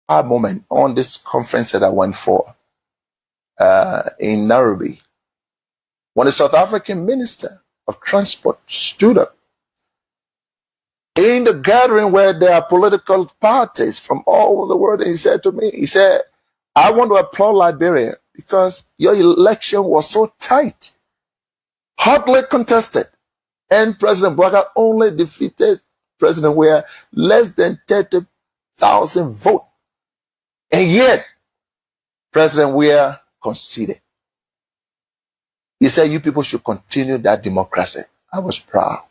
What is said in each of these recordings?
moment on this conference that I went for in Nairobi, when the South African Minister of Transport stood up in the gathering where there are political parties from all over the world, and he said to me, he said, I want to applaud Liberia because your election was so tight, hotly contested, and President Bouazizi only defeated President Weah less than 30,000 votes. And yet, President Weah conceded. He said, you people should continue that democracy. I was proud.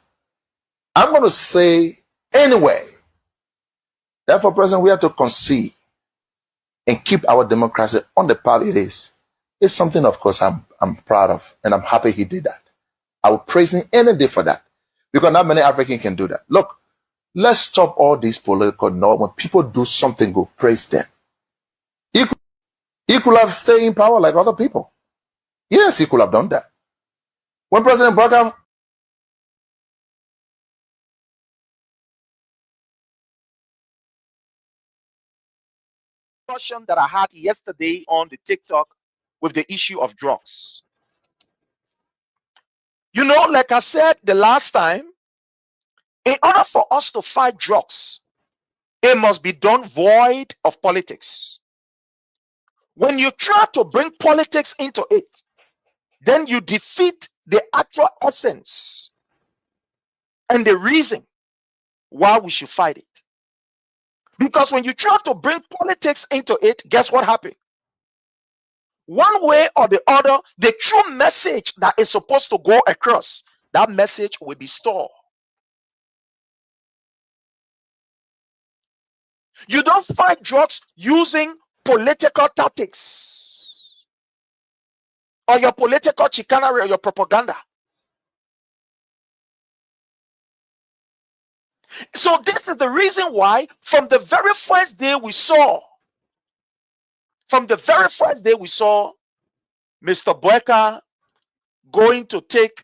I'm going to say anyway, therefore, President, we have to concede and keep our democracy on the path it is. It's something, of course, I'm proud of, and I'm happy he did that. I will praise him any day for that, because not many Africans can do that. Look, let's stop all these political noise. When people do something good, praise them. He could have stayed in power like other people. Yes, he could have done that. When President Bouazizi that I had yesterday on the TikTok with the issue of drugs. You know, like I said the last time, in order for us to fight drugs, it must be done void of politics. When you try to bring politics into it, then you defeat the actual essence and the reason why we should fight it. Because when you try to bring politics into it, guess what happened? One way or the other, the true message that is supposed to go across, that message will be stalled. You don't fight drugs using political tactics or your political chicanery or your propaganda. So this is the reason why from the very first day we saw Mr. Boyka going to take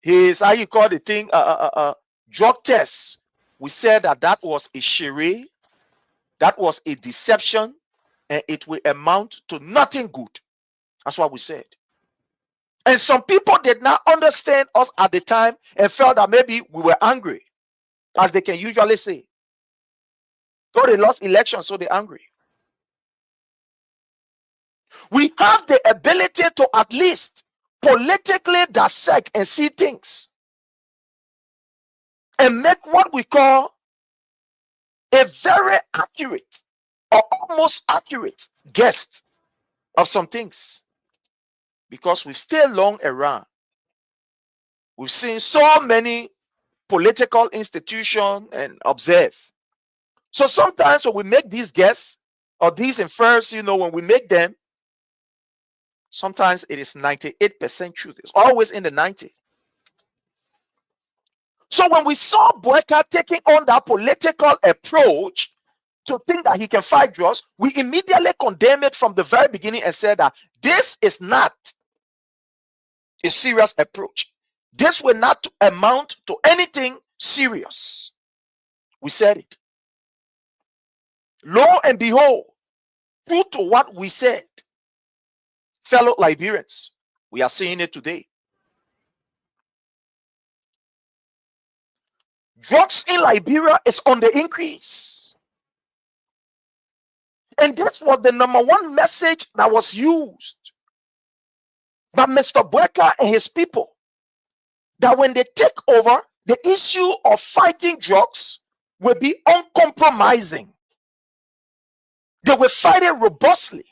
his, how you call the thing, drug test, we said that was a charade, that was a deception, and it will amount to nothing good. That's what we said. And some people did not understand us at the time and felt that maybe we were angry, as they can usually say. So they lost election, so they're angry. We have the ability to at least politically dissect and see things and make what we call a very accurate or almost accurate guess of some things, because we've stayed long around. We've seen so many political institutions and observe. So sometimes when we make these guesses or these infers, you know, when we make them, sometimes it is 98% truth. It's always in the 90. So when we saw Boyka taking on that political approach to think that he can fight drugs, we immediately condemned it from the very beginning and said that this is not a serious approach. This will not amount to anything serious. We said it. Lo and behold, true to what we said, fellow Liberians, we are seeing it today. Drugs in Liberia is on the increase. And this was the number one message that was used by Mr. Boyka and his people, that when they take over, the issue of fighting drugs will be uncompromising. They will fight it robustly.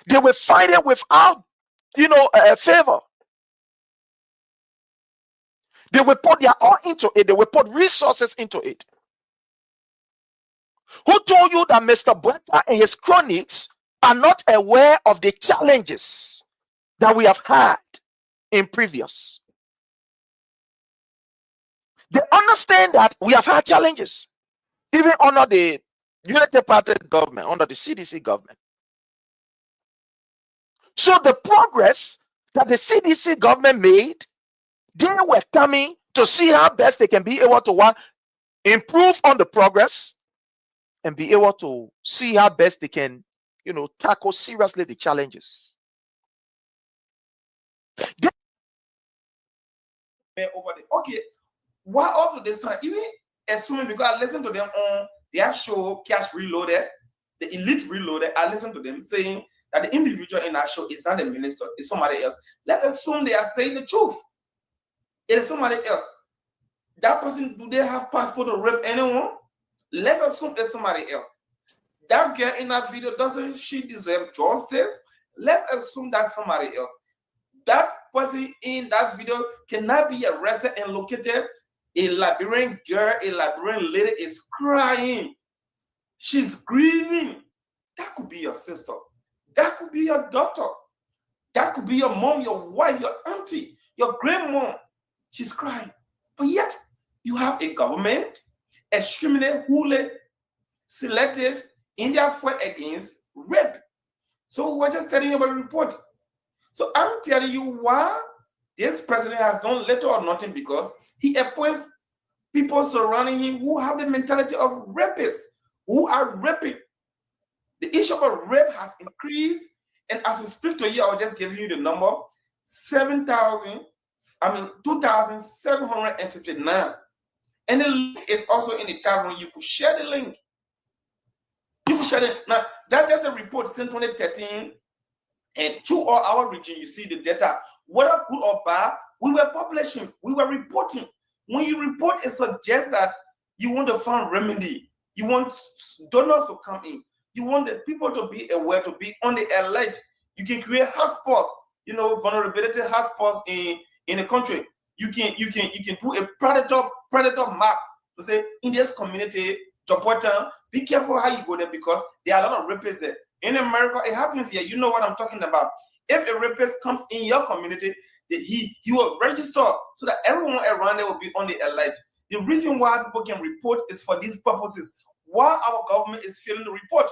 They will fight it without, favor. They will put their all into it. They will put resources into it. Who told you that Mr. Boyka and his cronies are not aware of the challenges that we have had in previous? They understand that we have had challenges, even under the United Party government, under the CDC government. So the progress that the CDC government made, they were coming to see how best they can be able to improve on the progress, and be able to see how best they can, tackle seriously the challenges. Over there. Okay, why up to this time? Even assuming, because I listened to them on their show, Cash Reloaded, the Elite Reloaded, I listened to them saying that the individual in that show is not the minister, it's somebody else. Let's assume they are saying the truth. It is somebody else. That person, do they have passport to rape anyone? Let's assume it's somebody else. That girl in that video, doesn't she deserve justice? Let's assume that's somebody else. That person in that video cannot be arrested and located. A Liberian girl, a Liberian lady is crying. She's grieving. That could be your sister. That could be your daughter. That could be your mom, your wife, your auntie, your grandma. She's crying. But yet, you have a government extremely wholly selective in their fight against rape. So we're just telling you about the report. So I'm telling you why this president has done little or nothing, because he appoints people surrounding him who have the mentality of rapists, who are raping. The issue of rape has increased, and as we speak to you, I'll just give you the number: 2,759. And the link is also in the chat room. You could share the link. You could share it. Now, that's just a report since 2013. And through all our region, you see the data. Whether good or bad, we were publishing, we were reporting. When you report, it suggests that you want to find remedy. You want donors to come in. You want the people to be aware, to be on the alert. You can create hotspots, vulnerability hotspots in the country. You can do a predator map to say, in this community, Jopotan, be careful how you go there, because there are a lot of rapists there. In America, it happens here. You know what I'm talking about. If a rapist comes in your community, he will register so that everyone around there will be on the alert. The reason why people can report is for these purposes. Why our government is failing to report,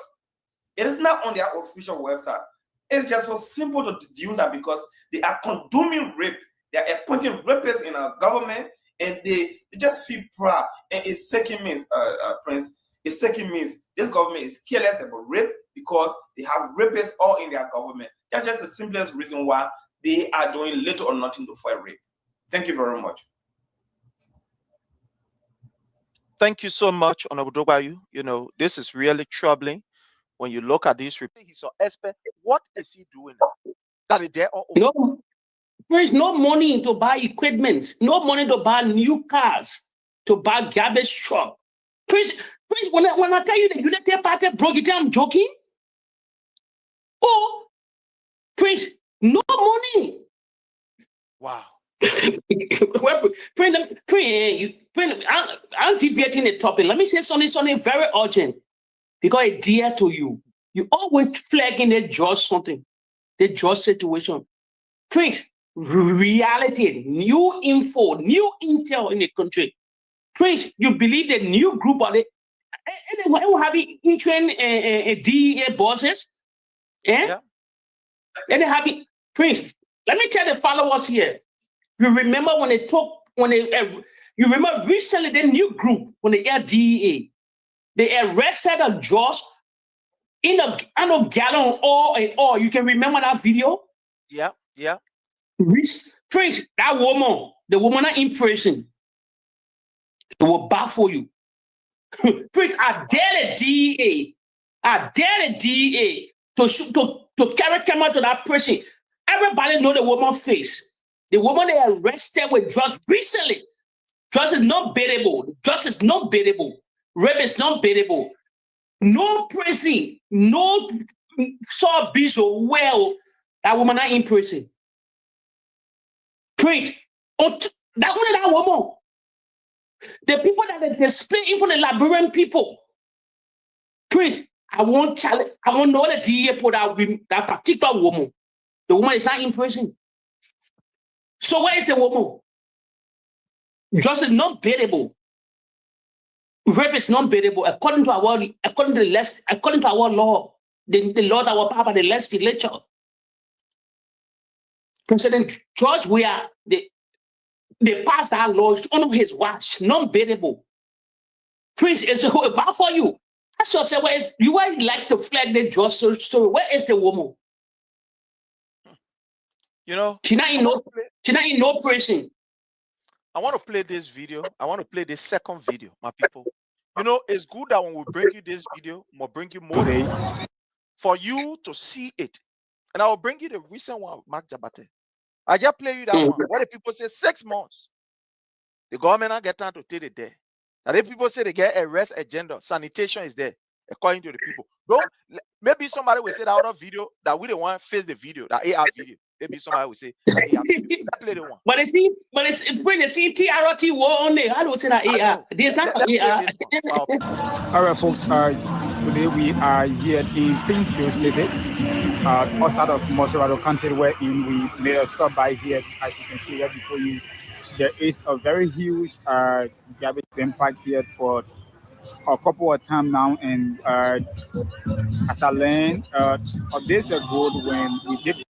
it is not on their official website. It's just so simple to deduce that because they are condemning rape, they are appointing rapists in our government, and they just feel proud. And it's second means, Prince, it's second means this government is careless about rape because they have rapists all in their government. That's just the simplest reason why they are doing little or nothing to fight rape. Thank you very much. Thank you so much, Honorable Dogbayu. This is really troubling when you look at this report. He's an expert. What is he doing now? That is there. No, there is no money to buy equipment, no money to buy new cars, to buy garbage truck. Prince, when I tell you the Unity Party broke it, I'm joking. Oh, Prince, no money. Wow. I'm deviating the topic. Let me say something very urgent, because it's dear to you. You always flagging the judge something, the judge situation. Prince, reality, new info, new intel in the country. Prince, you believe the new group of the anyone who have in-train DEA bosses? Yeah. And they have it. Prince, let me tell the followers here. You remember when they you remember recently the new group, when they got DEA, they arrested a judge in a gallon of oil. You can remember that video? Yeah. Prince, that woman, the woman in prison, it will baffle you. Prince, I dare the DEA to carry camera to that person. Everybody know the woman's face. The woman they arrested with drugs recently. Drugs is not bearable. Drugs is not bearable. Rape is not bearable. No prison, no saw abuse or well, that woman not in prison. Prince, that woman. The people that they display, even the Liberian people. Prince, I want know the DEA put that particular woman. The woman is not in prison. So where is the woman? Justice is not bearable. Rape is not bearable according to our law, the law that were passed by the legislature. President George, they passed that law on his watch, not bearable. Prince, it's bad for you. Ask yourself, where is you might like to flag the just story? Where is the woman? You know, She's not in no prison. I want to play this video. I want to play this second video, my people. You know, it's good that when we bring you this video, we'll bring you more for you to see it. And I will bring you the recent one, Mark Jabate. I just play you that one. What the people say 6 months. The government not get time to take it there. And if people say they get a rest agenda, sanitation is there, according to the people. Don't maybe somebody will say that other video that we don't want to face the video, that AR video. Maybe somebody will say that AR video. That play the one. But it's when they see TRT war on there, I don't say that AR. There's not AR. All right, folks. Today we are here in Pinsville City, outside of Moserado County, where we made a stop by here. As you can see right before you, there is a very huge garbage bin park here for a couple of times now. And as I learned days ago when we did.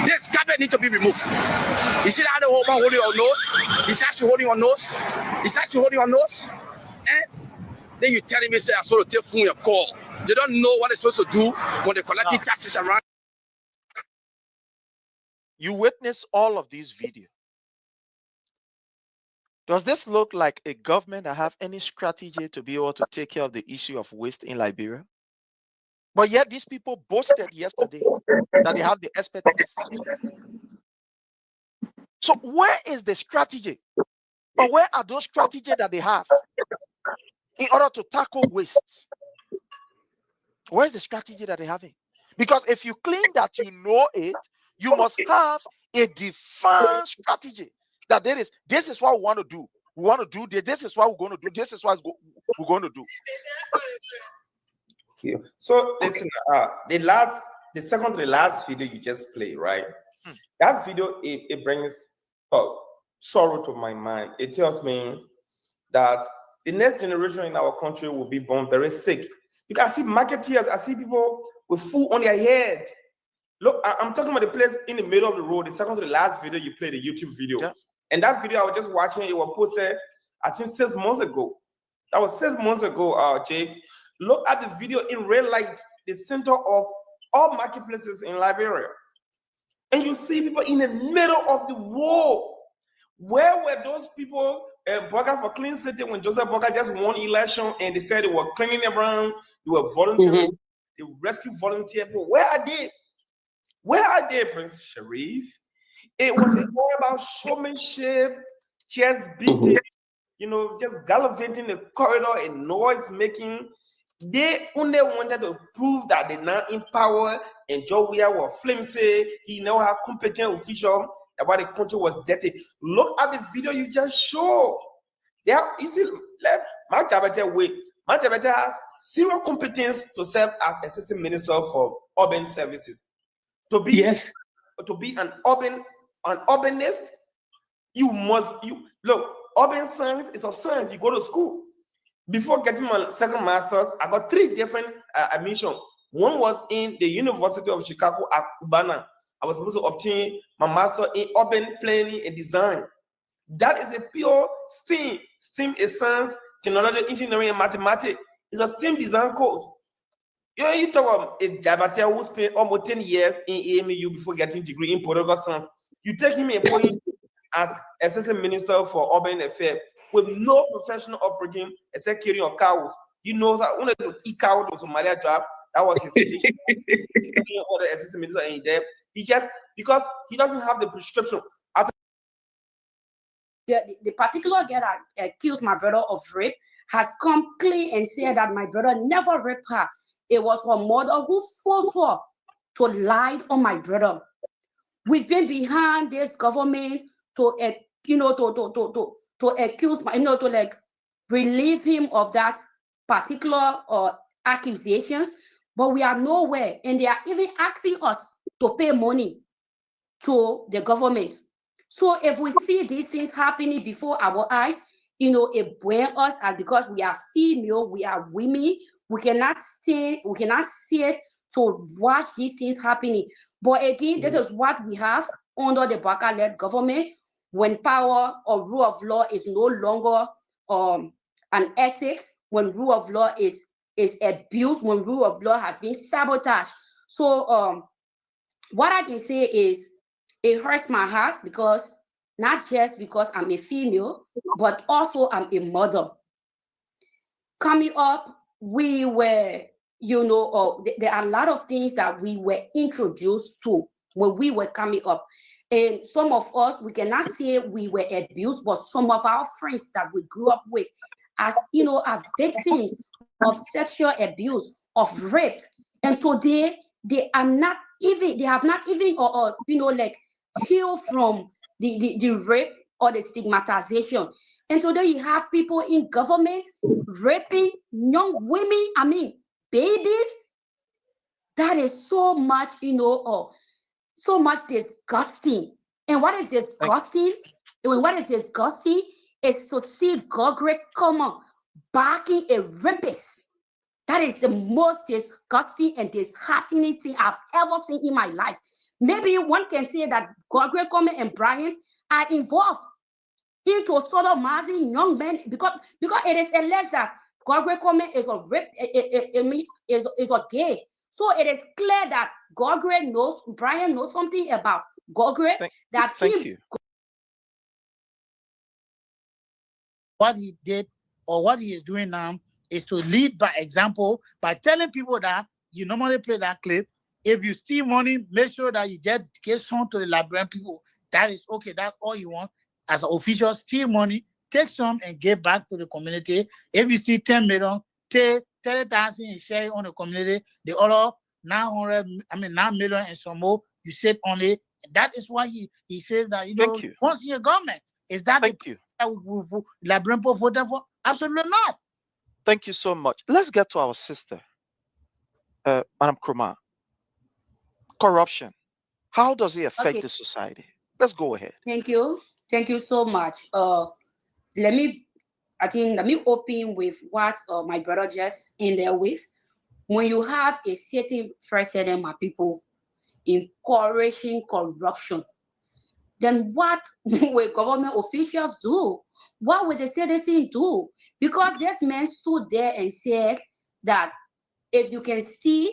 This garbage needs to be removed. You see that the whole man holding your nose? He's actually holding your nose. He's actually holding your nose. And then you telling me, say, I'm supposed to take phone your call. They don't know what they're supposed to do when they collect taxes around. You witness all of these videos. Does this look like a government that have any strategy to be able to take care of the issue of waste in Liberia? But yet these people boasted yesterday that they have the expertise. So where is the strategy? Or where are those strategies that they have in order to tackle waste? Where's the strategy that they have? Because if you claim that you know it, you must have a defined strategy. That this is what we want to do. We want to do this. This is what we're going to do. This is what we're going to do. So listen, the second to the last video you just played, right? That video it brings sorrow to my mind. It tells me that the next generation in our country will be born very sick. You can see marketeers, I see people with food on their head. Look, I'm talking about the place in the middle of the road. The second to the last video you played, the YouTube video. Yeah. And that video I was just watching, it was posted, I think 6 months ago. That was 6 months ago, Jake. Look at the video in red light, the center of all marketplaces in Liberia. And you see people in the middle of the road. Where were those people, Burger for Clean City, when Joseph Burger just won election and they said they were cleaning around, they were volunteering, they rescue volunteer people. Where are they? Where are they, Prince Sharif? It was all about showmanship, chest beating, just gallivanting the corridor and noise making. They only wanted to prove that they're not in power, and Joe Weah was flimsy. He now had competent official about the country was dirty. Look at the video you just showed. You see, Mark Jabate has zero competence to serve as assistant minister for urban services. To be an urbanist, you look. Urban science is a science. You go to school. Before getting my second master's, I got 3 different admissions. One was in the University of Chicago at Urbana. I was supposed to obtain my master in urban planning and design. That is a pure STEAM. STEAM is science, technology, engineering, and mathematics. It's a STEAM design course. You talk about a Jabate who spent almost 10 years in AMU before getting a degree in political science. You take him and put him as assistant minister for urban affairs with no professional upbringing except carrying on cows. You know that only to eat cow to Somalia job. That was his mission. Other assistant minister in there. He just because he doesn't have the prescription. The particular girl that accused my brother of rape has come clean and said that my brother never raped her. It was her mother who forced her to lie on my brother. We've been behind this government to accuse my, to like relieve him of that particular accusations, but we are nowhere, and they are even asking us to pay money to the government. So if we see these things happening before our eyes, it burns us, and because we are female, we are women, we cannot see it to watch these things happening. But again, this is what we have under the Baka-led government when power or rule of law is no longer and ethics when rule of law is abused, when rule of law has been sabotaged. So what I can say is it hurts my heart because not just because I'm a female, but also I'm a mother. Coming up, we were, there are a lot of things that we were introduced to when we were coming up. And some of us, we cannot say we were abused, but some of our friends that we grew up with as, are victims of sexual abuse, of rape. And today, they have not even, healed from the rape or the stigmatization. And today you have people in government raping young women, babies. That is so much, so much disgusting. And what is disgusting? What is disgusting is to see Gogre come on backing a rapist. That is the most disgusting and disheartening thing I've ever seen in my life. Maybe one can say that Gogre Coleman and Bryant are involved into sodomizing young men because it is alleged that Gogre Coleman is a rape, is a gay. So it is clear that Gogre knows, Brian knows something about Gogre Thank you. What he did or what he is doing now is to lead by example by telling people that you normally play that clip. If you steal money, make sure that you get some to the Liberian people. That is okay. That's all you want. As an official, steal money, take some and give back to the community. If you steal 10 million, take 30,000 and share it on the community. The other 9 million and some more, you sit on it. That is why he says that, once in a government, is that Liberian people voted for? Absolutely not. Thank you so much. Let's get to our sister, Madam Kroma. Corruption. How does it affect the society? Let's go ahead. Thank you. Thank you so much. Let me open with what my brother just ended with. When you have a certain president, my people, encouraging corruption, then what will government officials do? What will the citizens do? Because this man stood there and said that if you can steal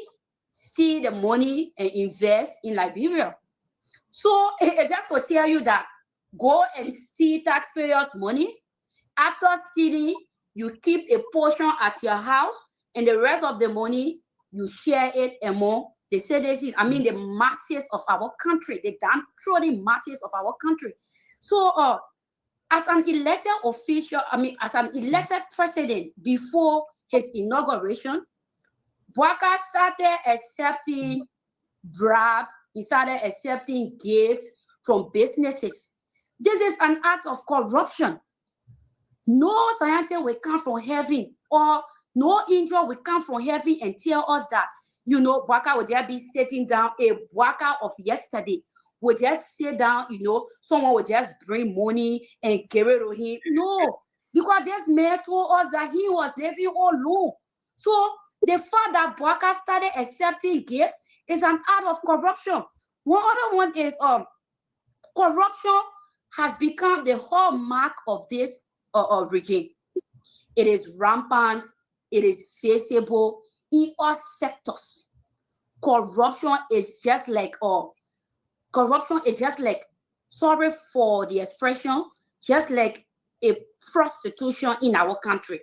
the money and invest in Liberia. So just to tell you that go and steal taxpayers' money. After stealing, you keep a portion at your house, and the rest of the money you share it among the citizens. The masses of our country, the downtrodden masses of our country. So, as an elected official, as an elected president before his inauguration, Bwaka started accepting bribe. He started accepting gifts from businesses. This is an act of corruption. No scientist will come from heaven or no angel will come from heaven and tell us that, Bwaka would just be sitting down. A Bwaka of yesterday would just sit down, someone would just bring money and give it to him. No, because this man told us that he was living alone. So the fact that Bwaka started accepting gifts is an act of corruption. One other one is corruption has become the hallmark of this regime. It is rampant. It is visible in all sectors. Corruption is just like, sorry for the expression, just like a prostitution in our country.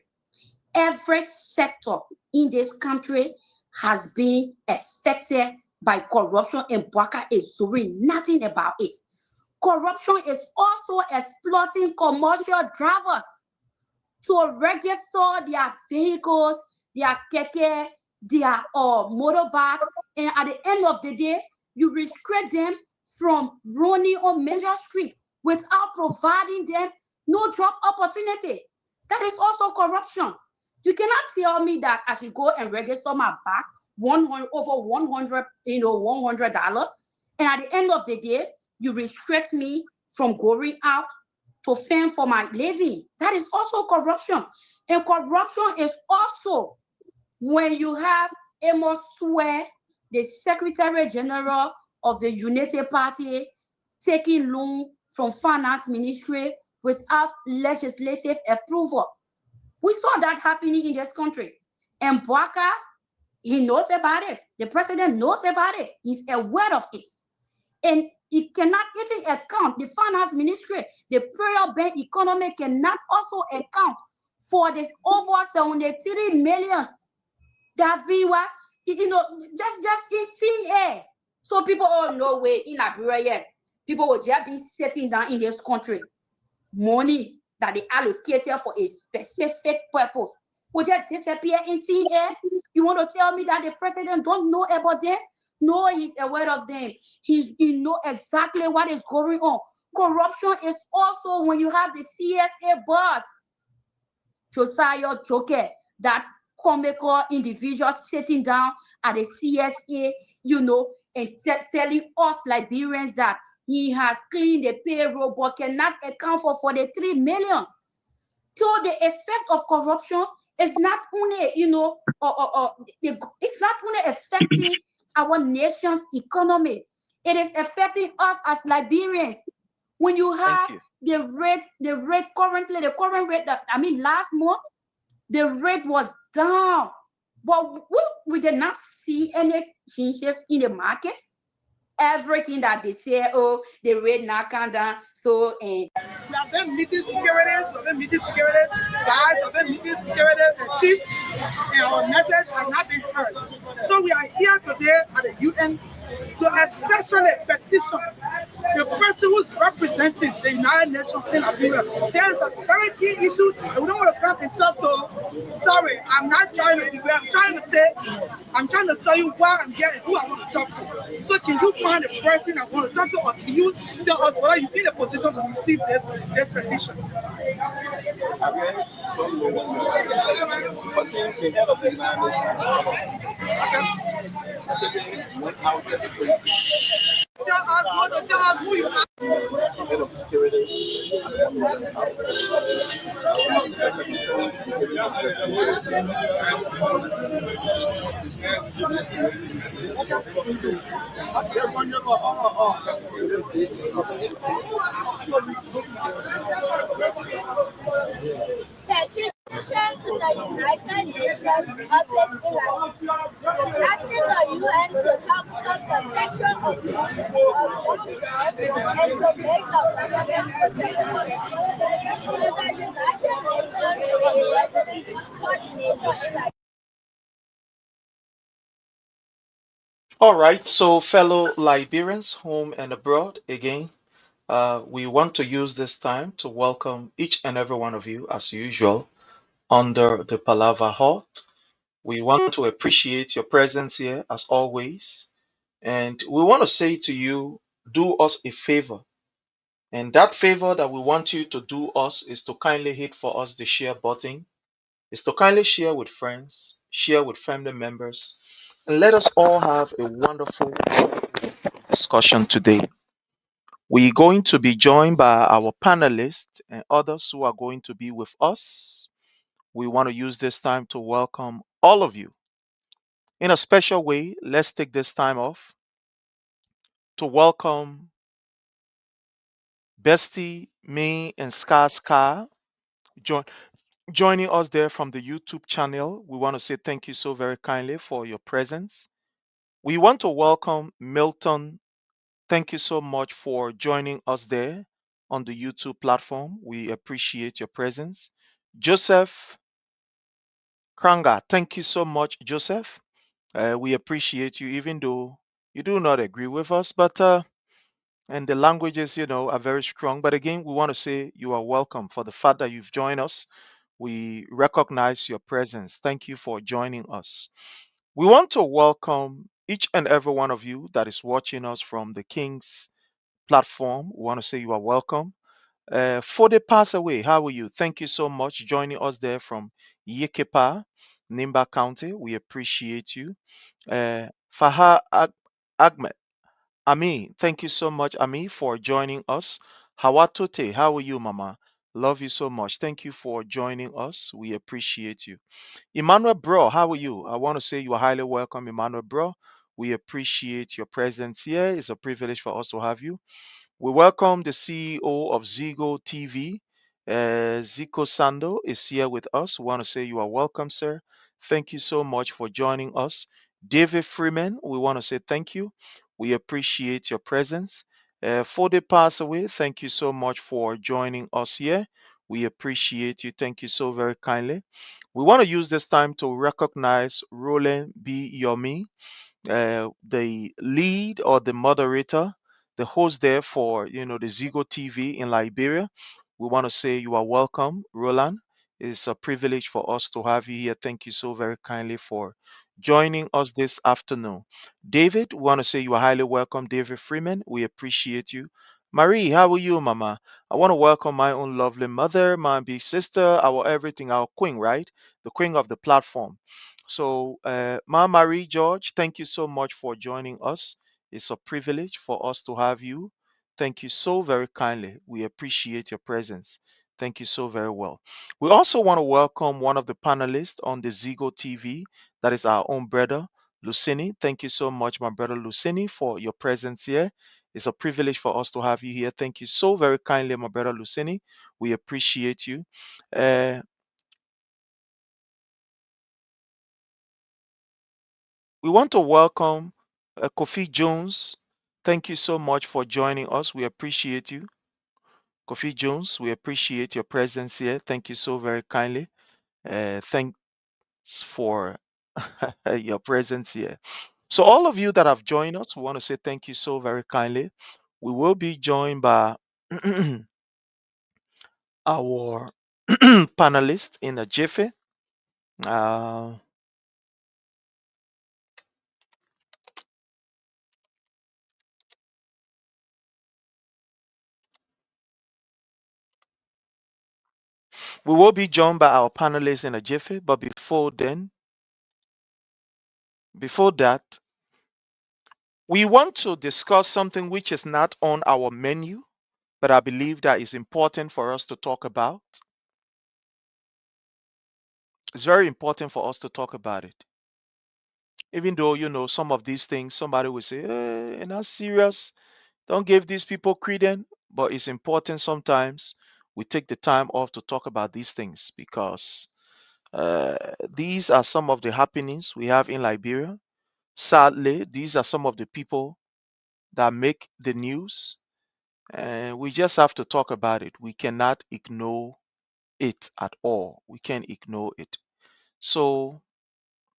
Every sector in this country has been affected by corruption, and Bwaka is doing nothing about it. Corruption is also exploiting commercial drivers to register their vehicles, their keke, their motorbikes, and at the end of the day, you restrict them from running on major streets without providing them no job opportunity. That is also corruption. You cannot tell me that I should go and register my bike over $100, $100, and at the end of the day, you restrict me from going out to fend for my living. That is also corruption. And corruption is also when you have Amos Swear, the Secretary General of the United Party, taking loan from Finance Ministry without legislative approval. We saw that happening in this country. And Bwaka, he knows about it. The president knows about it. He's aware of it. And he cannot even account, the finance ministry, the prayer bank economy cannot also account for this over 73 million that's been what, just in thin air. So people, oh, no way, in Liberia yet. People will just be sitting down in this country. Money that they allocated for a specific purpose will just disappear in thin air. You want to tell me that the president don't know about them? No, he's aware of them. He know exactly what is going on. Corruption is also when you have the CSA boss, Josiah Joker, that comical individual sitting down at the CSA, and telling us Liberians that he has cleaned the payroll but cannot account for 43 million. So the effect of corruption is not only, it's not only affecting our nation's economy, it is affecting us as Liberians. When you have the rate currently, the current rate last month, the rate was down, but we did not see any changes in the market. Everything that they say, oh, the rate now come down. So, we have been meeting securities, we have been meeting security guys, we have been meeting security chiefs, and our message has not been heard. So we are here today at the UN to especially petition the person who's representing the United Nations in Liberia. There is a very key issue, and we don't want to come and talk to. Sorry, I'm not trying to debate. I'm trying to tell you why I'm here and who I want to talk to. So can you find a person I want to talk to, or can you tell us whether you're in a position to receive this petition? Tell us who you are. Head of security. Petition to the United Nations Office in asking the UN to help stop the sexual abuse of young girls and to make the government protect them. So the United Nations resident coordinator in All right, so fellow Liberians, home and abroad, again, we want to use this time to welcome each and every one of you, as usual, under the Palava Hut. We want to appreciate your presence here, as always, and we want to say to you, do us a favor. And that favor that we want you to do us is to kindly hit for us the share button, is to kindly share with friends, share with family members, and let us all have a wonderful discussion today. We're going to be joined by our panelists and others who are going to be with us. We want to use this time to welcome all of you. In a special way, let's take this time off to welcome Bestie, me, and Ska joining us there from the YouTube channel. We want to say thank you so very kindly for your presence. We want to welcome Milton. Thank you so much for joining us there on the YouTube platform. We appreciate your presence. Joseph Kranga, thank you so much, Joseph. We appreciate you, even though you do not agree with us, but and the languages, are very strong. But again, we want to say you are welcome for the fact that you've joined us. We recognize your presence. Thank you for joining us. We want to welcome each and every one of you that is watching us from the King's platform. We want to say you are welcome. Fode Pass Away, how are you? Thank you so much joining us there from Yekepa, Nimba County. We appreciate you. Faha Ahmed, Ami, thank you so much, Ami, for joining us. Hawatote, how are you, Mama? Love you so much. Thank you for joining us. We appreciate you. Emmanuel Bro, how are you? I want to say you are highly welcome, Emmanuel Bro. We appreciate your presence here. It's a privilege for us to have you. We welcome the CEO of Zigo TV, Zico Sando is here with us. We want to say you are welcome, sir. Thank you so much for joining us. David Freeman, we want to say thank you. We appreciate your presence. Fode Passaway, thank you so much for joining us here. We appreciate you. Thank you so very kindly. We want to use this time to recognize Roland B. Yomi, the lead or the moderator, the host there for the Zigo TV in Liberia. We want to say you are welcome, Roland. It's a privilege for us to have you here. Thank you so very kindly for joining us this afternoon. David, we want to say you are highly welcome, David Freeman. We appreciate you. Marie, how are you, Mama? I want to welcome my own lovely mother, my big sister, our everything, our queen, right? The queen of the platform. So, Ma Marie George, thank you so much for joining us. It's a privilege for us to have you. Thank you so very kindly. We appreciate your presence. Thank you so very well. We also want to welcome one of the panelists on the Zigo TV. That is our own brother, Lucini. Thank you so much, my brother Lucini, for your presence here. It's a privilege for us to have you here. Thank you so very kindly, my brother Lucini. We appreciate you. Uh, We want to welcome Kofi Jones. Thank you so much for joining us. We appreciate you. Kofi Jones, we appreciate your presence here. Thank you so very kindly. Thanks for your presence here. So, all of you that have joined us, we want to say thank you so very kindly. We will be joined by our panelist in a jiffy. Uh, we will be joined by our panelists in a jiffy, but before that, we want to discuss something which is not on our menu, but I believe that is important for us to talk about. It's very important for us to talk about it. Even though, some of these things, somebody will say, you're not serious. Don't give these people credence. But it's important sometimes we take the time off to talk about these things because these are some of the happenings we have in Liberia. Sadly, these are some of the people that make the news. And we just have to talk about it. We cannot ignore it at all. We can't ignore it. So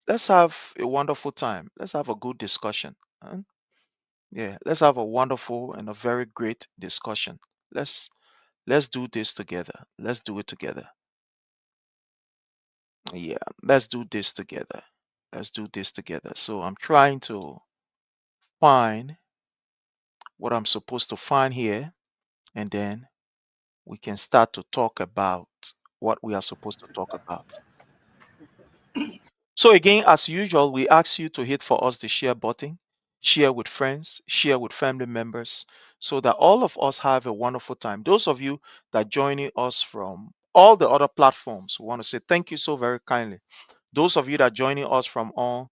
let's have a wonderful time. Let's have a good discussion. Huh? Yeah, let's have a wonderful and a very great discussion. Let's let's do this together. Let's do it together. Yeah, let's do this together. Let's do this together. So I'm trying to find what I'm supposed to find here, and then we can start to talk about what we are supposed to talk about. So again, as usual, we ask you to hit for us the share button, share with friends, share with family members, so that all of us have a wonderful time. Those of you that joining us from all the other platforms, we want to say thank you so very kindly. Those of you that joining us from on,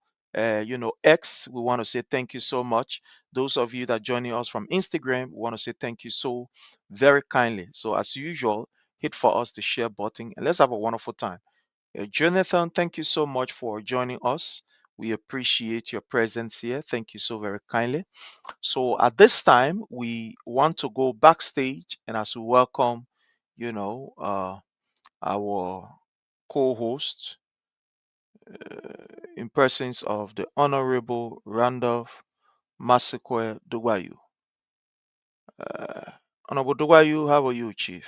X, we want to say thank you so much. Those of you that joining us from Instagram, we want to say thank you so very kindly. So as usual, hit for us the share button and let's have a wonderful time. Jonathan, thank you so much for joining us. We appreciate your presence here. Thank you so very kindly. So at this time, we want to go backstage and as we welcome, our co-host in persons of the Honorable Randolph Masekwe Duwayu. Honorable Duwayu, how are you, Chief?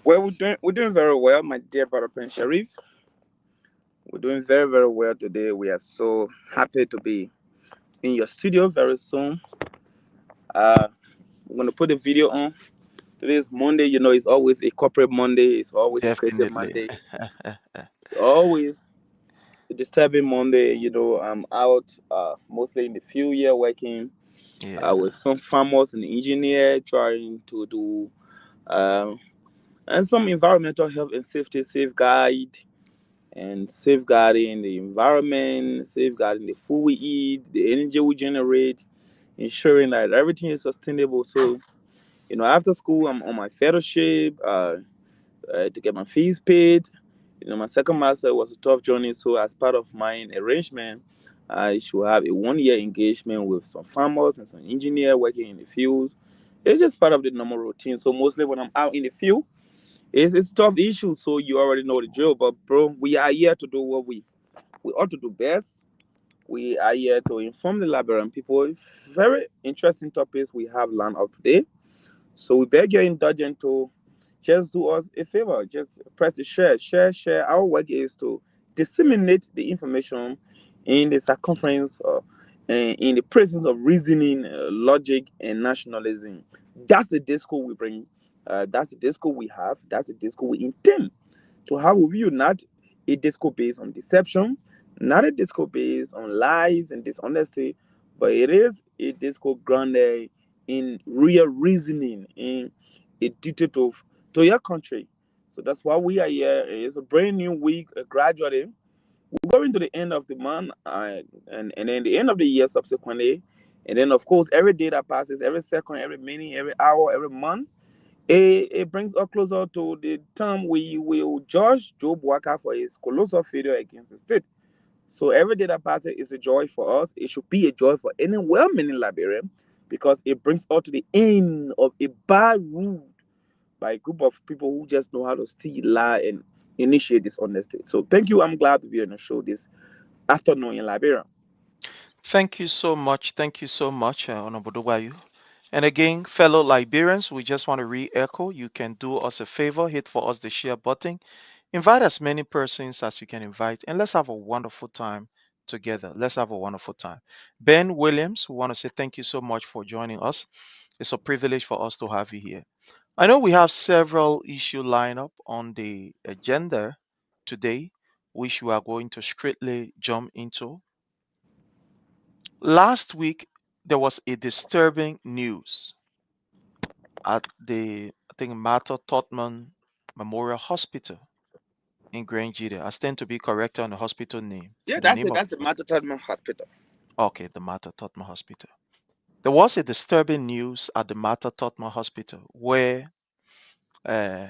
Well, we're doing very well, my dear brother Prince Sharif. We're doing very, very well today. We are so happy to be in your studio very soon. We're gonna put the video on. Today is Monday. It's always a corporate Monday. It's always a crazy Definitely. Monday. It's always a disturbing Monday. I'm out mostly in the field here working Yeah. with some farmers and engineer trying to do um, and some environmental health and safety safeguard and safeguarding the environment, safeguarding the food we eat, the energy we generate, ensuring that everything is sustainable. So, After school, I'm on my fellowship to get my fees paid. My second master was a tough journey, so as part of my arrangement, I should have a 1 year engagement with some farmers and some engineer working in the field. It's just part of the normal routine. So mostly when I'm out in the field, it's tough issue. So you already know the drill. But bro, we are here to do what we ought to do best. We are here to inform the Liberian people. Very interesting topics we have learned up today. So we beg your indulgence to just do us a favor. Just press the share. Our work is to disseminate the information in the circumference in the presence of reasoning, logic, and nationalism. That's the disco we bring. That's the disco we have. That's the disco we intend to have with you. Not a disco based on deception, not a disco based on lies and dishonesty, but it is a disco grounded in real reasoning, in a duty to your country. So that's why we are here. It's a brand new week, gradually. We're going to the end of the month and then the end of the year subsequently. And then, of course, every day that passes, every second, every minute, every hour, every month, it brings us closer to the time we will judge Joe Bouaka for his colossal failure against the state. So every day that passes is a joy for us. It should be a joy for any well-meaning Liberian because it brings us to the end of a bad rule by a group of people who just know how to steal, lie, and initiate dishonesty. So thank you. I'm glad to be on the show this afternoon in Liberia. Thank you so much. Thank you so much, Honorable Dubayu. And again, fellow Liberians, we just want to re-echo. You can do us a favor, hit for us the share button. Invite as many persons as you can invite, and let's have a wonderful time together. Let's have a wonderful time. Ben Williams, we want to say thank you so much for joining us. It's a privilege for us to have you here. I know we have several issues lined up on the agenda today, which we are going to straightly jump into. Last week, there was a disturbing news at the, I think, Martha Totman Memorial Hospital in Grangedia. I stand to be corrected on the hospital name. Yeah, The that's name it. of That's the Martha Tubman Hospital. okay, the Martha Totman Hospital. There was a disturbing news at the Martha Totman Hospital where uh,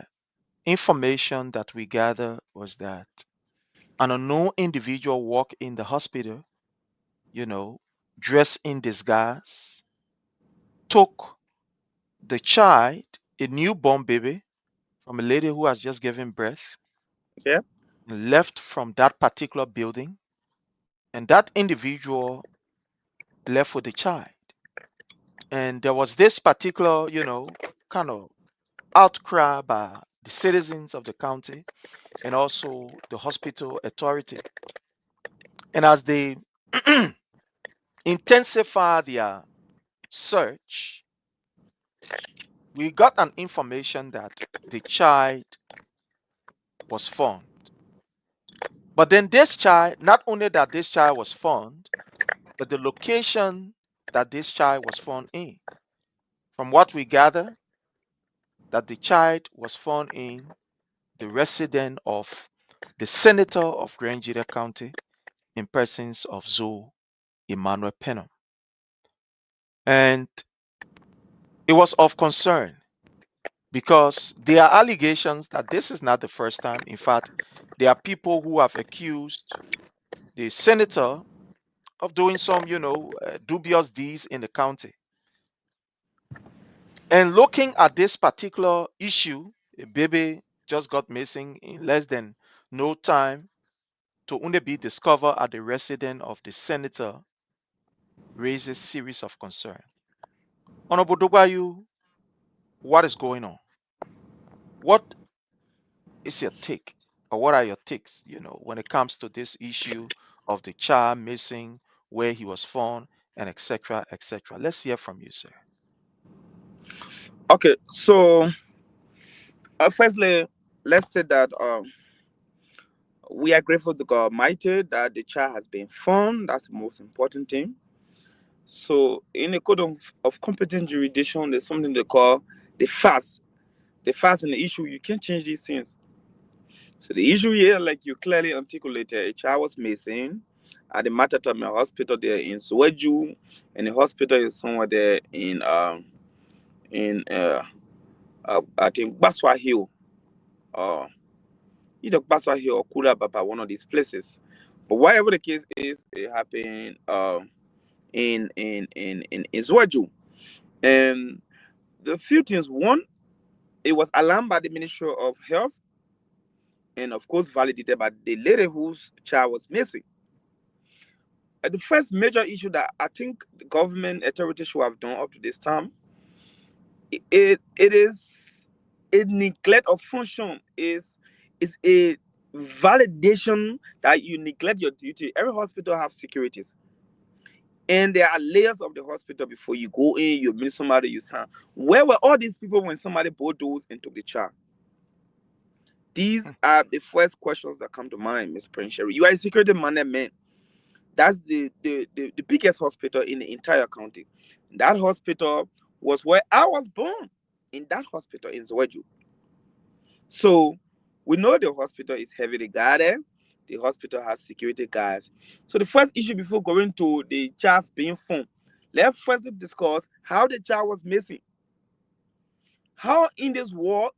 information that we gather was that an unknown individual walked in the hospital, dressed in disguise, took the child, a newborn baby, from a lady who has just given birth, Yeah. and left from that particular building. And that individual left with the child. And there was this particular, kind of outcry by the citizens of the county and also the hospital authority. And as they intensify their search, we got an information that the child was found. But then this child, not only that this child was found, but the location that this child was found in. From what we gather, that the child was found in the residence of the senator of Grangeria County in persons of Zoe Emmanuel Penham. And it was of concern because there are allegations that this is not the first time. In fact, there are people who have accused the senator of doing some, dubious deeds in the county. And looking at this particular issue, a baby just got missing in less than no time to only be discovered at the residence of the senator raises series of concern. Honorable Dogbayu, what is going on? What is your take, or what are your takes, when it comes to this issue of the child missing, where he was found, and etc., etc.? Let's hear from you, sir. Okay. So, firstly, let's say that we are grateful to God Almighty that the child has been found. That's the most important thing. So, in the code of competent jurisdiction, there's something they call the fast. The fast and the issue, you can't change these things. So, the issue here, like you clearly articulated, a child was missing at the Matatomi hospital there in Zwedru, and the hospital is somewhere there I think Baswa Hill, either Baswa Hill or Kula Baba, one of these places. But whatever the case is, it happened in Zwedru. And the few things: one, it was alarmed by the Ministry of Health, and of course validated by the lady whose child was missing. The first major issue that I think the government authorities should have done up to this time, it is a neglect of function, is a validation that you neglect your duty. Every hospital has securities, and there are layers of the hospital before you go in. You meet somebody, you sign. Where were all these people when somebody bulldozed and took the child? These are the first questions that come to mind, Mr. Prince Sherry. You are a security minded man. That's the biggest hospital in the entire county. That hospital was where I was born, in that hospital in Zwedru. So we know the hospital is heavily guarded. The hospital has security guards. So the first issue before going to the child being found, let's first discuss how the child was missing. How in this world,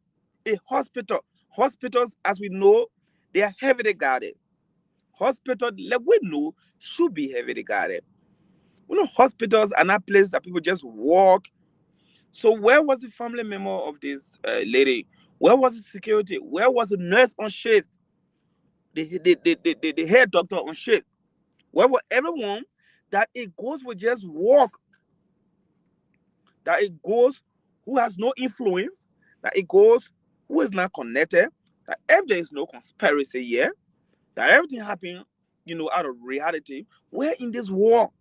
hospitals, as we know, they are heavily guarded. Hospitals, like we know, should be heavily guarded. We know hospitals are not places that people just walk. So where was the family member of this lady? Where was the security? Where was the nurse on shift? The head doctor on shift? Where were everyone that a ghost would just walk? That a ghost who has no influence? That a ghost who is not connected? That if there is no conspiracy here, that everything happened, out of reality, where in this war?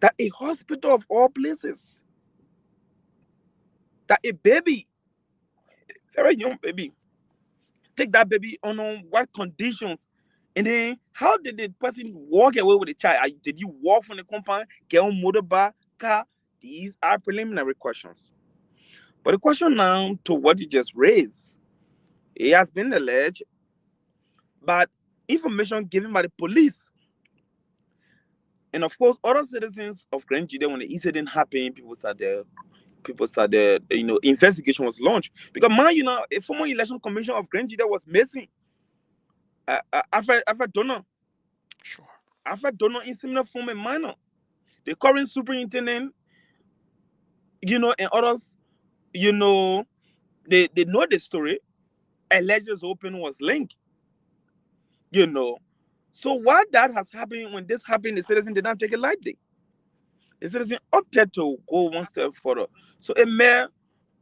That a hospital of all places, that a baby, very young baby, take that baby on what conditions, and then how did the person walk away with the child? Did you walk from the compound, get on motorbike, car? These are preliminary questions. But the question now to what you just raised, it has been alleged, but information given by the police, and of course other citizens of Grand Judea, when the incident happened, people started, investigation was launched. Because a former election commission of Grand Judea was missing. After donor. Sure. After donor in similar form and manner. The current superintendent, and others, they know the story. Alleges open was linked. So why that has happened, when this happened, the citizen did not take it lightly. The citizen opted to go one step further. So a mayor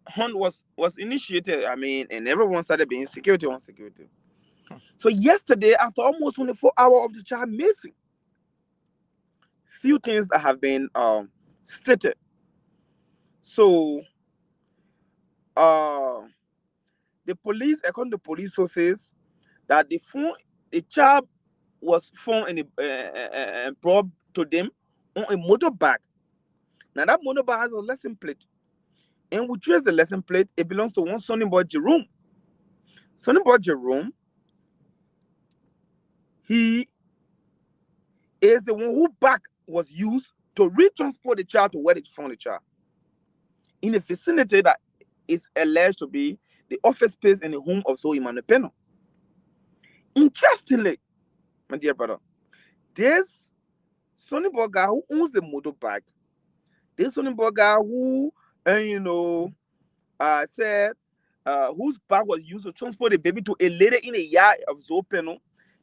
hunt was initiated, and everyone started being security on security. So yesterday, after almost 24 hours of the child missing, few things that have been stated. So the police, according to police sources, that the child was found and brought to them on a motorbike. Now that motorbike has a license plate, and we trace the license plate. It belongs to one Sonny Boy Jerome. Sonny Boy Jerome, he is the one who back was used to retransport the child to where they found the child, in a vicinity that is alleged to be the office space and the home of Zoe Manepeno. Interestingly, my dear brother, this Sonny Boy guy who owns the motorbike, this Sonny Boy guy who, said whose bag was used to transport the baby to a lady in a yard of Zopeno,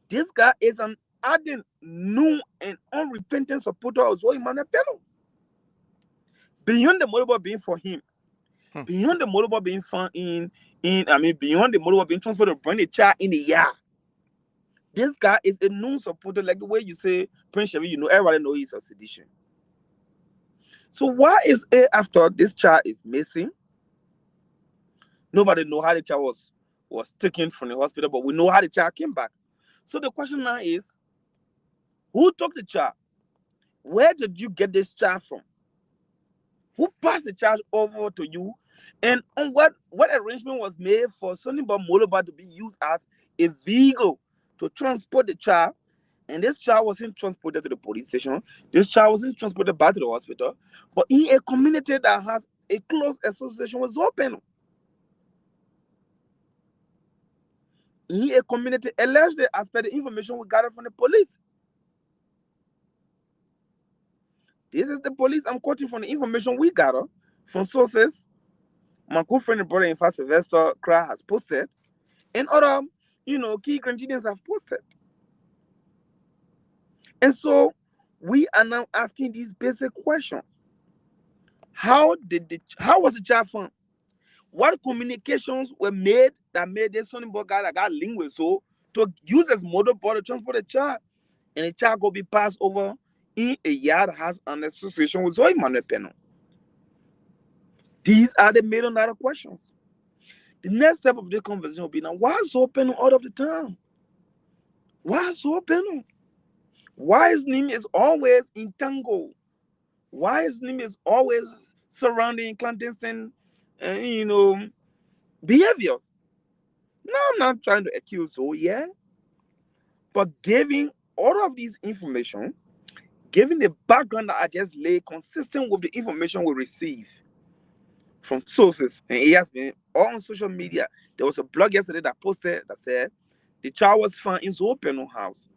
this guy is an ardent, new, and unrepentant supporter of Zoe Manepeno. Beyond the motorbike being for him, beyond the motorbike being found beyond the motorbike being transported to bring the child in the yard, this guy is a known supporter, like the way you say Prince Sherry, everybody knows he's a sedition. So why is it after this child is missing? Nobody know how the child was taken from the hospital, but we know how the child came back. So the question now is, who took the child? Where did you get this child from? Who passed the child over to you? And on what arrangement was made for Sonny Boy Motorbike to be used as a vehicle to transport the child? And this child wasn't transported to the police station. This child wasn't transported back to the hospital. But in a community that has a close association with Zwedru. He a community alleged as per the information we gathered from the police. This is the police I'm quoting from the information we gathered from sources my good friend and brother in fact Sylvester Cry has posted, and other key ingredients have posted. And so we are now asking these basic questions. How was the child found? What communications were made that made this son guy that got linked with so to use as motorboat to transport the child, and the child could be passed over in a yard has an association with Zoe Manuel Peno? These are the million dollar questions. The next step of the conversation will be now, why is Zoe Peno out of the town? Why is Zoe Peno? Why his name is always in tango? Why his name is always surrounding clandestine behaviors? Now I'm not trying to accuse Zoe, but giving all of these information, giving the background that I just laid consistent with the information we receive from sources, and it has been all on social media. There was a blog yesterday that posted that said the child was found in Zoe Peno house.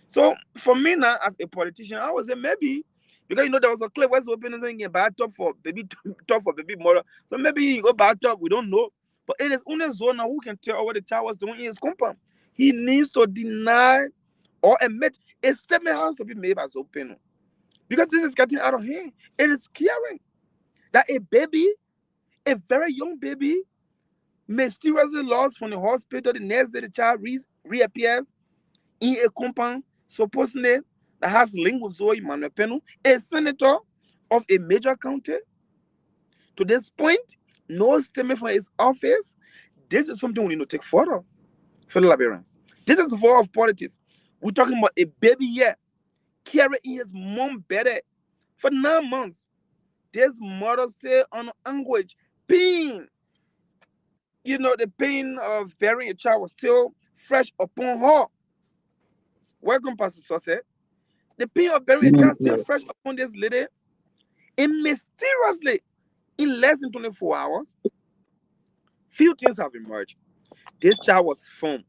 So for me now, as a politician, I was say maybe because there was a clip where Zoe Peno saying a bad top for baby mother. So maybe you go bad top, we don't know. But it is only Zona who can tell what the child was doing in his compound. He needs to deny or admit. A statement has to be made by Zoe Peno, because this is getting out of hand. It is scary that a baby, a very young baby, mysteriously lost from the hospital. The next day, the child reappears in a compound supposedly that has link with Zoe Manuel Peno, a senator of a major county. To this point, no statement from his office. This is something we need to take further, fellow Liberians. This is war of politics. We're talking about a baby here carrying his mom belly for 9 months. This mother stay on anguish, pain. The pain of bearing a child was still fresh upon her. Welcome, Pastor Sose. The pain of bearing a child still fresh upon this lady. And mysteriously, in less than 24 hours, few things have emerged. This child was found.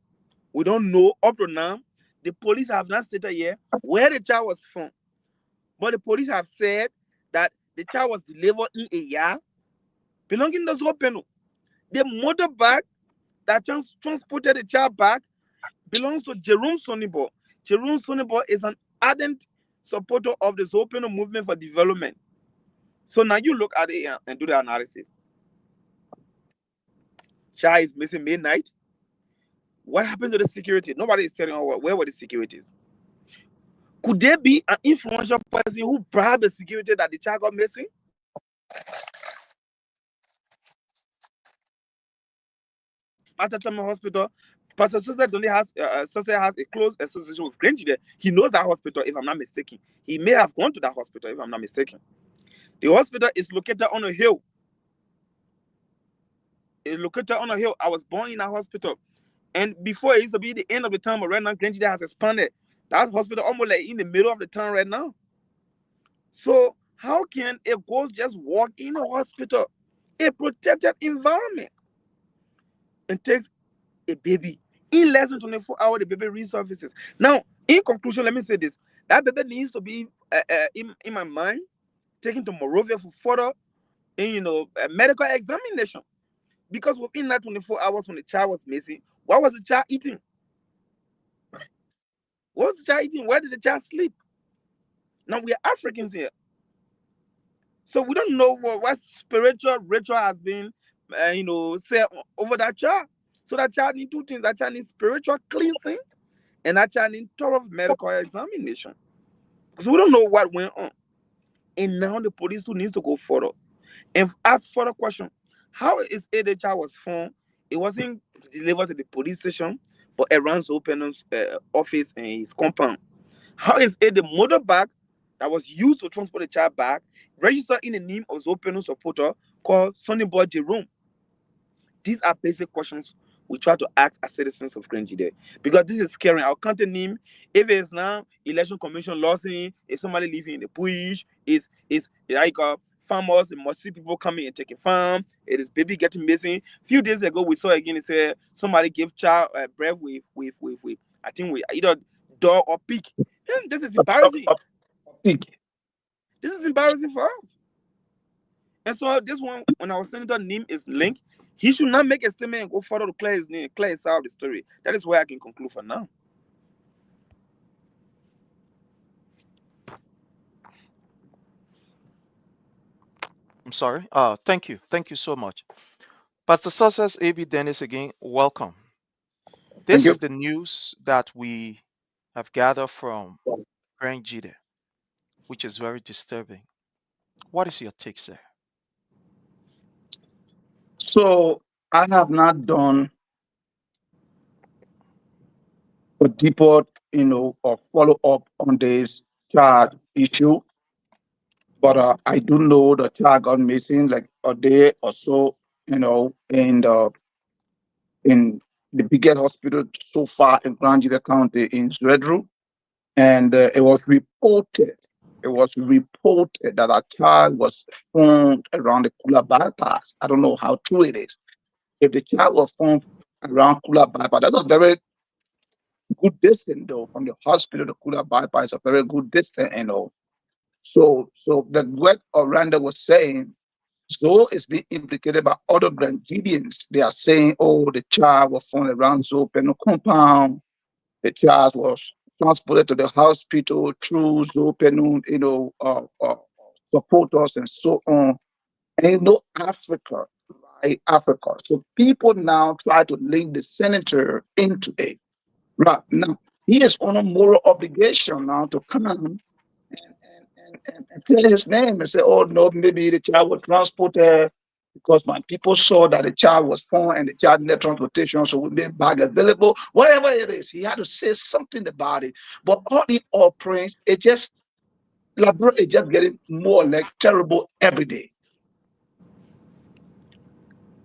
We don't know up to now. The police have not stated yet where the child was found. But the police have said that the child was delivered in a yard belonging to Zoe Peno. The motorbike that transported the child back belongs to Jerome Sonibo. Jerome Sonibo is an ardent supporter of the Zoe Peno movement for development. So now you look at it and do the analysis. Child is missing midnight. What happened to the security? Nobody is telling us where were the securities. Could there be an influential person who bribed the security that the child got missing? At Atama Hospital, Pastor Sosa has a close association with Grange. He knows that hospital, if I'm not mistaken. He may have gone to that hospital, if I'm not mistaken. The hospital is located on a hill. It's located on a hill. I was born in a hospital. And before it used to be the end of the town, but right now Grange has expanded. That hospital almost like in the middle of the town right now. So how can a ghost just walk in a hospital, a protected environment, and takes a baby? In less than 24 hours, the baby resurfaces. Now, in conclusion, let me say this. That baby needs to be, in my mind, taken to Morovia for further, medical examination. Because within that 24 hours when the child was missing, what was the child eating? What was the child eating? Where did the child sleep? Now, we are Africans here. So we don't know what spiritual ritual has been, said over that child. So that child needs two things. That child needs spiritual cleansing, and that child needs thorough medical examination. Because we don't know what went on. And now the police too needs to go further and ask further question. How is it the child was found? It wasn't delivered to the police station, but around Zoe Peno's office and his compound. How is it the motorbike that was used to transport the child back registered in the name of Zoe Peno's supporter called Sonny Boy Jerome? These are basic questions we try to ask as citizens of Grange there, because this is scary. Our county name, if it's now election commission losing, if somebody living in the bush, is like farmers, the must see people coming and taking farm. It is baby getting missing. Few days ago, we saw again. It said somebody gave child bread with I think we either dog or pig. This is embarrassing. Pig. This is embarrassing for us. And so this one, when our senator name is linked, he should not make a statement and go further to clear his name, clear his side of the story. That is where I can conclude for now. I'm sorry. Thank you. Thank you so much. Pastor Success A.B. Dennis again, welcome. Thank This you. is the news that we have gathered from Grand Jide, which is very disturbing. What is your take, sir? So I have not done a deeper, or follow up on this child issue, but I do know the child got missing like a day or so, in the biggest hospital so far in Grand Jide County in Zwedru, and it was reported. It was reported that a child was found around the Kula bypass. I don't know how true it is. If the child was found around Kula bypass, that's a very good distance though from the hospital to Kula bypass. Is a very good distance. So the Gwet Orlando was saying, Zoe is being implicated by other Grandidians. They are saying, oh, the child was found around Zoe Penal compound. The child was transported to the hospital through Zoe Penal, supporters and so on. And Africa, right? Africa. So people now try to link the senator into it. Right now, he is on a moral obligation now to come and clear his name and say, oh no, maybe the child was transported because my people saw that the child was found and the child needed transportation, so we made bag available. Whatever it is, he had to say something about it. But all in all, Prince, it's just getting more like terrible every day.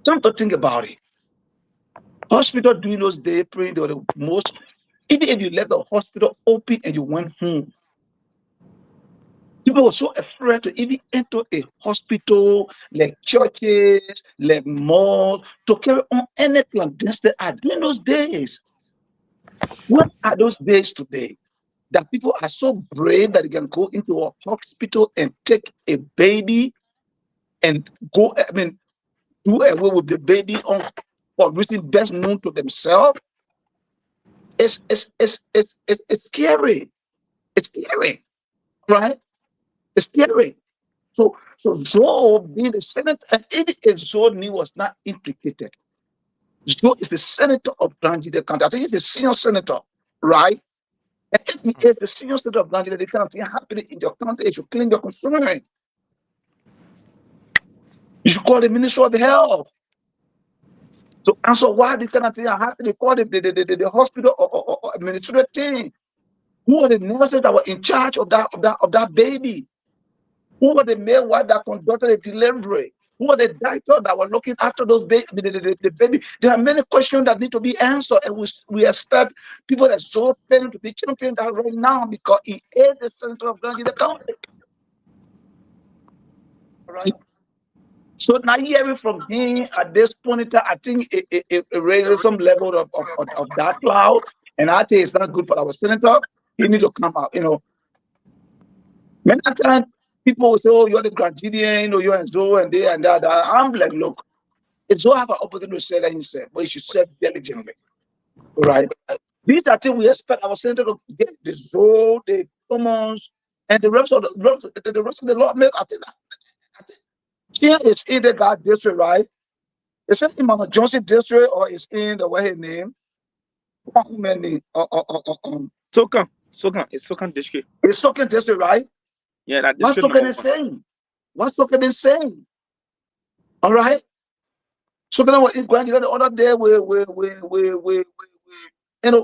Time to think about it. Hospital during those days, Prince, they were the most. Even if you left the hospital open and you went home, people were so afraid to even enter a hospital, like churches, like malls, to carry on any clandestine act during those days. What are those days today? That people are so brave that they can go into a hospital and take a baby and do away with the baby for reason best known to themselves. It's scary. It's scary, right? It's scary. So Zoe being the senator, and even if Zoe was not implicated, Zoe is the senator of Grand Jide County. I think he's the senior senator, right? And if he is the senior senator of Grand Jide County happening in your county, you should claim your concern. You should call the Minister of Health to answer why this kind of thing are happening. Call the hospital or administrative team. Who are the nurses that were in charge of that baby? Who were the male wife that conducted the delivery? Who are the doctors that were looking after those the baby? There are many questions that need to be answered, and we expect people that so failing to be champion that right now because he is the center of Grand Jide County. Right. So now hearing from him at this point in time, I think it raises some level of that cloud, and I think it's not good for our senator. He needs to come out. Many times people will say, oh, you're the Grandidian, you're in Zoe and they and that. I'm like, look, it's Zoe have an opportunity to say that himself, but he should say diligently. Right? These are things we expect our senator to get the Zoe, the Commons, and the rest of the lawmakers. I think here is in the God district, right? It says in Mama Johnson district or it's in the way name. How many? Sokan. It's Sokan district. It's Sokan district, right? Yeah, that What's district. Sokan is saying? What's Sokan is saying? All right. So then what in Grand Jide the other day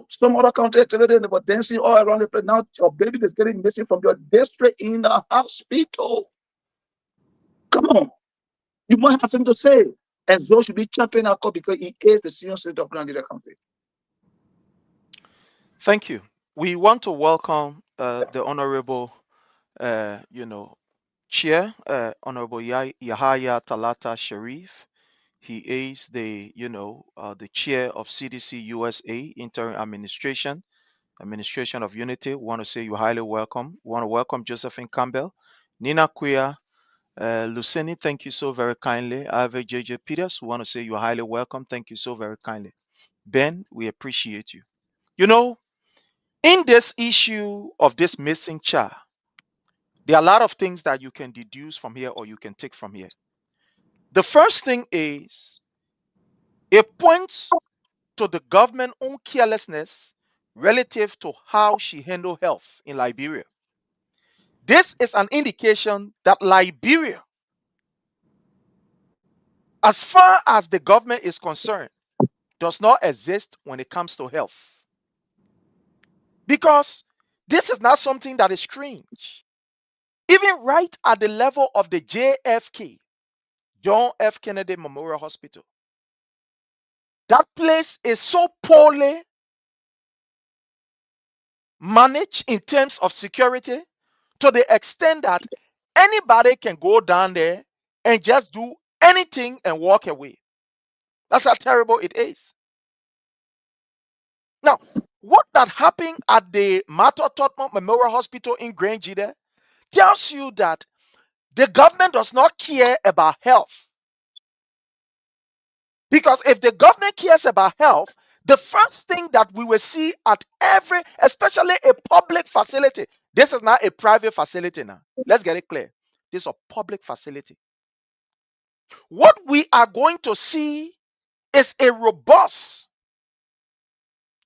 some other county activity they were dancing all around the place. Now your baby is getting missing from your district in the hospital. Come on. You might have something to say. And Zoe should be champion our cause because he is the senior senator of Grand Jide County. Thank you. We want to welcome the honorable, chair, Honorable Yahaya Talata Sharif. He is the, the chair of CDC USA Interim Administration of Unity. Want to say you're highly welcome. Want to welcome Josephine Campbell, Nina Quia, Lucini. Thank you so very kindly. Ivy JJ Peters. Want to say you're highly welcome. Thank you so very kindly. Ben, we appreciate you. In this issue of this missing child, there are a lot of things that you can deduce from here or you can take from here. The first thing is it points to the government's own carelessness relative to how she handled health in Liberia. This is an indication that Liberia, as far as the government is concerned, does not exist when it comes to health. Because this is not something that is strange. Even right at the level of the JFK, John F. Kennedy Memorial Hospital, that place is so poorly managed in terms of security to the extent that anybody can go down there and just do anything and walk away. That's how terrible it is. Now, what that happened at the Martha Totman Memorial Hospital in Grangida tells you that the government does not care about health. Because if the government cares about health, the first thing that we will see at every, especially a public facility, this is not a private facility now. Let's get it clear. This is a public facility. What we are going to see is a robust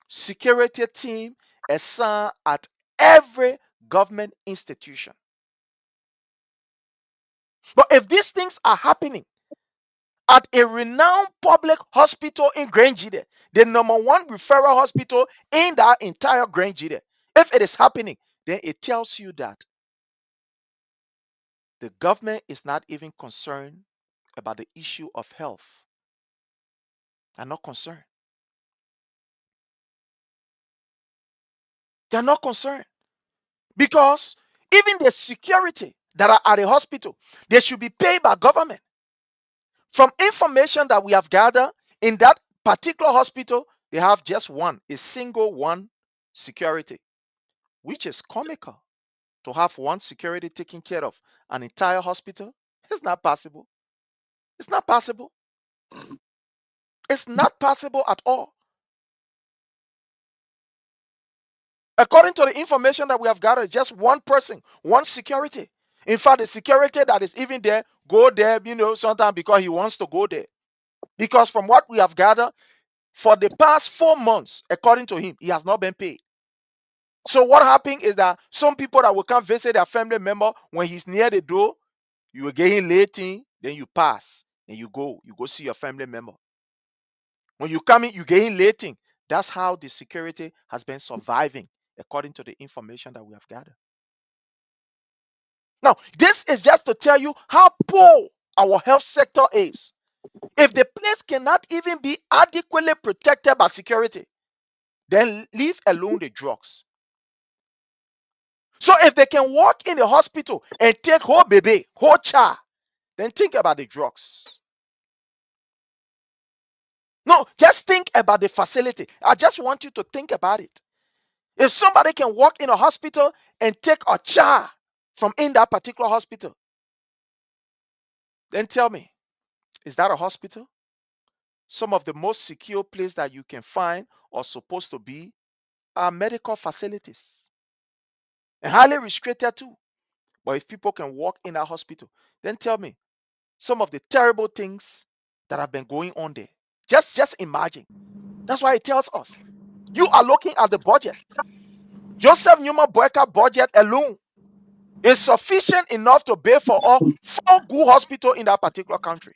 security team assigned at every government institution. But if these things are happening at a renowned public hospital in Grangida, the #1 referral hospital in that entire Grangida, if it is happening, then it tells you that the government is not even concerned about the issue of health. They're not concerned. They're not concerned. Because even the security that are at the hospital, they should be paid by government. From information that we have gathered, in that particular hospital, they have just a single one security, which is comical. To have one security taking care of an entire hospital, it's not possible. It's not possible. It's not possible at all. According to the information that we have gathered, just one person, one security. In fact, the security that is even there, go there, sometimes because he wants to go there. Because from what we have gathered, for the past 4 months, according to him, he has not been paid. So what happened is that some people that will come visit their family member, when he's near the door, you will get him late in, then you pass, and you go see your family member. When you come in, you get him late in. That's how the security has been surviving, according to the information that we have gathered. Now, this is just to tell you how poor our health sector is. If the place cannot even be adequately protected by security, then leave alone the drugs. So if they can walk in the hospital and take whole baby, whole child, then think about the drugs. No, just think about the facility. I just want you to think about it. If somebody can walk in a hospital and take a child from in that particular hospital, then tell me, is that a hospital? Some of the most secure places that you can find or supposed to be are medical facilities. And highly restricted too. But if people can walk in that hospital, then tell me some of the terrible things that have been going on there. Just imagine. That's why it tells us. You are looking at the budget. Joseph Newman Boyka budget alone is sufficient enough to pay for all 4 good hospitals in that particular country.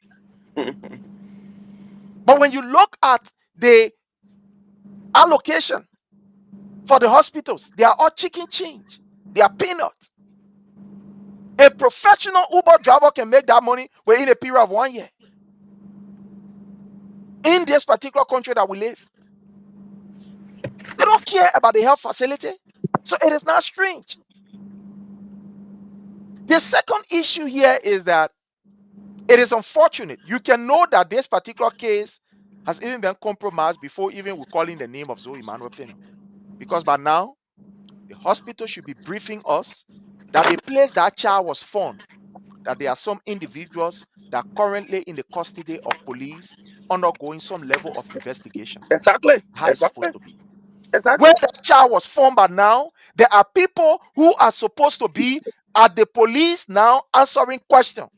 But when you look at the allocation for the hospitals, they are all chicken change. They are peanuts. A professional Uber driver can make that money within a period of 1 year. In this particular country that we live, they don't care about the health facility. So it is not strange The second issue here is that it is unfortunate. You can know that this particular case has even been compromised before even we call in the name of Zoe Emmanuel Peno. Because by now, the hospital should be briefing us that the place that child was found, that there are some individuals that are currently in the custody of police undergoing some level of investigation. Exactly. How it's Exactly. supposed to be. Exactly. Where the child was found by now, there are people who are supposed to be at the police now answering questions.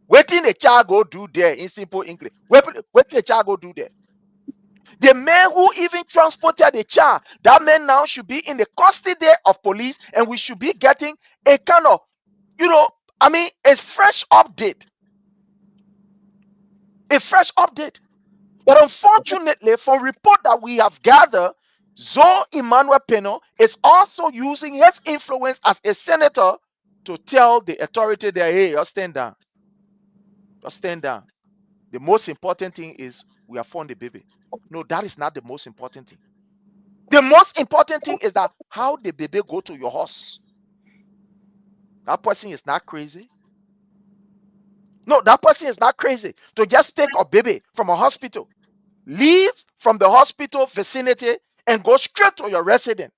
What did the child go do there in simple English? What did the child go do there? The man who even transported the child, that man now should be in the custody of police, and we should be getting a kind of, a fresh update. A fresh update. But unfortunately, from report that we have gathered, Zoe Emmanuel Peno is also using his influence as a senator to tell the authority there, hey, just stand down. Just stand down. The most important thing is we have found the baby. No, that is not the most important thing. The most important thing is that how the baby go to your house. That person is not crazy. No, that person is not crazy to just take a baby from a hospital, leave from the hospital vicinity, and go straight to your residence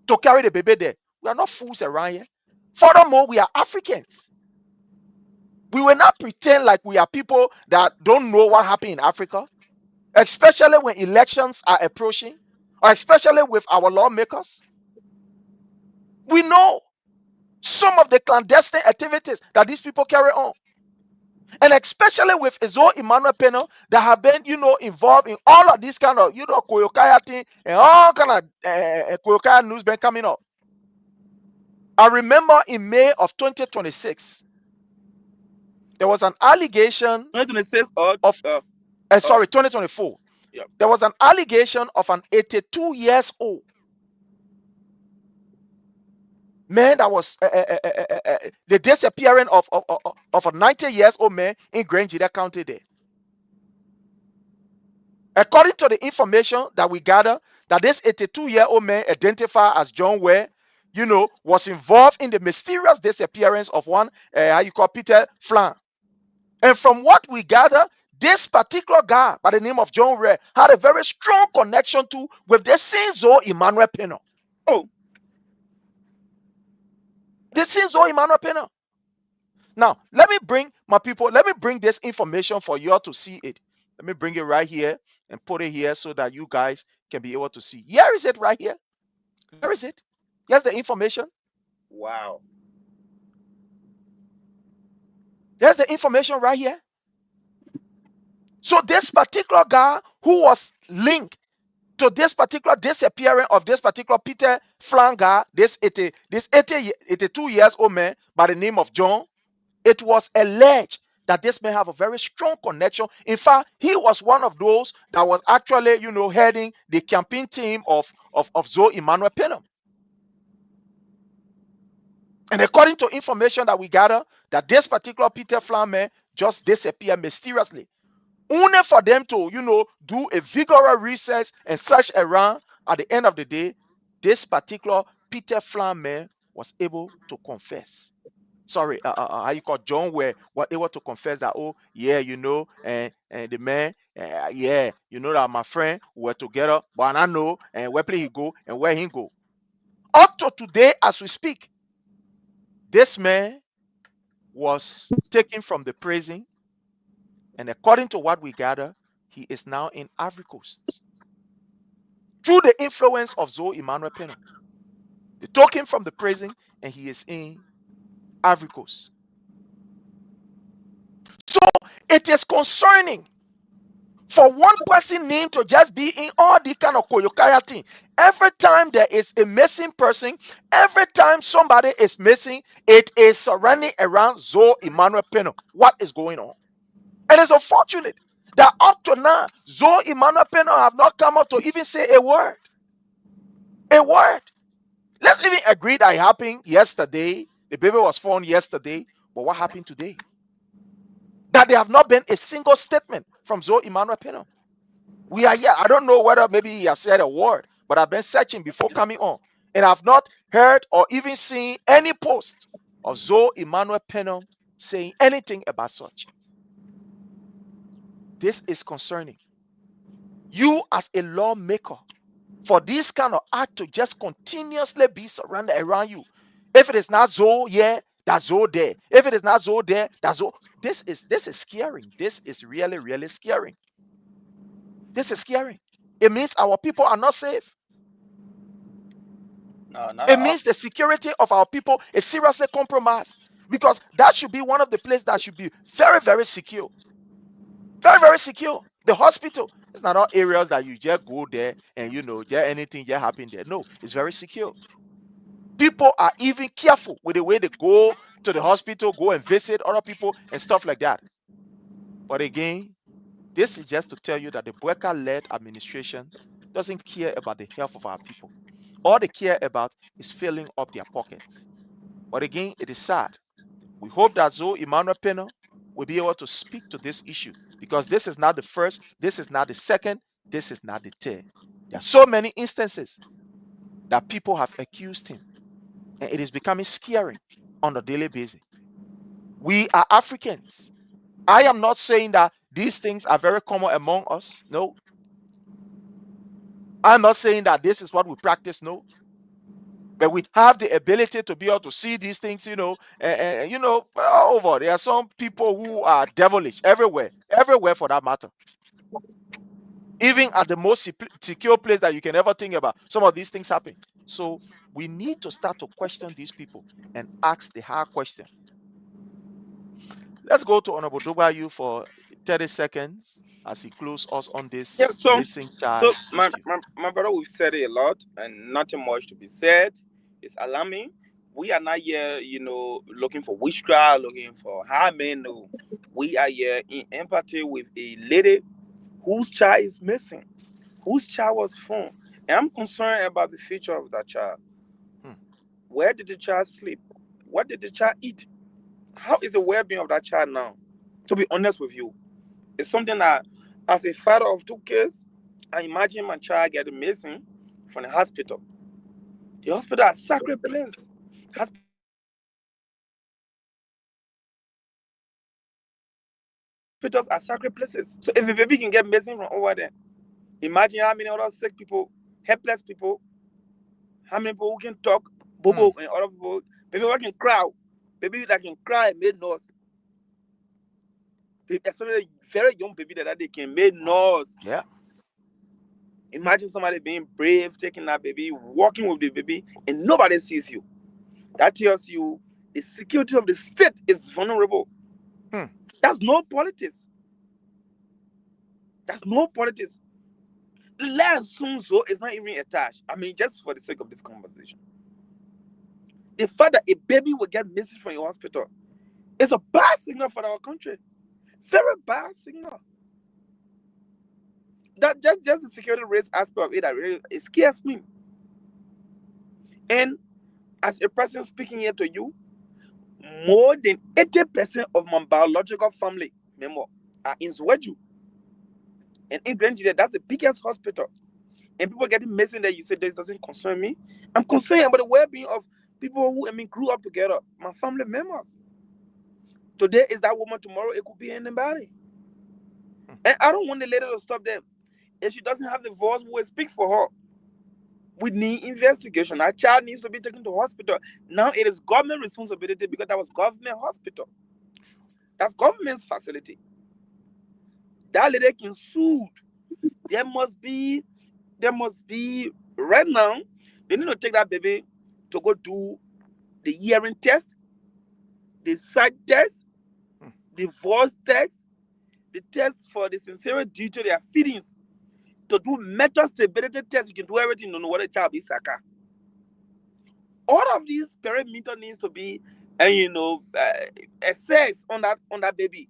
to carry the baby there. We are not fools around here. Furthermore, we are Africans. We will not pretend like we are people that don't know what happened in Africa, especially when elections are approaching, or especially with our lawmakers. We know some of the clandestine activities that these people carry on. And especially with Zoe Emmanuel Peno that have been, involved in all of this kind of, Koyokaya thing and all kind of Koyokaya news been coming up. I remember in May of 2026, there was an allegation 2026 or of, sorry, 2024. Yeah. There was an allegation of an 82 years old man that was the disappearance of a 90 years old man in Grangeda County there. According to the information that we gather, that this 82-year-old man identified as John Ware, was involved in the mysterious disappearance of one, Peter Flan. And from what we gather, this particular guy by the name of John Ware had a very strong connection with the same Zoe Emmanuel Peno. Oh. The same Zoe Emmanuel Peno. Now, let me bring this information for you all to see it. Let me bring it right here and put it here so that you guys can be able to see. Here is it right here. Where is it? Here's the information. Wow. There's the information right here. So this particular guy who was linked to this particular disappearance of this particular Peter Flanger, this 82 years old man by the name of John, it was alleged that this man have a very strong connection. In fact, he was one of those that was actually, heading the campaign team of Zoe Emmanuel Peno. And according to information that we gather, that this particular Peter Flanger just disappeared mysteriously. Only for them to, do a vigorous research and search around. At the end of the day, this particular Peter Flanger was able to confess. Sorry, how you call John Ware was able to confess that, oh yeah, and the man, yeah, that my friend were together, but I know and where he go and where he go. Up to today, as we speak, this man was taken from the prison, and according to what we gather, he is now in Ivory Coast through the influence of Zoe Emmanuel Peno. They took him from the prison, and he is in Ivory Coast. So it is concerning for one person named to just be in all the kind of koyokaya thing. Every time there is a missing person, every time somebody is missing, it is surrounding around Zoe Emmanuel Peno. What is going on? And it's unfortunate that up to now, Zoe Emmanuel Peno have not come up to even say a word. A word. Let's even agree that it happened yesterday. The baby was found yesterday. But what happened today? That there have not been a single statement from Zoe Emmanuel Peno. We are here. I don't know whether maybe he has said a word, but I've been searching before coming on. And I've not heard or even seen any post of Zoe Emmanuel Penham saying anything about such. This is concerning. You as a lawmaker, for this kind of act to just continuously be surrounded around you. If it is not Zoe here, that's Zoe there. If it is not Zoe there, that's Zoe. This is scaring. This is really, really scaring. This is scary. It means our people are not safe. No, not It at all. means the security of our people is seriously compromised, because that should be one of the places that should be very, very secure. Very, very secure. The hospital, it's not all areas that you just go there and just anything just happen there. No, it's very secure. People are even careful with the way they go to the hospital, go and visit other people and stuff like that. But again, this is just to tell you that the Boeka-led administration doesn't care about the health of our people. All they care about is filling up their pockets. But again, it is sad. We hope that Zoe Emmanuel Penham will be able to speak to this issue, because this is not the first, this is not the second, this is not the third. There are so many instances that people have accused him, and it is becoming scary on a daily basis. We are Africans. I am not saying that these things are very common among us. No. I'm not saying that this is what we practice. No. But we have the ability to be able to see these things, over. There are some people who are devilish everywhere for that matter. Even at the most secure place that you can ever think about, some of these things happen. So we need to start to question these people and ask the hard question. Let's go to Honorable Dogbayu for 30 seconds as he closes us on this missing child issue. My brother, we've said it a lot and nothing much to be said. It's alarming. We are not here, looking for witchcraft, looking for harming. No. We are here in empathy with a lady whose child is missing, whose child was found. And I'm concerned about the future of that child. Where did the child sleep? What did the child eat? How is the well-being of that child now? To be honest with you, it's something that, as a father of 2 kids, I imagine my child getting missing from the hospital. The hospital is a sacred place. Hospitals are sacred places. So if a baby can get missing from over there, imagine how many other sick people, helpless people, how many people who can talk, bobo, and other people, baby who can cry, baby that can cry and make noise. Especially very young baby that they can make noise. Yeah. Imagine somebody being brave, taking that baby, walking with the baby, and nobody sees you. That tells you the security of the state is vulnerable. That's no politics. That's no politics. Land Sunzo is not even attached. I mean, just for the sake of this conversation. The fact that a baby will get missing from your hospital is a bad signal for our country. Very bad signal. That just the security risk aspect of it that really it scares me. And as a person speaking here to you, more than 80% of my biological family member are in Zwedru. And in Grenada, that's the biggest hospital. And people getting missing there, you say this doesn't concern me. I'm concerned about the well-being of people who grew up together, my family members. Today is that woman, tomorrow it could be anybody. And I don't want the lady to stop them. If she doesn't have the voice, we will speak for her. We need investigation. Our child needs to be taken to hospital. Now it is government responsibility because that was government hospital. That's government's facility. That lady can sue. There must be right now, they need to take that baby to go do the hearing test, the sight test, the voice test, the test for the sincerity due to their feelings. To do mental stability test, you can do everything to know what a child is. All of these parameters needs to be, assessed on that baby.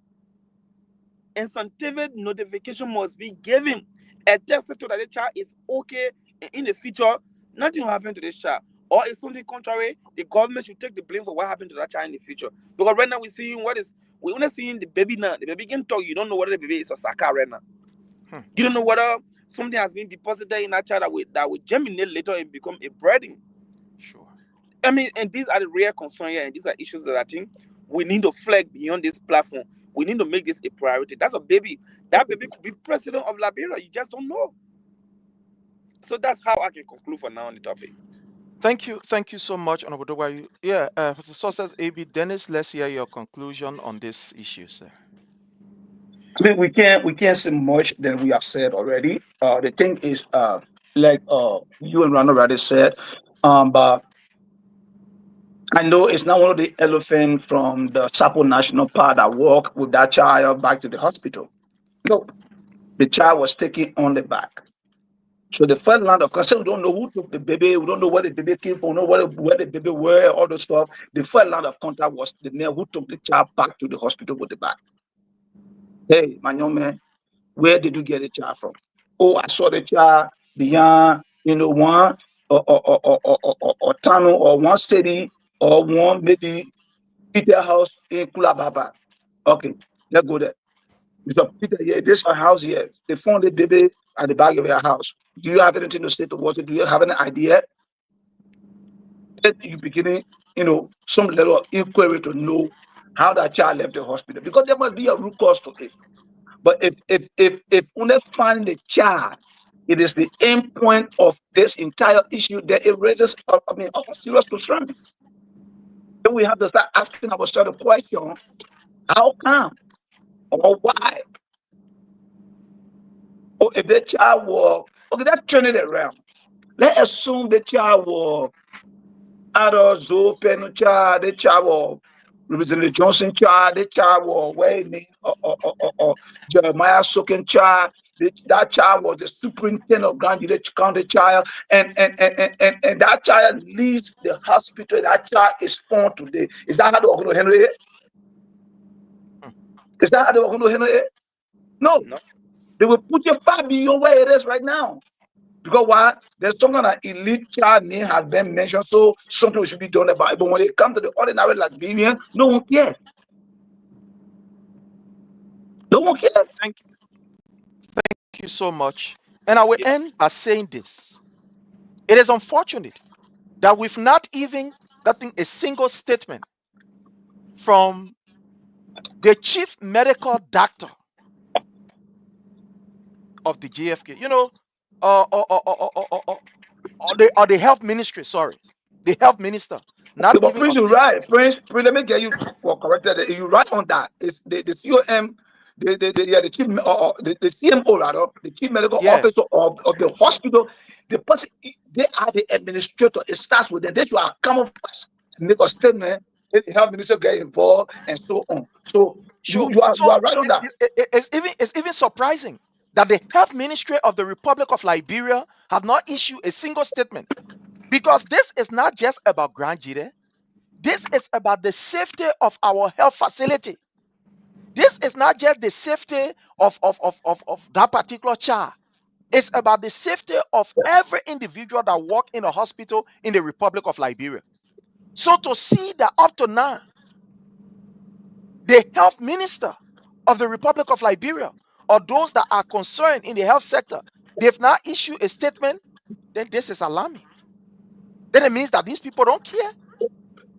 And scientific notification must be given. A test to that the child is okay, and in the future, nothing will happen to this child. Or if something contrary, the government should take the blame for what happened to that child in the future. Because right now we're only seeing the baby now. The baby can talk. You don't know whether the baby is a Saka right now. You don't know whether something has been deposited in that child that will germinate later and become a breeding. Sure. I mean, and these are the real concerns here, and these are issues that I think we need to flag beyond this platform. We need to make this a priority. That's a baby. That baby could be president of Liberia. You just don't know. So that's how I can conclude for now on the topic. Thank you so much, Honorable Dogwayu. Yeah, Professor Sources AB Dennis, let's hear your conclusion on this issue, sir. I mean, we can't say much than we have said already. The thing is, like you and Ronald already said, but I know it's not one of the elephant from the Sapo National Park that walked with that child back to the hospital. No, the child was taken on the back. So the first land of concern, we don't know who took the baby, we don't know where the baby came from, we don't know where the baby were, all those stuff. The first land of contact was the man who took the child back to the hospital with the bag. Hey, my young man, where did you get the child from? Oh, I saw the child beyond, one or tunnel or one city or one maybe Peter house in Kulababa. Okay, let's go there. Mr. Peter, yeah, this house here. They found the baby at the back of your house. Do you have anything to say towards it? Do you have an idea? Then you beginning, some level of inquiry to know how that child left the hospital. Because there must be a root cause to it. But if only find the child, it is the end point of this entire issue that it raises, a serious concern. Then we have to start asking ourselves the question: how come or why? Or if the child was okay, let's turn it around. Let's assume the child was adult Zopen child, the child was Representative Johnson child, the child was Wayne or Jeremiah Soken child. That child was the superintendent of Grand County child, and that child leaves the hospital. That child is born today. Is that how they're going to handle it? Is that how they're going to handle it? No. They will put you far beyond where it is right now. Because why? There's some kind of elite child name has been mentioned, so something should be done about it. But when it comes to the ordinary Liberian, no one cares. No one cares. Thank you so much. And I will end by saying this. It is unfortunate that we've not even gotten a single statement from the chief medical doctor of the JFK, or the health ministry, sorry, the health minister, not But even Prince, you're until, right. Prince, let me get you corrected. You're right on that. It's the COM, the chief, the CMO, rather, the chief medical yeah, officer of the hospital. The person, they are the administrator. It starts with them. They should come first to make a statement. Let the health minister get involved and so on. So sure. you So are right on that. it's even surprising that the health ministry of the Republic of Liberia have not issued a single statement, because this is not just about Grand Jide. This is about the safety of our health facility. This is not just the safety of that particular child. It's about the safety of every individual that work in a hospital in the Republic of Liberia. So to see that up to now, the health minister of the Republic of Liberia, or those that are concerned in the health sector, they've not issued a statement, then this is alarming. Then it means that these people don't care.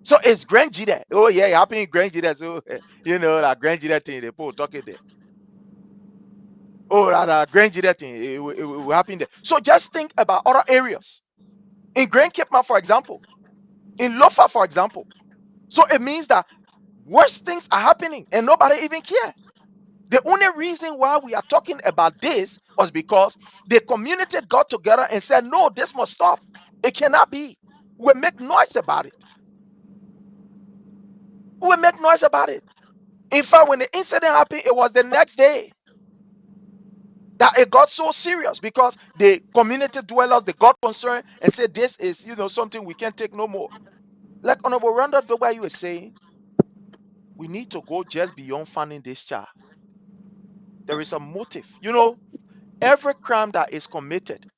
So it's Grand Jide. Oh yeah, it happened in Grand Jide. So that Grand Jide thing, they put talking there. Oh, that Grand Jide thing, it will happen there. So just think about other areas. In Grand Cape Mount, for example, in Lofa, for example. So it means that worse things are happening and nobody even care. The only reason why we are talking about this was because the community got together and said, no, this must stop. It cannot be. We make noise about it. We make noise about it. In fact, when the incident happened, it was the next day that it got so serious, because the community dwellers, they got concerned and said, this is, something we can't take no more. Like Honorable Randolph Dogba, you were saying, we need to go just beyond funding this child. There is a motive. Every crime that is committed,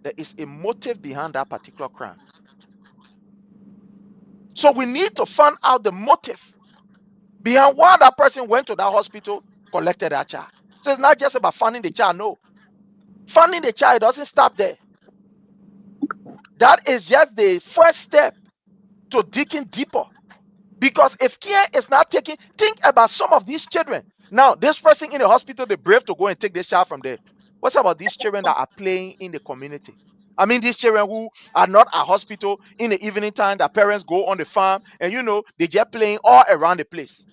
there is a motive behind that particular crime. So we need to find out the motive behind why that person went to that hospital, collected that child. So it's not just about funding the child. No. Funding the child doesn't stop there. That is just the first step to digging deeper. Because if care is not taken, think about some of these children. Now, this person in the hospital, they brave to go and take this child from there. What's about these children that are playing in the community? I mean, these children who are not at hospital in the evening time, their parents go on the farm and they just playing all around the place.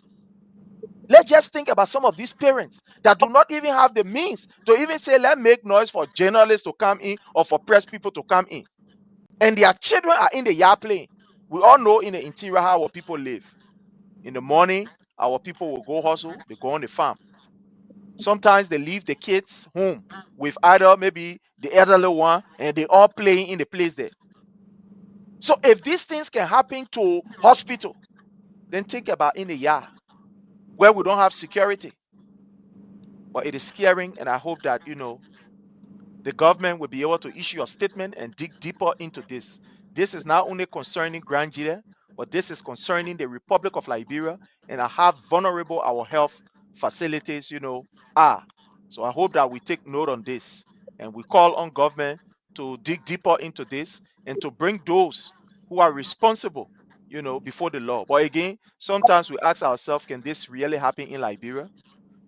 Let's just think about some of these parents that do not even have the means to even say, let's make noise for journalists to come in or for press people to come in. And their children are in the yard playing. We all know in the interior how our people live. In the morning, our people will go hustle, they go on the farm. Sometimes they leave the kids home with either maybe the elderly one and they all playing in the place there. So if these things can happen to hospital, then think about in the yard where we don't have security. But it is scaring, and I hope that the government will be able to issue a statement and dig deeper into this. This is not only concerning Nigeria, but this is concerning the Republic of Liberia and how vulnerable our health facilities, are. So I hope that we take note on this and we call on government to dig deeper into this and to bring those who are responsible, before the law. But again, sometimes we ask ourselves, can this really happen in Liberia?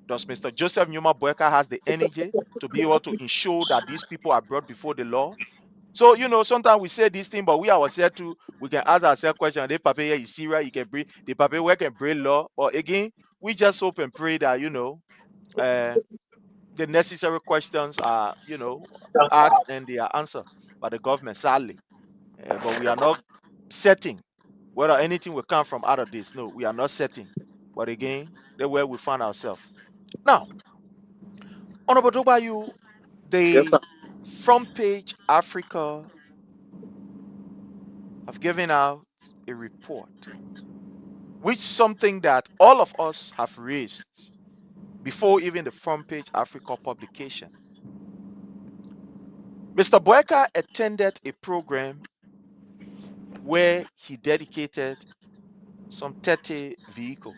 Does Mr. Joseph Numa Boyka has the energy to be able to ensure that these people are brought before the law? So, sometimes we say this thing, but we ourselves too, we can ask ourselves questions. The paper here is Syria, you can bring the paper where can bring law. Or again, we just hope and pray that, the necessary questions are, asked and they are answered by the government, sadly. But we are not setting whether anything will come from out of this. No, we are not setting. But again, that's where we find ourselves. Now, Honorable Dobayu, Yes, sir. the front page Africa have given out a report, which something that all of us have raised before even the front page Africa publication. Mr. Boyka attended a program where he dedicated some 30 vehicles.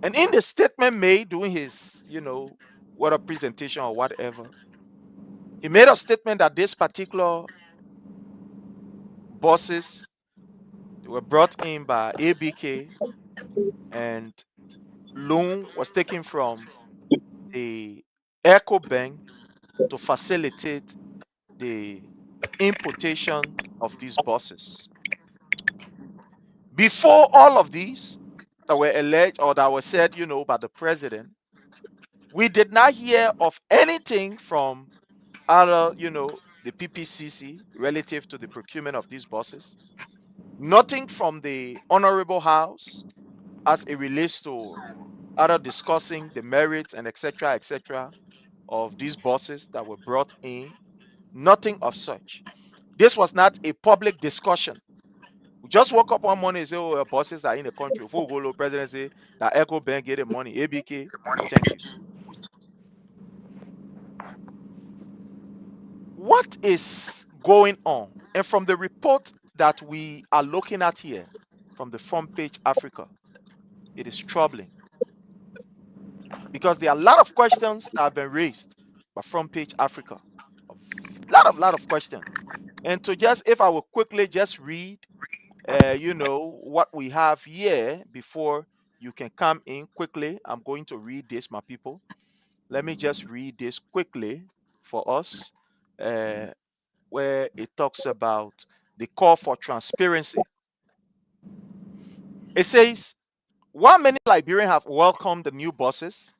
And in the statement made during his, whether presentation or whatever, he made a statement that this particular buses, they were brought in by ABK and loan was taken from the Echo Bank to facilitate the importation of these buses. Before all of these that were alleged or that were said, by the president, we did not hear of anything from other, the PPCC relative to the procurement of these buses. Nothing from the Honorable House as it relates to other discussing the merits and etc., of these buses that were brought in. Nothing of such. This was not a public discussion. We just woke up one morning and say, oh, buses are in the country. Before we go to president say that Echo Bank get the money. ABK, thank you. What is going on? And from the report that we are looking at here, from the front page Africa, it is troubling because there are a lot of questions that have been raised by front page Africa. A lot of questions. And to just, if I will quickly just read, what we have here before you can come in quickly. I'm going to read this, my people. Let me just read this quickly for us, where it talks about the call for transparency. It says, while many Liberians have welcomed the new buses,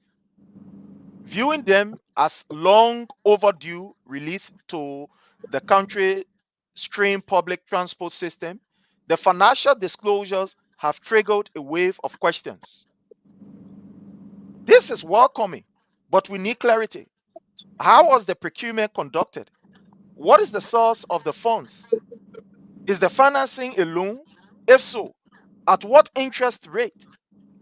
viewing them as long overdue relief to the country strained public transport system, the financial disclosures have triggered a wave of questions. This is welcoming, but we need clarity. How was the procurement conducted? What is the source of the funds? Is the financing a loan? If so, at what interest rate?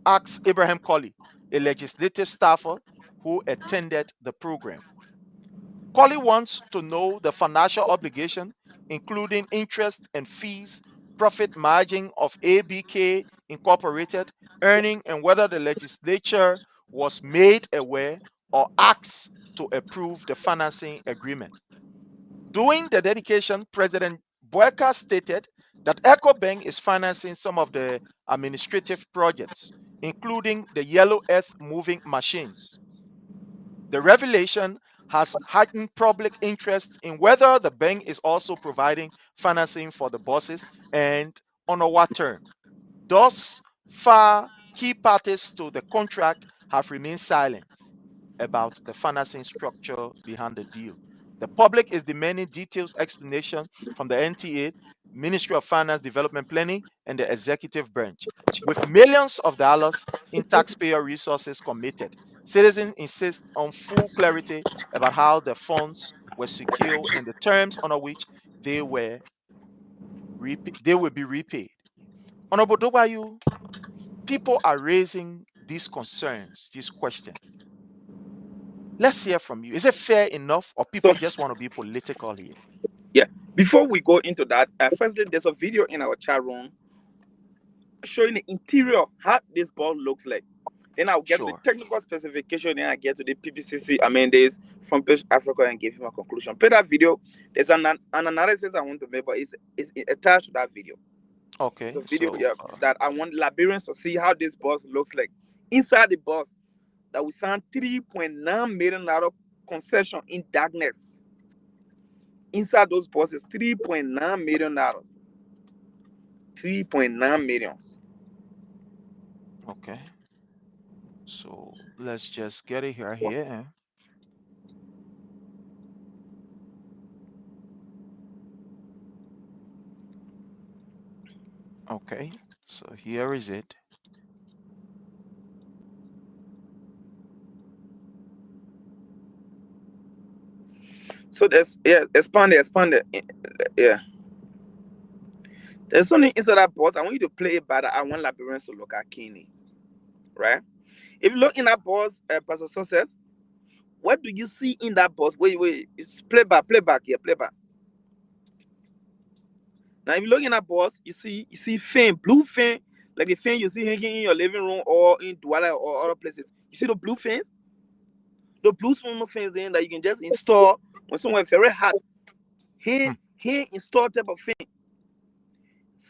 Asks Abraham Colley, a legislative staffer who attended the program. Colley wants to know the financial obligation, including interest and fees, profit margin of ABK Incorporated, earning, and whether the legislature was made aware or asked to approve the financing agreement. During the dedication, President Boyka stated that EcoBank is financing some of the administrative projects, including the yellow earth moving machines. The revelation has heightened public interest in whether the bank is also providing financing for the buses and on what term. Thus far, key parties to the contract have remained silent about the financing structure behind the deal. The public is demanding detailed explanation from the NTA, Ministry of Finance, Development Planning, and the executive branch. With millions of dollars in taxpayer resources committed, citizens insist on full clarity about how the funds were secured and the terms under which they will be repaid. Honorable Dobayu, people are raising these concerns, these questions. Let's hear from you. Is it fair enough, or people So, just want to be political here? yeah, before we go into that, firstly, there's a video in our chat room showing the interior, how this ball looks like. Then I'll get to the Sure. technical specification, then I get to the PPCC amendments from Page Africa and give him a conclusion. Play that video. There's an analysis I want to make, but it's attached to that video. Okay. It's a video So, that I want Liberians to see how this bus looks like. Inside the bus, that we signed $3.9 million concession in darkness. Inside those buses, $3.9 million. 3.9 millions. okay. So let's just get it here. Okay. So here is it. So there's expand it. Yeah. There's something inside that bus. I want you to play it better. I want Liberians to look at Kenny. Right? If you look in that bus, Pastor Success, what do you see in that bus? Wait. It's playback. Yeah, playback. Now, if you look in that bus, you see fan, blue fan, like the fan you see hanging in your living room or in Douala or other places. You see the blue fans? The blue small fans in that you can just install when somewhere very hot. Here install type of fan.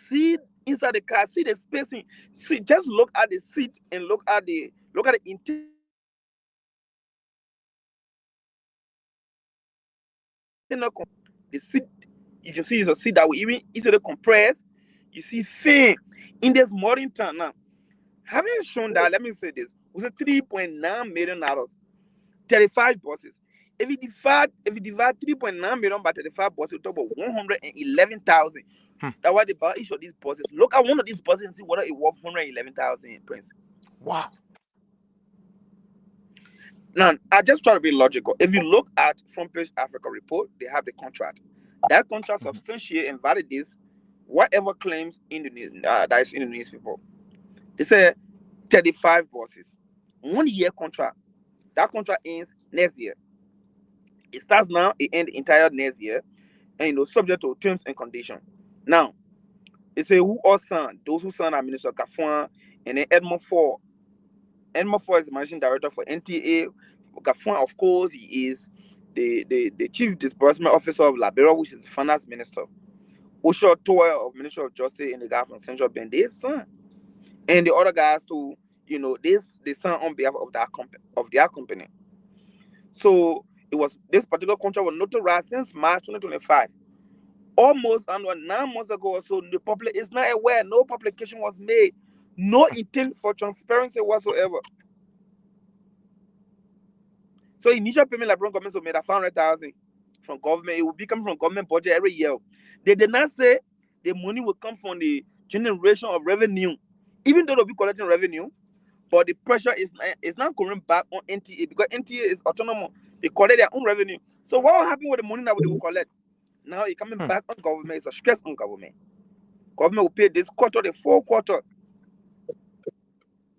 See inside the car, see the spacing. See, just look at the seat and look at the interior. The seat, you can see it's a seat that will even easily compress. You see fan in this modern time now. Having shown that, let me say this: was a $3.9 million, 35 buses. If you divide 3.9 million by 35 buses, we talk about 111,000. That's why they buy each of these buses. Look at one of these buses and see whether it worth 111,000, Prince. Wow. Now, I just try to be logical. If you look at Front Page Africa report, they have the contract. That contract substantiates and validates whatever claims that is in the newspaper. They say 35 buses, 1 year contract. That contract ends next year. It starts now, it ends the entire next year, and subject to terms and conditions. Now, it say who all signed? Those who signed are Minister Gafuan and then Edmond Ford. Edmond Ford is the managing director for NTA. Gafuan, of course, he is the chief disbursement officer of Liberia, which is the finance minister. Osho Toya of Ministry of Justice and the guy from Central Bank, they signed. And the other guys too, they signed on behalf of their company. So this particular contract was notarized since March 2025. Almost 9 months ago or so, the public is not aware. No publication was made. No intent for transparency whatsoever. So initial payment, Liberian government will made 500,000 from government. It will be coming from government budget every year. They did not say the money will come from the generation of revenue, even though they'll be collecting revenue. But the pressure is not going back on NTA because NTA is autonomous. They collect their own revenue. So what will happen with the money that they will collect? Now it's coming back on government. It's a stress on government. Government will pay this quarter, the 4th quarter.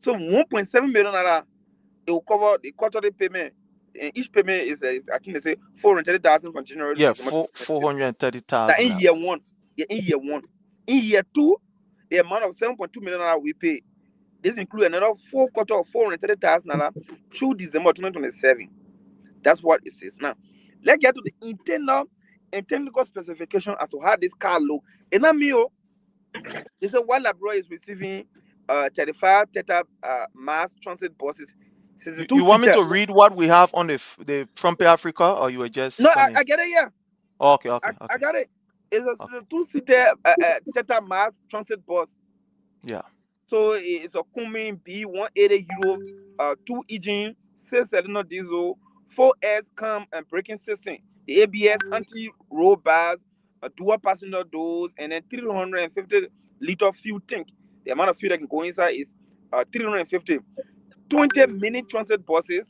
So $1.7 million, it will cover the quarterly payment. And each payment is I think they say 430,000 from January to December. 430,000. In year one. In year 2, the amount of $7.2 million we pay. This includes another 4 quarter of $430,000 through December 2027. That's what it says. Now, let's get to the internal and technical specification as to how this car look. And I mean, they said while Labro is receiving 35 Theta mass transit buses, since the You want me two-seater. to read what we have on the Front Page Africa, or you were just No, sending? I get it, yeah. Oh, okay, okay, okay. I got it. It's a two-seater Theta mass transit bus. Yeah. So it's a Cummins B180 Euro, 2 engine, 6-cylinder diesel, 4S cam and braking system, the ABS anti-roll bars, a dual passenger doors, and then 350-liter fuel tank. The amount of fuel that can go inside is 350. 20 mini transit buses,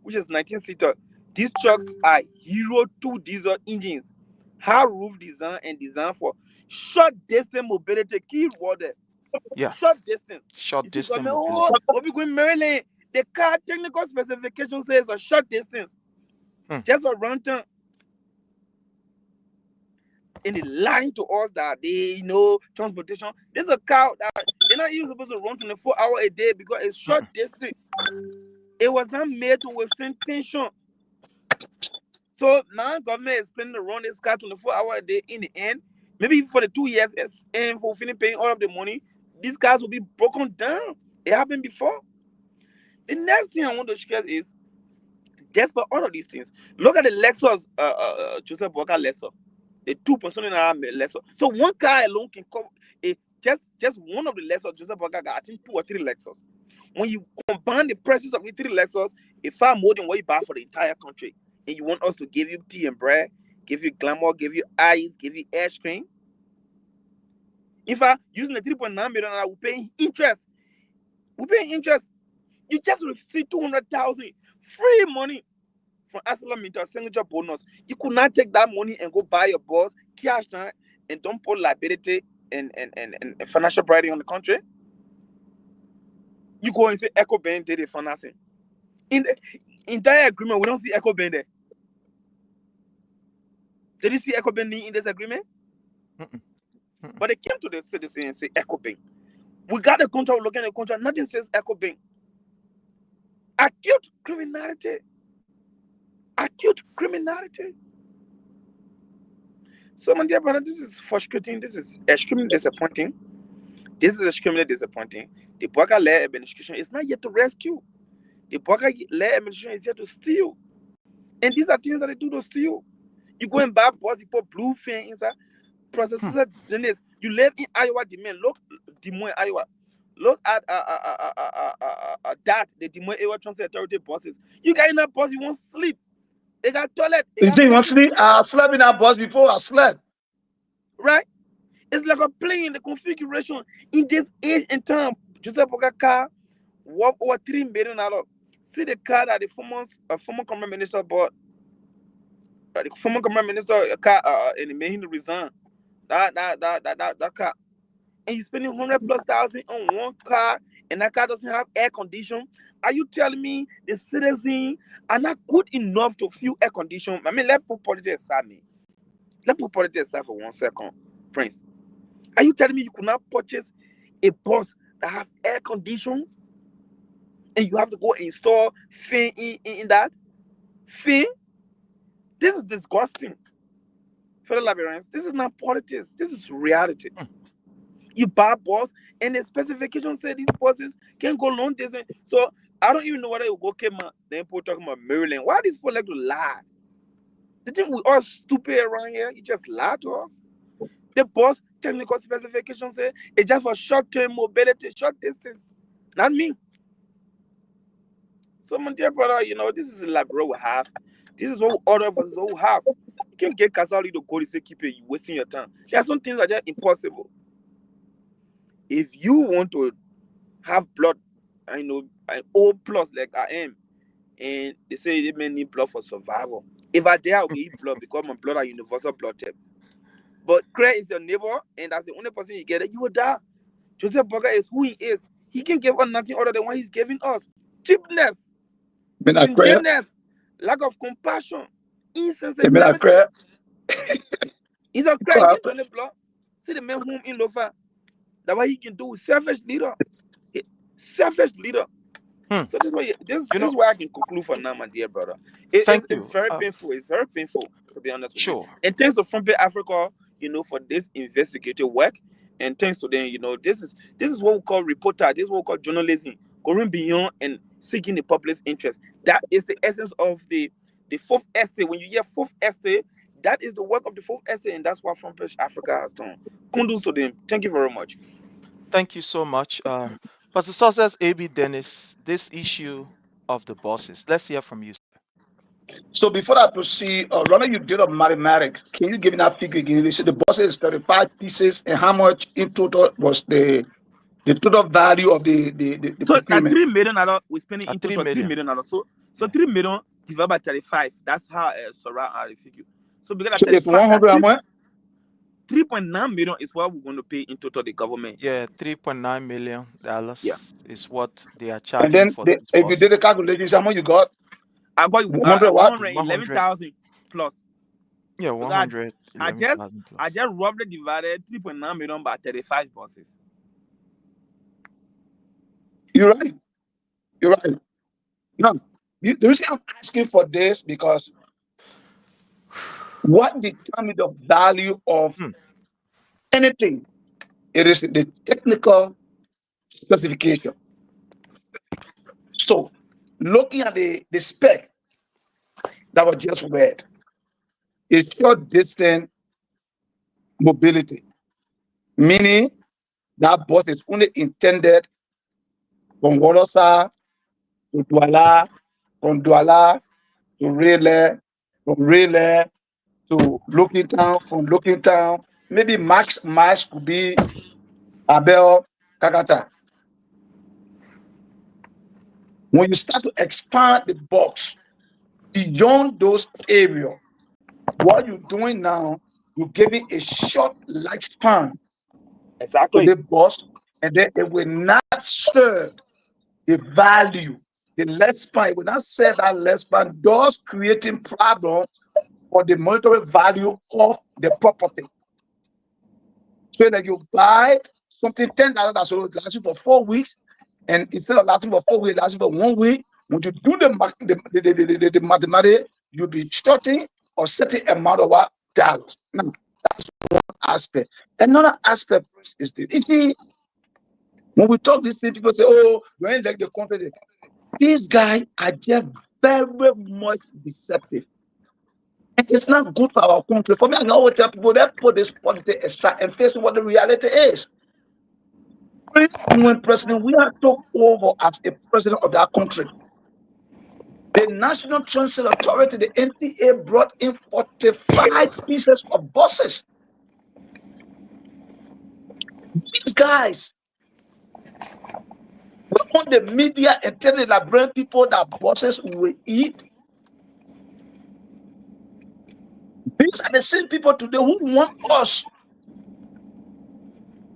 which is 19-seater. These trucks are Euro 2 diesel engines. High roof design and design for short distance mobility. Key word there. Yeah. Short distance. Short You see, distance government, mobility. what we going Maryland? The car technical specification says a short distance. Just for runtime. And they lying to us that they know transportation. There's a car that they're not even supposed to run 24 hours a day because it's short distance. It was not made to withstand tension. So now government is planning to run this car 24 hours a day. In the end, maybe for the 2 years and for finish paying all of the money, these cars will be broken down. It happened before. The next thing I want to share is, despite all of these things, look at the Lexus, Joseph Walker Lexus, the 2.7 Lexus. So one car alone can cover just one of the Lexus Joseph Walker got, I think 2 or 3 Lexus. When you combine the prices of the 3 Lexus, it's far more than what you buy for the entire country. And you want us to give you tea and bread, give you glamour, give you ice, give you ice cream. In fact, using the 3.9 million, we're paying interest. We're paying interest. You just receive 200,000 free money from Asylum into a signature bonus. You could not take that money and go buy your boss cash and don't put liability and financial pride on the country. You go and say EcoBank did the financing. In the entire agreement, we don't see EcoBank there. Did you see EcoBank in this agreement? But they came to the citizen and say EcoBank. We got the contract, we're looking at the contract, nothing says EcoBank. Acute criminality. Acute criminality. So, my dear brother, this is frustrating. This is extremely disappointing. This is extremely disappointing. The Baka Law Administration is not yet to rescue. The Baka Law Administration is yet to steal. And these are things that they do to steal. You go and buy boss, you put blue fin inside. Processors, you live in Iowa, Des Moines. Look, Des Moines, Iowa. Look at that, the Des Moines Iowa Transit Authority buses. You got in that bus, you won't sleep. They got toilet. You think you want to sleep? I slept in that bus before. I slept. Right? It's like a plane. The configuration in this age and time. Joseph Boga car worth over $3 million. See the car that the former Cameroon minister bought. The former Cameroon minister car and he made him resign. That car. And you're spending $100,000+ on one car, and that car doesn't have air condition. Are you telling me the citizens are not good enough to feel air condition? I mean, let's put politics aside me. Let's put politics aside for 1 second, Prince. Are you telling me you could not purchase a bus that have air conditions, and you have to go install fan in that fan? This is disgusting. Fellow Liberians, this is not politics. This is reality. You buy bus, and the specifications say these buses can go long distance. So I don't even know whether you go Kema, then people talking about Maryland. Why these people like to lie? They think we all stupid around here. You just lie to us. The bus technical specifications say it's just for short-term mobility, short distance. Not me. So my dear brother, this is the library we have. This is what all of us all have. You can't get Kasali to go to say keep it, you wasting your time. There are some things that are just impossible. If you want to have blood, an O+ like I am, and they say they may need blood for survival. If I dare, I will give blood because my blood are universal blood type. But Craig is your neighbor, and that's the only person you get it, you will die. Joseph Burger is who he is. He can give us nothing other than what he's giving us. Cheapness, stinginess, lack of compassion, insensitivity. He's a Craig in the blood. See the man whom in Lofa. That's what he can do. Selfish leader. Selfish leader. So this way, this You is know, where I can conclude for now, my dear brother. It is thank it's you. very painful. It's very painful, to be honest with you. Sure. And thanks to Front Page Africa, for this investigative work. And thanks to them, this is what we call reporter. This is what we call journalism, going beyond and seeking the public's interest. That is the essence of the fourth estate. When you hear fourth estate, that is the work of the fourth estate, and that's what Front Page Africa has done. Kudos to them. Thank you very much. Thank you so much. Pastor Success AB Dennis, this issue of the bosses. Let's hear from you. So before I proceed, Ronald, you did a mathematics. Can you give me that figure again? You said the boss is 35 pieces, and how much in total was the total value of the So at procurement? $3 million, we're spending At in 3 total $3 million. million. So Yeah. 3 million divided by 35. That's how Sarah the figure. So because So it's 100 and what? 3.9 million is what we're going to pay in total the government. Yeah, $3.9 million Yeah. is what they are And charging then for these if you did the bosses. calculations, how much you got? I got 100 what? 111,000 plus. Yeah, Because I 111,000 plus. just roughly divided 3.9 million by 35 buses. You're right. You're right. Now, the reason I'm asking for this because what determines the value of anything? It is the technical specification. So, looking at the spec that was just read, it's short distance mobility, meaning that bus is only intended from Wolosa to Douala, from Douala to Raleigh, from Raleigh to Looking Town, from Looking Town. Maybe max miles could be Abel, Kakata. When you start to expand the box beyond those areas, what you're doing now, you're giving a short lifespan to Exactly. the boss, and then it will not serve the value, the lifespan. It will not serve that lifespan, thus creating problems for the monetary value of the property. So that you buy something $10 that's going to last you for 4 weeks, and instead of lasting for 4 weeks, lasting for 1 week. When you do the mathematics, you'll be shorting or certain amount of dollars. Now, that's one aspect. Another aspect is this. You see, when we talk this thing, people say, "Oh, you ain't like the country." These guys are just very much deceptive. And it's not good for our country. For me, I always tell people that put this politics aside and face what the reality is. When President William took over as a president of that country, the National Transit Authority, the NTA, brought in 45 pieces of buses. These guys were on the media and telling the Liberian people that buses will eat. These are the same people today who want us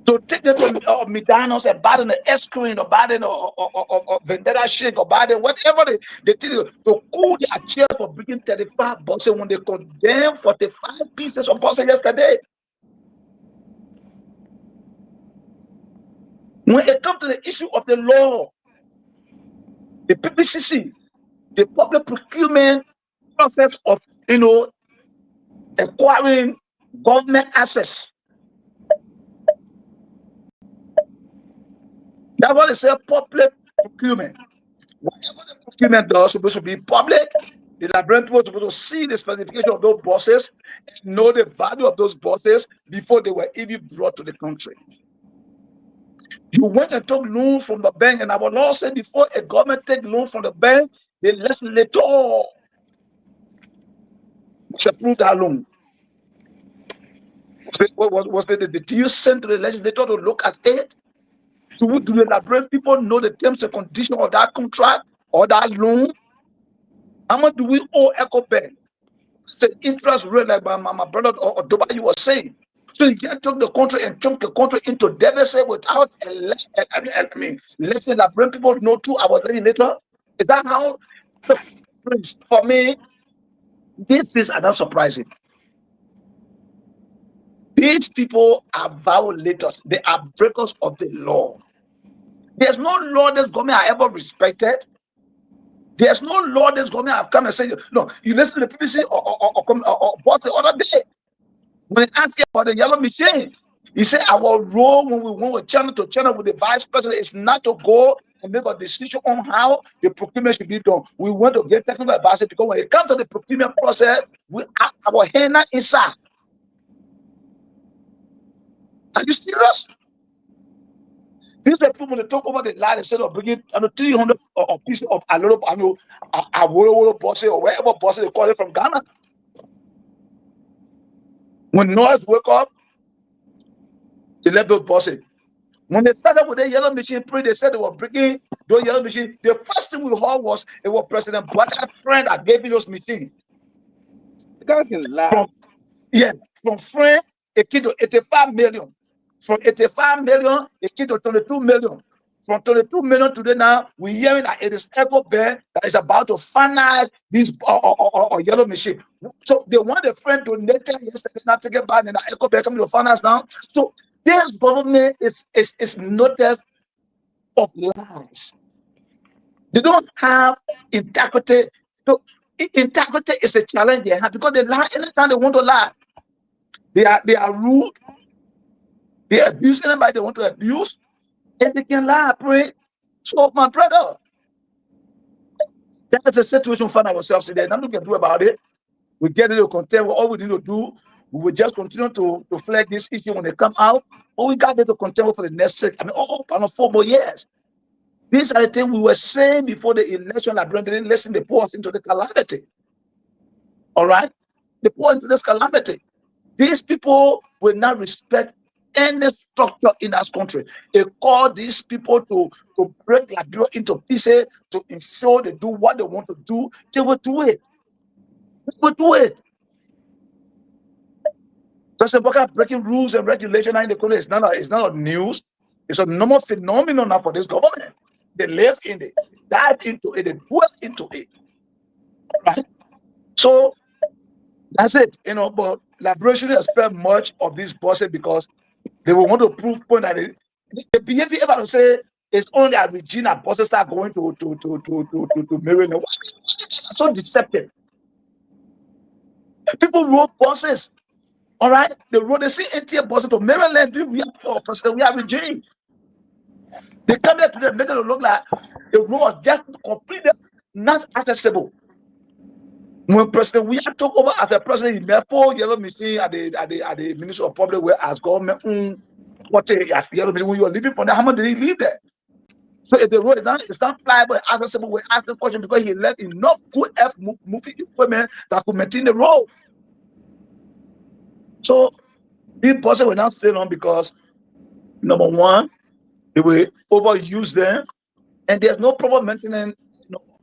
to take them to McDonald's and buy them the ice cream or buy them or vendetta shake or buy them whatever they tell you to cool their chair for bringing 35 buses when they condemn 45 pieces of buses yesterday. When it comes to the issue of the law, the PPCC, the public procurement process of acquiring government assets. That's what they say, public procurement. Whatever the procurement does, supposed to be public. The Liberian people are supposed to see the specification of those buses, know the value of those buses before they were even brought to the country. You went and took loan from the bank, and our law said before a government take loan from the bank, the legislator must approve that loan. Was the deal sent to the legislator to look at it? Do the Liberian people know the terms and conditions of that contract or that loan? How much do we owe Echo Bank? It's the interest rate, like my brother or Dubai you were saying. So you can't take the country and chunk the country into deficit without letting Liberian people know to our legislator. Is that how? For me, these things are not surprising. These people are violators. They are breakers of the law. There's no law this government I ever respected. There's no law this government have come and said, no, you listen to the PPC or boss the other day. When they asked him about the yellow machine, he said our role when we went with channel to channel with the vice president is not to go and make a decision on how the procurement should be done. We want to get technical advice because when it comes to the procurement process, we have our hand inside. Are you serious? These are people when they talk over the line instead of bringing 300 pieces of a boss or wherever boss they call it from Ghana. When noise wake up, they left those bosses. When they started with the yellow machine, they said they were bringing those yellow machines. The first thing we heard was it was President Buchanan friend that gave me those machines. You guys can lie. From friend, it came to 85 million. From 85 million, it came to 22 million. From 22 million today now, we're hearing that it is Echo Bear that is about to finalize this yellow machine. So they want a friend donated yesterday, not to get back, and Echo Bear coming to finance now. So this government is noticed of lies. They don't have integrity. So integrity is a challenge they have because they lie anytime they want to lie. They are rude. They abuse anybody they want to abuse, and they can lie. Pray. So my brother, that's a situation we find ourselves in there. Nothing we can do about it. We get into contempt. All we need to do, we will just continue to flag this issue when they come out. Or we got into contempt for the next 4 more years. These are the things we were saying before the election that they didn't listen, they pour us into the calamity. All right? They pour into this calamity. These people will not respect any structure in this country. They call these people to break Liberia into pieces to ensure they do what they want to do. They will do it. They will do it. President Bokar breaking rules and regulations in the country is not news. It's a normal phenomenon now for this government. They live in it, dive into it, they dwell into it. Right? So that's it, but liberation expect much of these bosses because they will want to prove point that the behavior ever to say it's only a Regina bosses start going to Maryland. So deceptive. People wrote bosses. All right, they wrote the CNTA bosses to Maryland. We are Regina. They come here to make it look like the road was just completely not accessible. When President William took over as a president, he made 4 yellow machine at the Ministry of Public Works as government. As yellow machine, when you were living from there, how much did he leave there? So if the road is not flyable, accessible, we ask the question because he left enough good moving equipment that could maintain the road. So these buses will not stay on because number one, they will overuse them, and there's no proper maintenance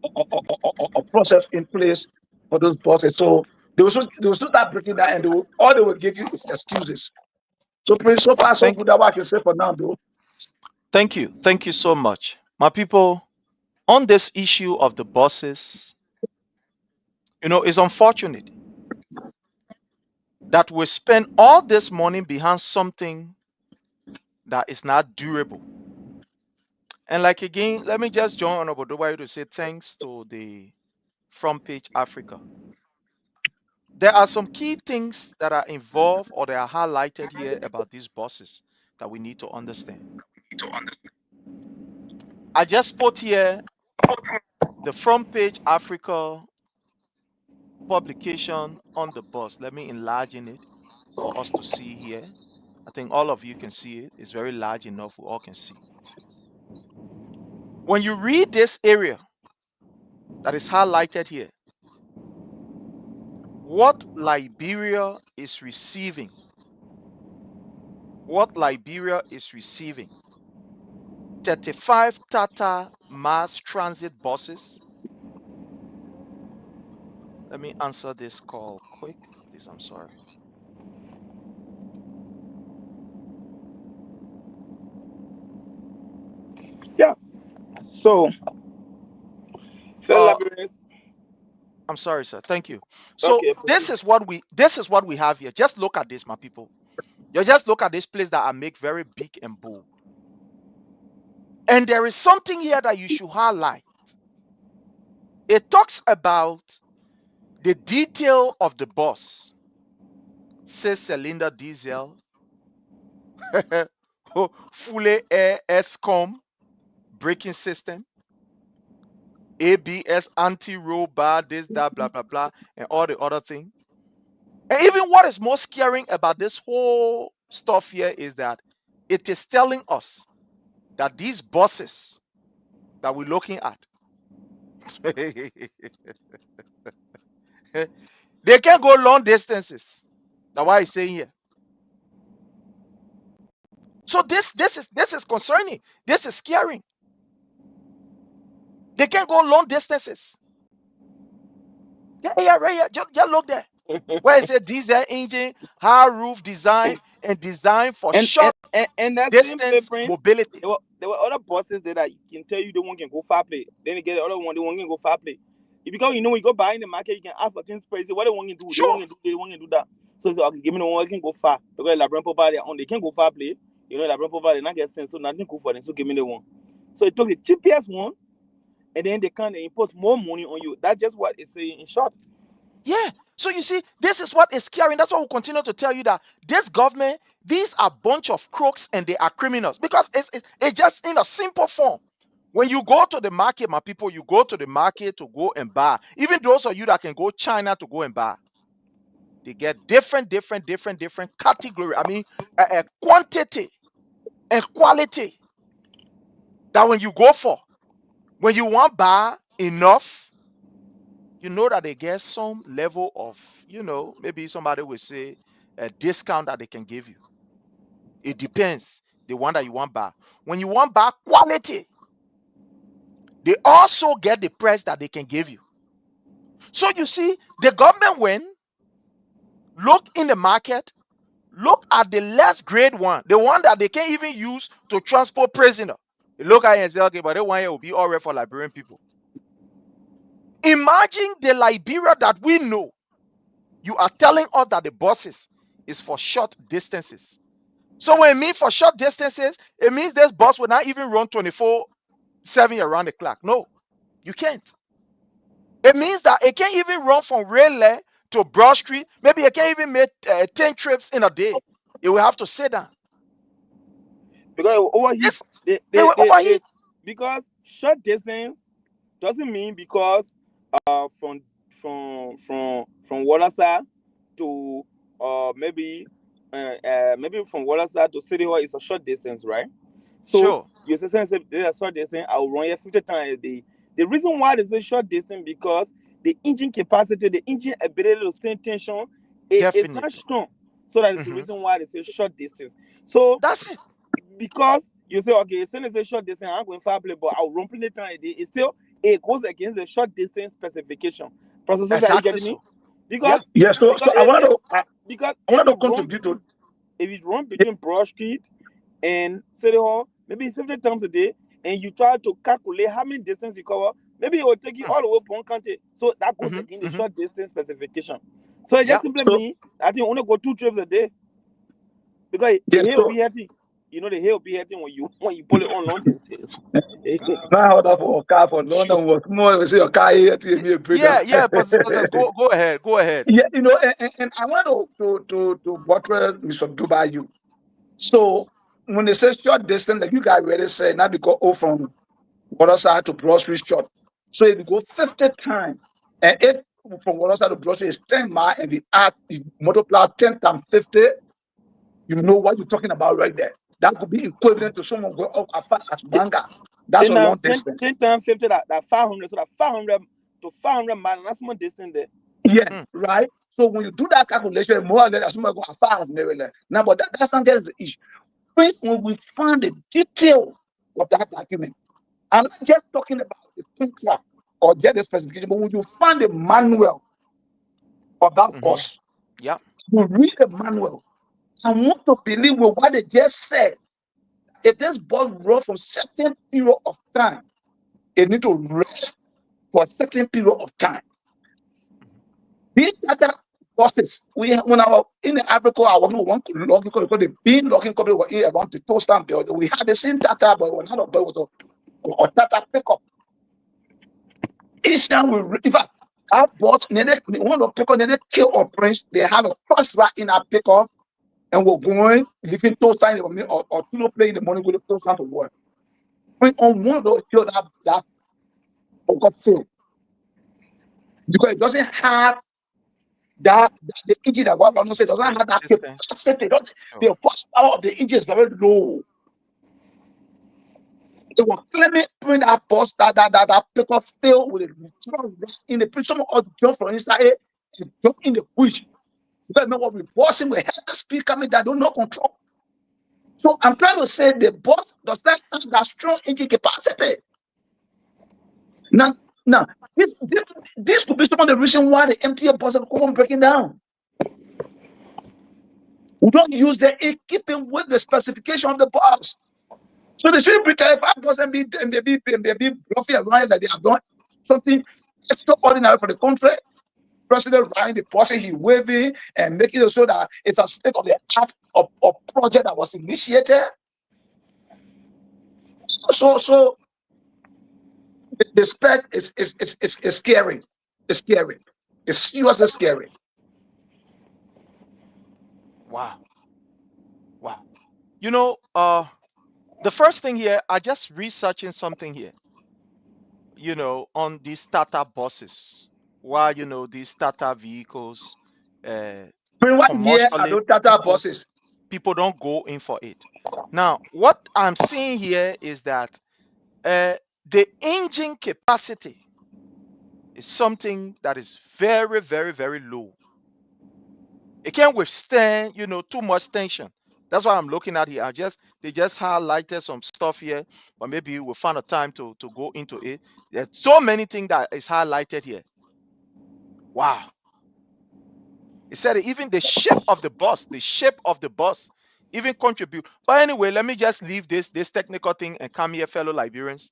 a process in place for those buses. So they will start breaking that, and all they will give you is excuses. So far so good. That what I can say for now, though. Thank you so much, my people. On this issue of the buses, it's unfortunate that we spend all this money behind something that is not durable. And like again, let me just join on Obodobayo to say thanks to the Front Page Africa. There are some key things that are involved or they are highlighted here about these buses that we need to understand. I just put here the Front Page Africa publication on the bus. Let me enlarge in it for us to see here. I think all of you can see it. It's very large enough we all can see. When you read this area that is highlighted here, what Liberia is receiving, 35 Tata mass transit buses. Let me answer this call quick, please. I'm sorry. Yeah. So, I'm sorry, sir. Thank you. So okay, this is what we have here. Just look at this, my people. You just look at this place that I make very big and bold. And there is something here that you should highlight. It talks about the detail of the bus. 6-cylinder diesel, fully air ESCOM braking system, ABS anti-roll bar, this, that, blah, blah, blah, and all the other thing. And even what is most scaring about this whole stuff here is that it is telling us that these buses that we're looking at, they can go long distances. That's why he's saying here. So this is concerning. This is scaring. They can go long distances. Yeah, right here. Just look there. Where it says diesel engine, high roof design, and design for short and that same distance Prince, mobility. there were other buses there that can tell you the one can go far play. Then you get the other one, the one can go far play. Because you know when you go buy in the market, you can ask for things crazy. What they want to do, Sure. they want to do, they want to do that. So it's okay, give me the one that can go far. Because La Brempo bar on they can go far play. You know, La Brempo bar they not get sense, so nothing cool for them. So give me the one. So it took the cheapest one, and then they can impose more money on you. That's just what it's saying in short. Yeah. So you see, this is what is scaring. That's why we continue to tell you that this government, these are a bunch of crooks and they are criminals. Because it's just in a simple form. When you go to the market, my people, you go to the market to go and buy. Even those of you that can go China to go and buy, they get different category. I mean, quantity and quality that when you go for, when you want buy enough, you know that they get some level of, maybe somebody will say a discount that they can give you. It depends the one that you want buy. When you want buy quality, they also get the price that they can give you. So you see, the government when look in the market, look at the less grade one, the one that they can't even use to transport prisoner. They look at it and say, okay, but that one here will be all right for Liberian people. Imagine the Liberia that we know. You are telling us that the buses is for short distances. So when it means for short distances, it means this bus will not even run 24/7 around the clock. No, you can't. It means that it can't even run from Railway to Broad Street. Maybe it can't even make 10 trips in a day. It will have to sit down. Because it overheat. They will overheat. Because short distance doesn't mean because from Wallace to maybe from Wallace to City Hall is a short distance, right? So Sure. you say there's a short distance, I will run here 50 times a day. The reason why there's a short distance because the engine capacity, the engine ability to stay in tension, it's not strong. So that is the reason why they say short distance. So that's it. Because you say, okay, since it's a short distance, I'm going far play, but I'll run plenty time a day. It's still it goes against the short distance specification. Professor, exactly, are you getting me? Because so I want to contribute to. If you run between Broad Street and City Hall, maybe 50 times a day, and you try to calculate how many distance you cover, maybe it will take you all the way to one country. So that goes against the short distance specification. So it just simply means that you only go 2 trips a day. Because the hill will be hurting. You know the hill will be hurting when you pull it on long distance. Now that for a car for London was more we say your car here to me Go ahead. Yeah, and I want to buttress Mr. Dubai. So when they say short distance, like you guys already said, now because from Waterside to Broad Street short. So if you go 50 times, and if from Waterside to Broad Street is 10 miles, and you multiply 10 times 50, you know what you're talking about right there. That could be equivalent to someone going up as far as Manga. That's a long distance. 10 times 50, that 500, so that 500 to 500 miles, that's more distance there. Yeah, right. So when you do that calculation, more or less, someone go as far as Maryland. Now, but that's not the issue. First, when we find the detail of that document, I'm not just talking about the contract or just the specification, but when you find the manual of that bus, you read the manual. I want to believe with what they just said. If this bus runs for a certain period of time, it need to rest for a certain period of time. These other buses. When I was in Africa, I was working with one logging company because the big logging company was here around the toast and building. We had the same Tata, but we had a build or Tata pickup. Each time in fact, our boss needed one of the people needed kill or prince. They had a cross right in our pickup, and we're going leaving toast time or two play in the morning with the toast time to work. When on one of those field that got filled because it doesn't have that the engine that what I'm say doesn't have that capacity. The horsepower of the engine is very low. They were claiming when that bus that pickup failed with it in the some of us jump from inside it to jump in the bush. Because remember we bossing with head speed coming that don't know control. So I'm trying to say the bus does not have that strong engine capacity. Now this could be some of the reason why the MTA buses are breaking down. We don't use the equipment with the specification of the bus. So they shouldn't be 35% and be bluffing around that they have done something extraordinary for the country. President Ryan, the person he waving and making it so that it's a state of the art of project that was initiated. So the spec is scary. It's scary. It's seriously scary. Wow. You know, the first thing here, I just researching something here, you know, on these Tata buses. Why, you know, these Tata vehicles, commercially, Tata buses. people don't go in for it. Now, what I'm seeing here is that the engine capacity is something that is very, very, very low. It can't withstand, you know, too much tension. That's what I'm looking at here. They just highlighted some stuff here, but maybe we'll find a time to go into it. There's so many things that is highlighted here. Wow. It said even the shape of the bus even contribute. But anyway, let me just leave this technical thing and come here, fellow Liberians.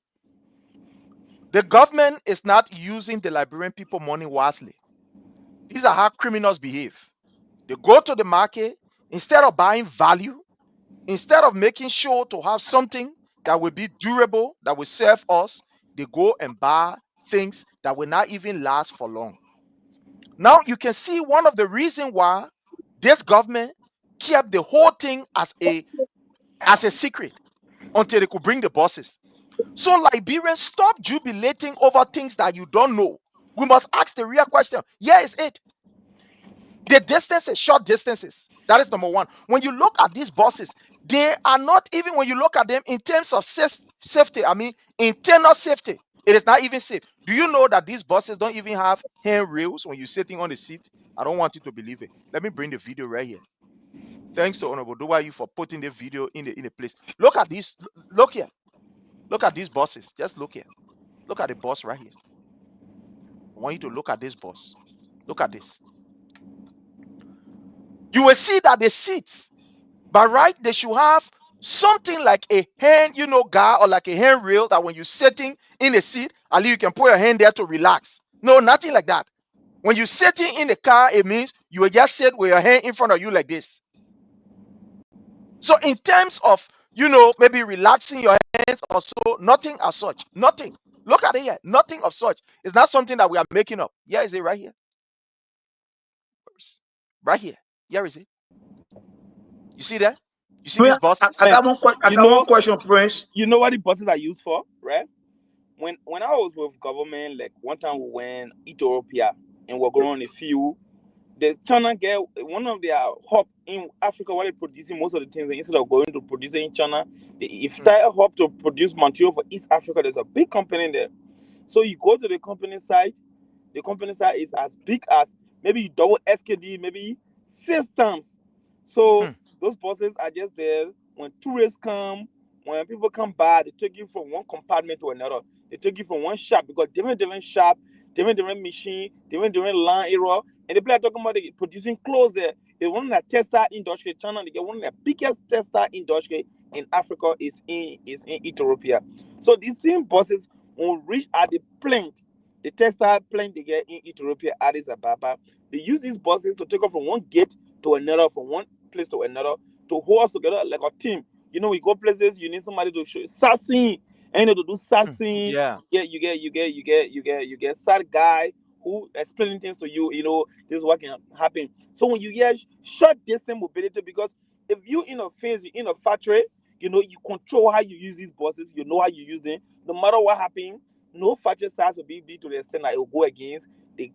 The government is not using the Liberian people money wisely. These are how criminals behave. They go to the market, instead of buying value, instead of making sure to have something that will be durable, that will serve us, they go and buy things that will not even last for long. Now you can see one of the reasons why this government kept the whole thing as a secret until they could bring the buses. So Liberians, stop jubilating over things that you don't know. We must ask the real question. Here is it. The distances, short distances. That is number one. When you look at these buses, they are not even, when you look at them in terms of safety, I mean internal safety, it is not even safe. Do you know that these buses don't even have handrails when you're sitting on the seat? I don't want you to believe it. Let me bring the video right here. Thanks to Honorable Duwayu for putting the video in the place. Look at this. Look here. Look at these buses. Just look here. Look at the bus right here. I want you to look at this bus. Look at this. You will see that the seats, by right, they should have something like a hand, you know, guard or like a handrail that when you're sitting in a seat, at least you can put your hand there to relax. No, nothing like that. When you're sitting in the car, it means you will just sit with your hand in front of you like this. So in terms of, you know, maybe relaxing your hands or so, nothing as such. Nothing. Look at it here. Nothing of such. It's not something that we are making up. Yeah, is it right here? Right here. Here is it. You see that? You see these buses? I got one question, Prince. You know what the buses are used for, right? When I was with government, like one time we went Ethiopia and we're going on a field. The China girl, one of their hub in Africa, where they're producing most of the things, instead of going to produce in China, if they hub to produce material for East Africa, there's a big company there. So you go to the company site is as big as maybe double SKD, maybe 6 times. So those buses are just there when tourists come, when people come by, they take you from one compartment to another. They take you from one shop because different shop, different machine, different line area. And the people are talking about they producing clothes there. They one of the textile industry, China, they get one of the biggest textile industry in Africa is in Ethiopia. So these same buses will reach at the plant, the textile plant they get in Ethiopia, Addis Ababa. They use these buses to take us from one gate to another, from one place to another, to hold us together like a team. You know, we go places, you need somebody to show sassing, and you know to do sassing. Yeah. You get sad guy who explaining things to you. You know, this is what can happen. So when you hear short distance mobility, because if you in a phase, you in a factory, you know, you control how you use these buses. You know how you use them. No matter what happens, no factory size will be to the extent that it will go against the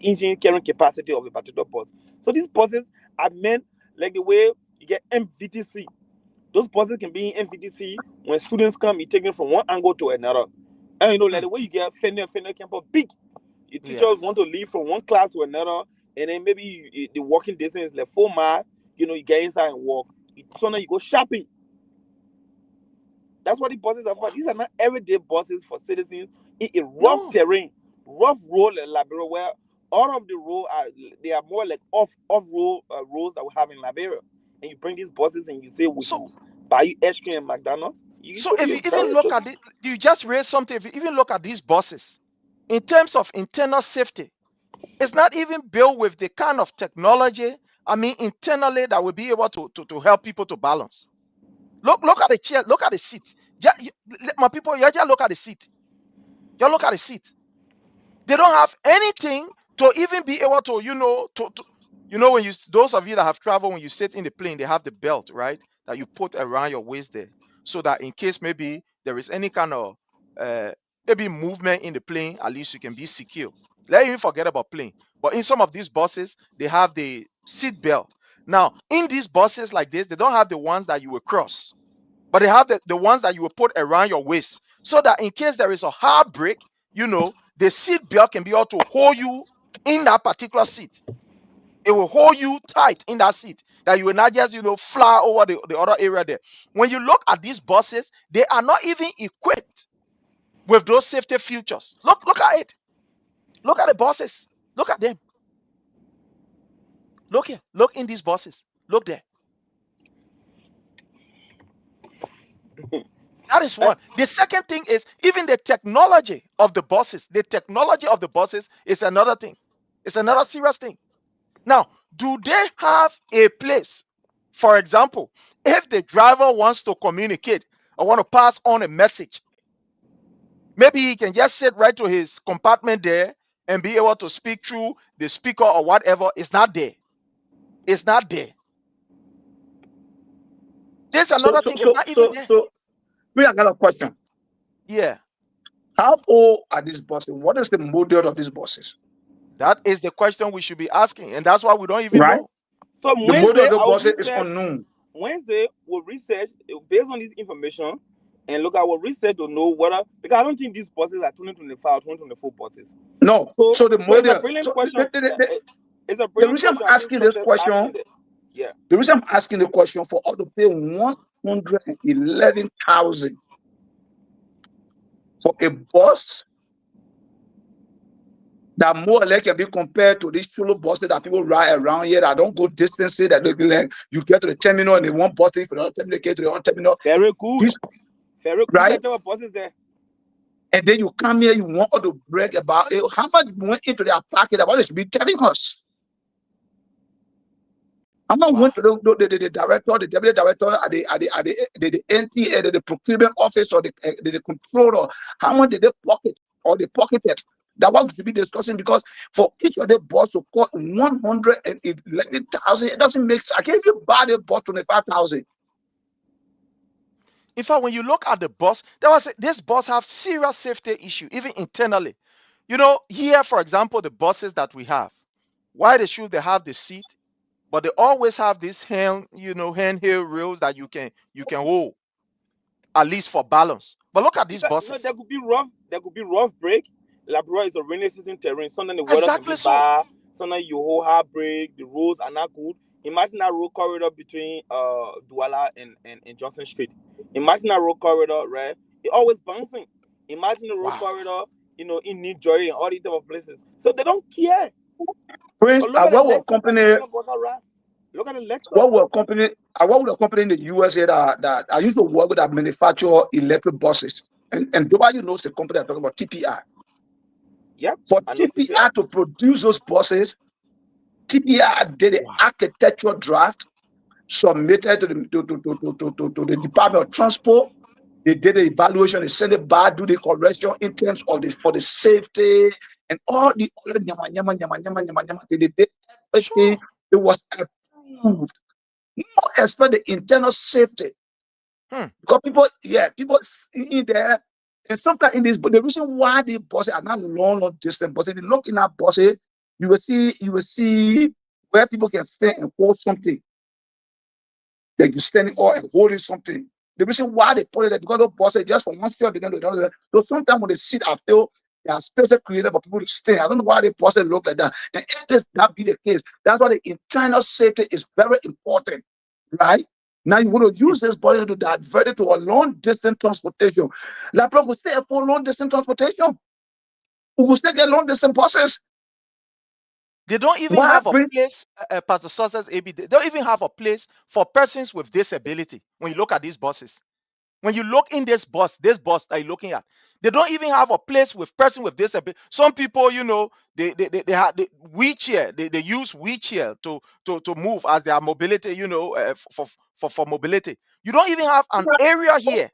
engine carrying capacity of a particular bus. So these buses are meant like the way you get MVTC. Those buses can be in MVTC. When students come, you take them from one angle to another. And you know, like the way you get Fender campus big. Your teachers want to leave from one class to another, and then maybe the walking distance is like 4 miles. You know, you get inside and walk. So now you go shopping. That's what the buses are for. These are not everyday buses for citizens in a rough terrain, rough road like Liberia, where all of the road they are more like off road roads that we have in Liberia. And you bring these buses and you say, "Would you buy you ice cream at McDonald's?" So if you even look at it, you just raised something. If you even look at these buses, in terms of internal safety, it's not even built with the kind of technology, I mean, internally that will be able to help people to balance. Look at the chair, look at the seat. My people, you just look at the seat. You look at the seat. They don't have anything to even be able to, you know, when you, those of you that have traveled, when you sit in the plane, they have the belt, right, that you put around your waist there, so that in case maybe there is any kind of maybe movement in the plane, at least you can be secure. Let even forget about plane. But in some of these buses, they have the seat belt. Now, in these buses like this, they don't have the ones that you will cross, but they have the ones that you will put around your waist, so that in case there is a hard break, you know, the seat belt can be able to hold you in that particular seat. It will hold you tight in that seat, that you will not just, you know, fly over the other area there. When you look at these buses, they are not even equipped with those safety features. Look at it. Look at the buses. Look at them. Look here. Look in these buses. Look there. That is one. The second thing is even the technology of the buses. The technology of the buses is another thing. It's another serious thing. Now, do they have a place? For example, if the driver wants to communicate or want to pass on a message, maybe he can just sit right to his compartment there and be able to speak through the speaker or whatever. It's not there. It's not there. There's another thing. It's not even there. So, we got a question. Yeah. How old are these buses? What is the model of these buses? That is the question we should be asking, and that's why we don't even know. So the model of the buses is unknown. Wednesday, we'll research based on this information and look at our research to know whether, because I don't think these buses are 2025 or 2024 buses. No. So the model. It's a brilliant question. It's a brilliant question. The reason I'm asking this question, the reason I'm asking the question for all to pay 111,000 for a bus that more or less can be compared to these solo buses that people ride around here that don't go distances, that like you get to the terminal and they want button for the terminal, get to the other terminal. Very good. Very good. Right? Buses there. And then you come here, you want to brag about it. How much went into their pocket about it should be telling us. How much went to the director, the deputy director at the NTA, the procurement office, or the controller? How much did they pocket or they pocketed? That one should be discussing, because for each of the bus to cost 111,000, it doesn't make sense. I can't even buy the bus 25,000. In fact, when you look at the bus, this bus have serious safety issue, even internally. You know, here, for example, the buses that we have, why they have the seat, but they always have this handheld rails that you can hold, at least for balance. But look at these buses. You know, there could be rough break. Labrador is a rainy season terrain. Sometimes the weather can be bad. Sometimes you hold hard break. The roads are not good. Imagine that road corridor between Douala and Johnson Street. Imagine that road corridor, right? It always bouncing. Imagine the road corridor, you know, in New Jersey and all these type of places. So they don't care. Prince, what will company? Look at the Lexus. What will company? What would a company in the USA that I used to work with that manufacture electric buses, and nobody knows the company I'm talking about, TPI. Yeah. For TPI to produce those buses, TPI did the architectural draft, submitted to the Department of Transport. They did the evaluation, they sent it back, do the correction in terms of for the safety and all the other they did everything. It was approved. Not expect the internal safety. Because people in there, and sometimes in this, but the reason why the buses are not long distance buses, if you look in that buses, you will see where people can stand and hold something. Like you're standing or and holding something. The reason why they put it there, because those buses just from one step begin to another. So sometimes when they sit, I feel there are spaces created for people to stand. I don't know why the buses look like that. And if that be the case, that's why the internal safety is very important, right? Now you want to use this body to divert it to a long distance transportation. Like we stay for long distance transportation. We will still get long distance buses. They don't even have a place, Pastor Success AB. They don't even have a place for persons with disability. When you look at these buses, when you look in this bus that you're looking at, they don't even have a place with person with disability. Some people, you know, they have the wheelchair. They use wheelchair to move as their mobility, you know, for mobility. You don't even have an area here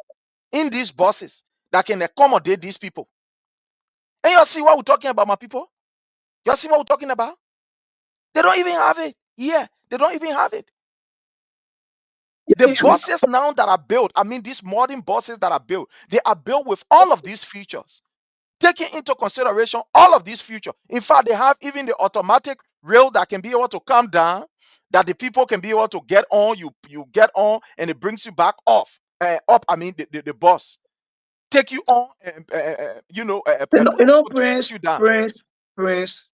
in these buses that can accommodate these people. And you see what we're talking about, my people? You see what we're talking about? They don't even have it. Yeah, they don't even have it. The buses now that are built, I mean, these modern buses that are built, they are built with all of these features, taking into consideration all of these features. In fact, they have even the automatic rail that can be able to come down, that the people can be able to get on. You get on, and it brings you back up. I mean, the bus take you on, Prince, you down. Prince.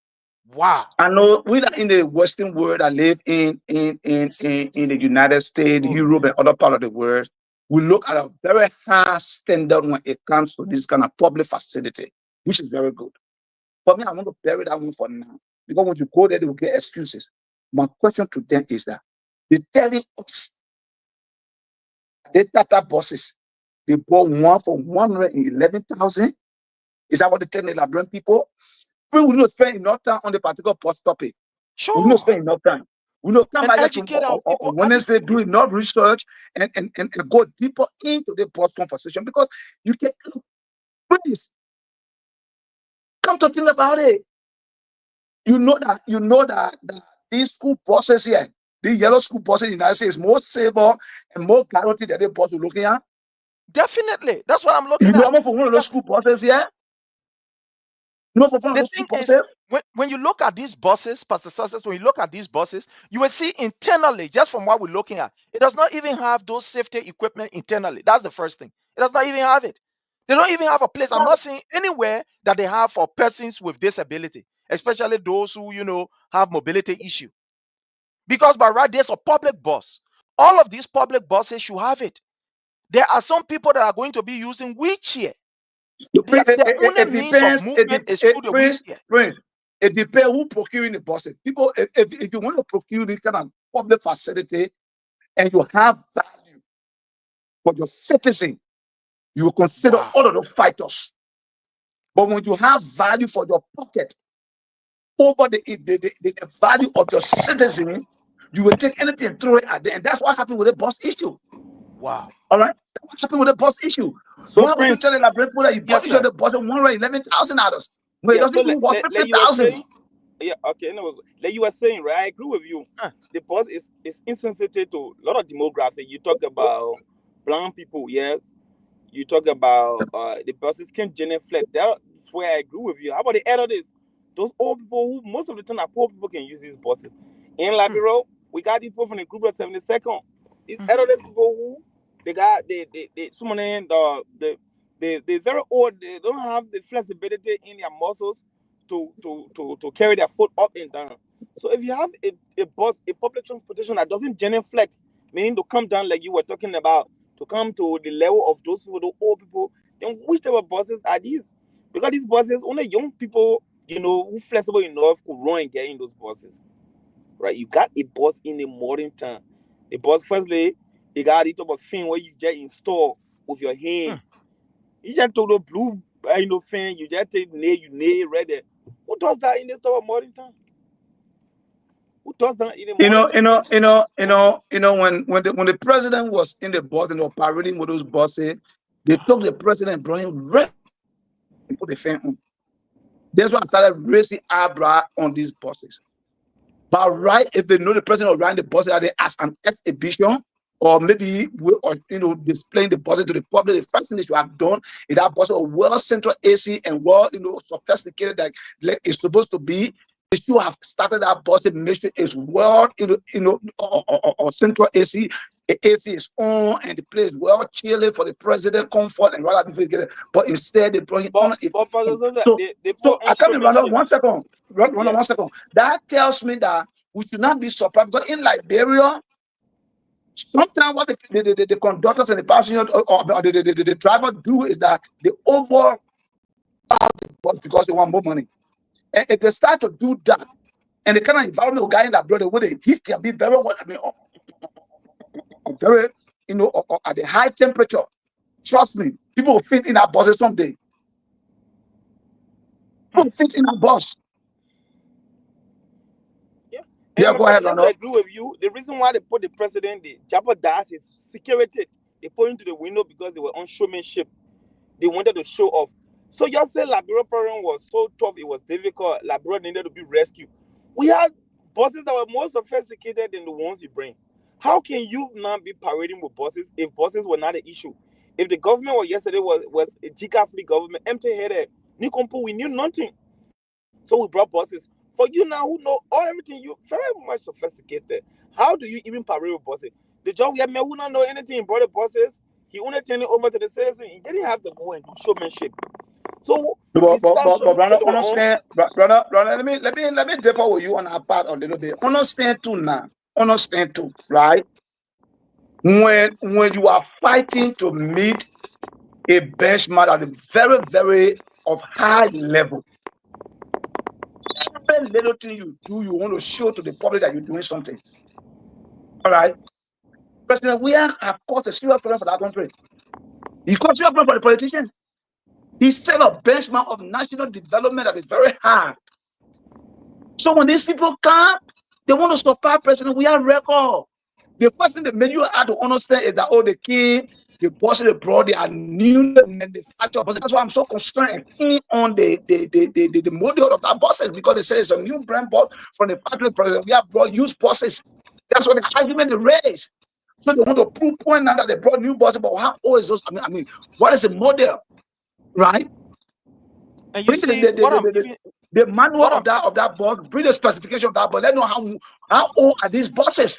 Wow. I know we are in the Western world. I live in the United States, Europe, and other part of the world. We look at a very high standard when it comes to this kind of public facility, which is very good. For me, I want to bury that one for now. Because when you go there, they will get excuses. My question to them is that they're telling us they Tata buses, they bought one for 111,000. Is that what they tell the Liberian people? We will not spend enough time on the particular bus topic. Sure. We will not spend enough time. We will come back on Wednesday, do enough research and go deeper into the bus conversation, because you can please come to think about it. You know that these school buses here, the yellow school buses in the United States, is more safer and more guaranteed than the bus you're looking at. Definitely, that's what I'm looking at. You know, for one of those school buses here. The thing is, when you look at these buses, Pastor Success, when you look at these buses, you will see internally, just from what we're looking at, it does not even have those safety equipment internally. That's the first thing. It does not even have it. They don't even have a place. I'm not seeing anywhere that they have for persons with disability, especially those who, you know, have mobility issue. Because by right, there's a public bus. All of these public buses should have it. There are some people that are going to be using wheelchair. The only means of movement is through the wheelchair. Prince, it depends who procuring the buses. People, if you want to procure this kind of public facility and you have value for your citizen, you will consider all of those fighters. But when you have value for your pocket over the value of your citizen, you will take anything and throw it at them. And that's what happened with the bus issue. Wow. All right? That's what happened with the bus issue. So why would you tell the people that you bought each of the bus at $111,000? Well, it doesn't even worth 50,000. Yeah, okay. No, like you were saying, right? I agree with you. The bus is insensitive to a lot of demographic. You talk about blind people, yes. You talk about the buses can genuflect. That's where I agree with you. How about the elders? Those old people who most of the time are poor people can use these buses. In Liberia, we got these people from the group of 72nd. These elderly people who they someone in they very old. They don't have the flexibility in their muscles to carry their foot up and down. So if you have a bus, a public transportation that doesn't genuflect, meaning to come down like you were talking about, to come to the level of those people, the old people, then which type of buses are these? Because these buses, only young people, you know, who flexible enough could run and get in those buses. Right? You got a bus in the modern time. The bus, firstly, you got it type of thing where you just install with your hand. You just took the blue fan, you just take nail, you nail right there. Who does that in this type of modern time? Who does that in a You know, monitor? when the president was in the bus and they were parading with those buses, they took the president and brought him right and put the fan on. That's why I started raising eyebrow on these buses. But right, if they know the president will run the buses, are they as an exhibition, or maybe or displaying the buses to the public, the first thing they should have done is that bus was well central AC and well sophisticated like it's supposed to be. They should have started that bus and make sure it's well or central AC. The AC is on and the place is well chilly for the president comfort and rather before you get it. But instead they brought him on. They So put on I come in, Ronald, showmanship. 1 second. Ronald, Yeah. 1 second. That tells me that we should not be surprised because in Liberia, sometimes what the conductors and the passengers or the driver do is that they over because they want more money. And if they start to do that, and the kind of environment we got in that brother, where the heat can be very well, very, at the high temperature. Trust me, people will fit in that bus someday. People will fit in that bus. Yeah. Yeah, And go my ahead, brother, just Ronald. agree with you. The reason why they put the president, they jeopardize his security. They put him to the window because they were on showmanship. They wanted to show off. So just say Liberia program was so tough, it was difficult. Liberia needed to be rescued. We had buses that were more sophisticated than the ones you bring. How can you not be parading with buses if buses were not an issue? If the government was yesterday was a Jika-free government, empty-headed, Nikompo, we knew nothing. So we brought buses. For you now who know everything, you very much sophisticated. How do you even parade with buses? The job we have who not know anything, he brought the buses. He only turned it over to the citizen. He didn't have to go and do showmanship. So But showmanship Ronald, they were on. Ronald, let me differ with you on our part a little bit. Understand too now. Understand too, right? When you are fighting to meet a benchmark at a very, very of high level, every little thing you do, you want to show to the public that you're doing something. All right. President, we have caused a serious problem for that country. He caused a serious problem for the politician. He set a benchmark of national development that is very high. So when these people come, they want to support president. We have record. The first thing the menu had to understand is that the king, the boss, the bro, they are new manufacturer. But that's why I'm so concerned on the model of that buses because they say it's a new brand bus from the factory president. We have brought used buses. That's what the argument they raise. So they want to prove point now that they brought new buses, but how old is those? I mean, what is the model, right? And you see what I'm even the manual of that bus, bring the specification of that bus. Let know how old are these buses,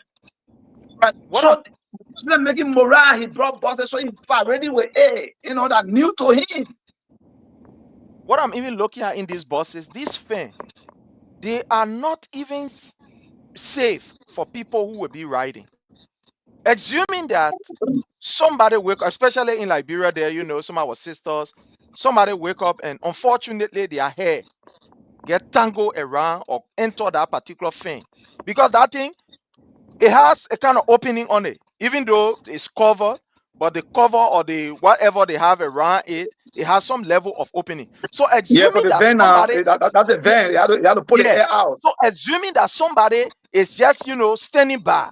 right? So instead of making morale, he brought buses, so he's already with that new to him. What I'm even looking at in these buses, these fans, they are not even safe for people who will be riding. Assuming that somebody wake up, especially in Liberia, there, some of our sisters, somebody wake up and unfortunately their hair get tangled around or enter that particular fan. Because that thing, it has a kind of opening on it. Even though it's covered, but the cover or the whatever they have around it, it has some level of opening. So assuming the that van somebody, that's the van. You have to put the air out. So assuming that somebody is just standing by,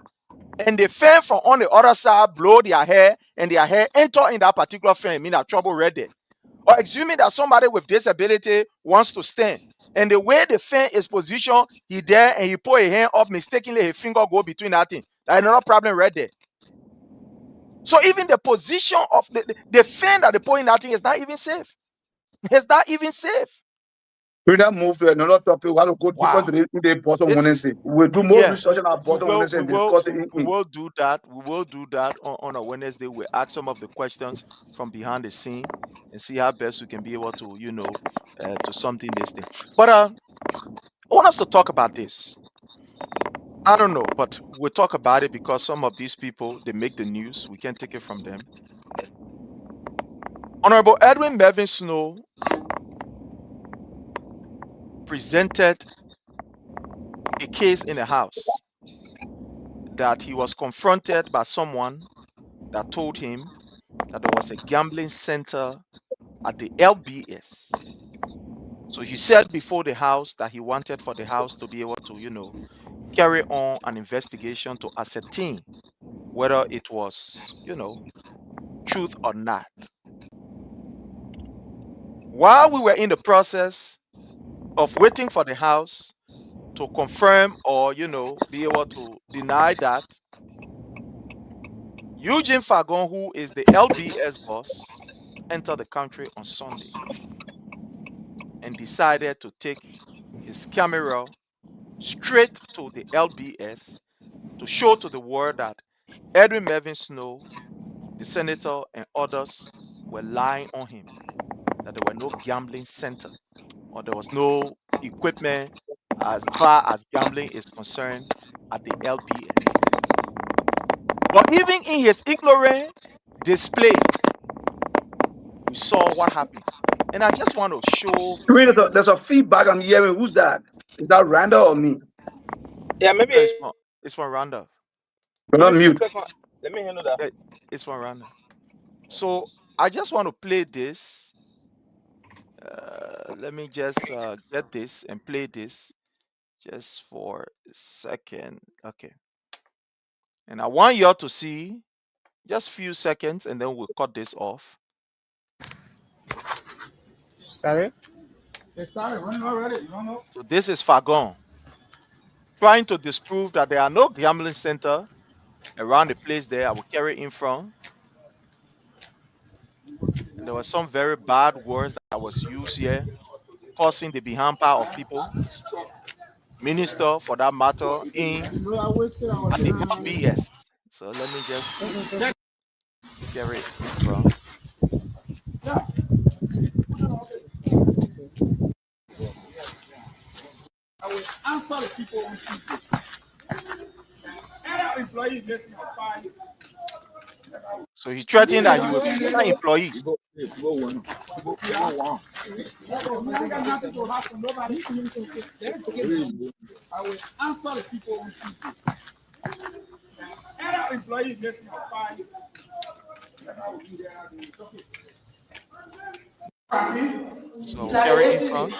and the fan from on the other side blow their hair, and their hair enter in that particular fan, mean that trouble right there. Or assuming that somebody with disability wants to stand, and the way the fan is positioned, he there and he put a hand up, mistakenly his finger go between that thing. That's another problem right there. So even the position of the fan that they put in that thing is not even safe. It's not even safe. We now move to another topic. We want to go deeper into the bottom Wednesday. We'll do more research on our bottom Wednesday and discuss it. We will do that. We will do that on a Wednesday. We'll ask some of the questions from behind the scene and see how best we can be able to, to something this thing. But I want us to talk about this. I don't know, but we'll talk about it because some of these people, they make the news. We can't take it from them. Honorable Edwin Mervyn Snow presented a case in the House that he was confronted by someone that told him that there was a gambling center at the LBS. So he said before the House that he wanted for the House to be able to, carry on an investigation to ascertain whether it was, truth or not. While we were in the process of waiting for the House to confirm or, be able to deny that, Eugene Fagon, who is the LBS boss, entered the country on Sunday and decided to take his camera straight to the LBS to show to the world that Edwin Melvin Snow, the senator, and others were lying on him, that there were no gambling center or there was no equipment as far as gambling is concerned at the LBS. But even in his ignorant display, we saw what happened. And I just want to show. There's a feedback I'm hearing. Who's that? Is that Randall or me? Yeah, No, maybe it's from Randolph. You're not mute. let me handle that. Yeah, it's from Randolph. So I just want to play this. Let me just get this and play this just for a second. Okay. And I want you all to see just few seconds and then we'll cut this off. Sorry? It started running already. You don't know? So this is Fagon trying to disprove that there are no gambling center around the place there. I will carry in front. And there were some very bad words that was used here, causing the behind power of people, minister for that matter, in at the LBS. So let me just carry in front. I will answer the people on Tuesday. Any employee making a fine. So he threatened that he will fire employees. I will answer the people on Tuesday. Any employee making a fine. So carry in front.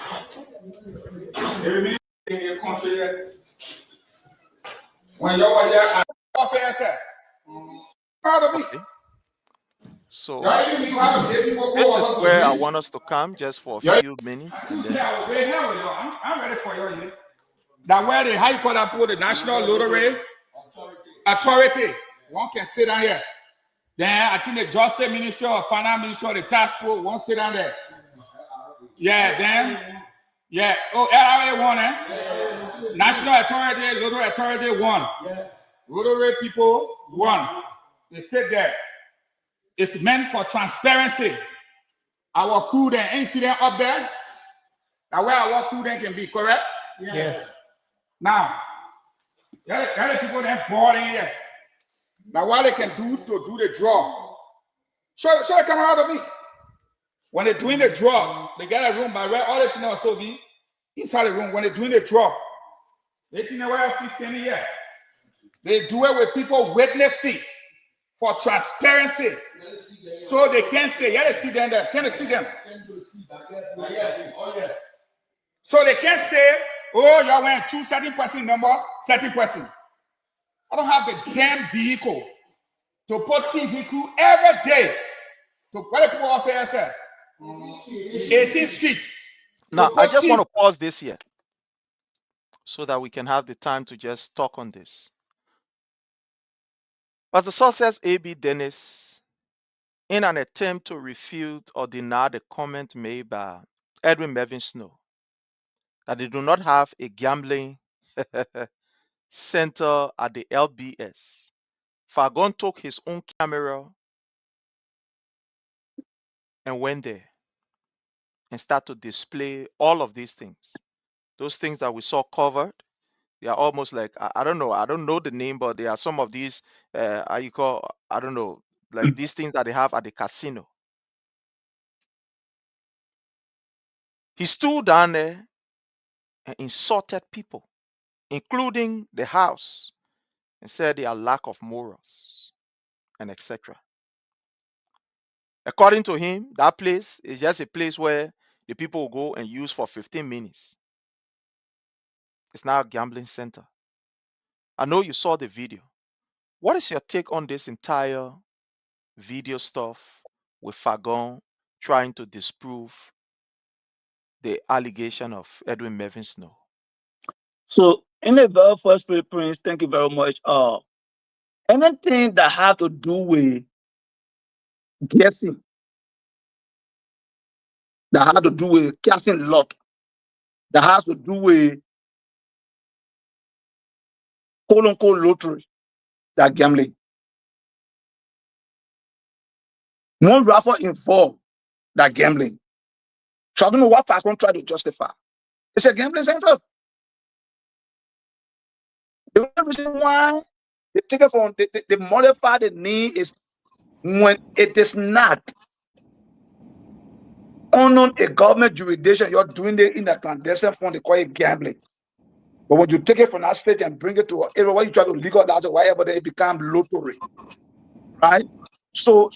When you're there, Okay. So this is where I want us to come just for a few minutes and then. I'm ready for you. That where the how you call that the National Lottery Authority. One can sit down here. Then I think the Justice Ministry or Finance Ministry or the Task Force won't sit down there. Yeah, then oh, LRA one, National Authority, Lottery Authority one. Lottery people one. They sit there. It's meant for transparency. Our crew then incident up there. Now where our crew then can be, correct? Yes. Now, there are people that bought in here. Now what they can do to do the draw. Show it come out of me. When they're doing the draw, they get a room by where all the things also be inside the room. When they're doing the draw, they think where I see standing here. They do it with people witnessing for transparency. So they can say, yeah, they see them there. Can they see them? So they can say, oh, y'all went choose certain person number, certain person. I don't have the damn vehicle to put TV crew every day. So where the people off here say? 18th Street. Now I just want to pause this here so that we can have the time to just talk on this. Pastor Success A.B. Dennis, in an attempt to refute or deny the comment made by Edwin Melvin Snow that they do not have a gambling center at the LBS, Fagon took his own camera and went there and started to display all of these things. Those things that we saw covered, they are almost like I don't know the name, but there are some of these I don't know, like these things that they have at the casino. He stood down there and insulted people, including the house, and said they are lack of morals and etc. According to him, that place is just a place where the people will go and use for 15 minutes. It's now a gambling center. I know you saw the video. What is your take on this entire video stuff with Fagon trying to disprove the allegation of Edwin Melvin Snow? So, in the very first place, Prince, thank you very much. Anything that has to do with guessing, that has to do with casting lot, that has to do with quote unquote lottery, that gambling. One raffle involved that gambling. So I don't know what Pastor try to justify. It's a gambling center. The only reason why they take it from the modify the name is when it is not on a government jurisdiction, you're doing it in a clandestine form, they call it gambling. But when you take it from that state and bring it to an area where you try to legalize it, whatever, then it becomes lottery. Right? So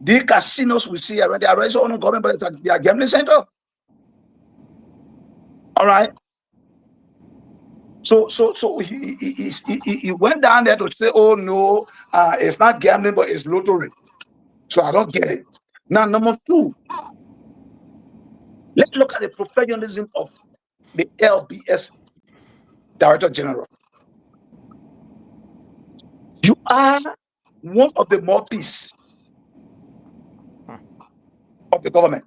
the casinos we see around, they are already on government, but they are gambling center. All right. So he went down there to say, oh no, it's not gambling, but it's lottery. So I don't get it. Now, number two, let's look at the professionalism of the LBS Director General. You are one of the mouthpieces of the government.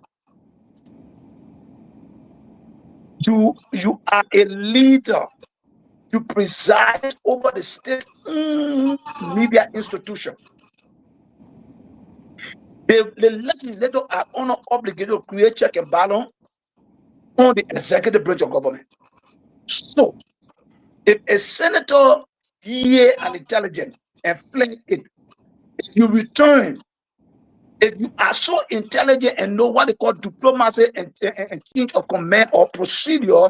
You are a leader. You preside over the state media institution. The legislators are not obligated to create check and balance on the executive branch of government. So, if a senator hear an intelligence and flag it, if you return, if you are so intelligent and know what they call diplomacy and change of command or procedure,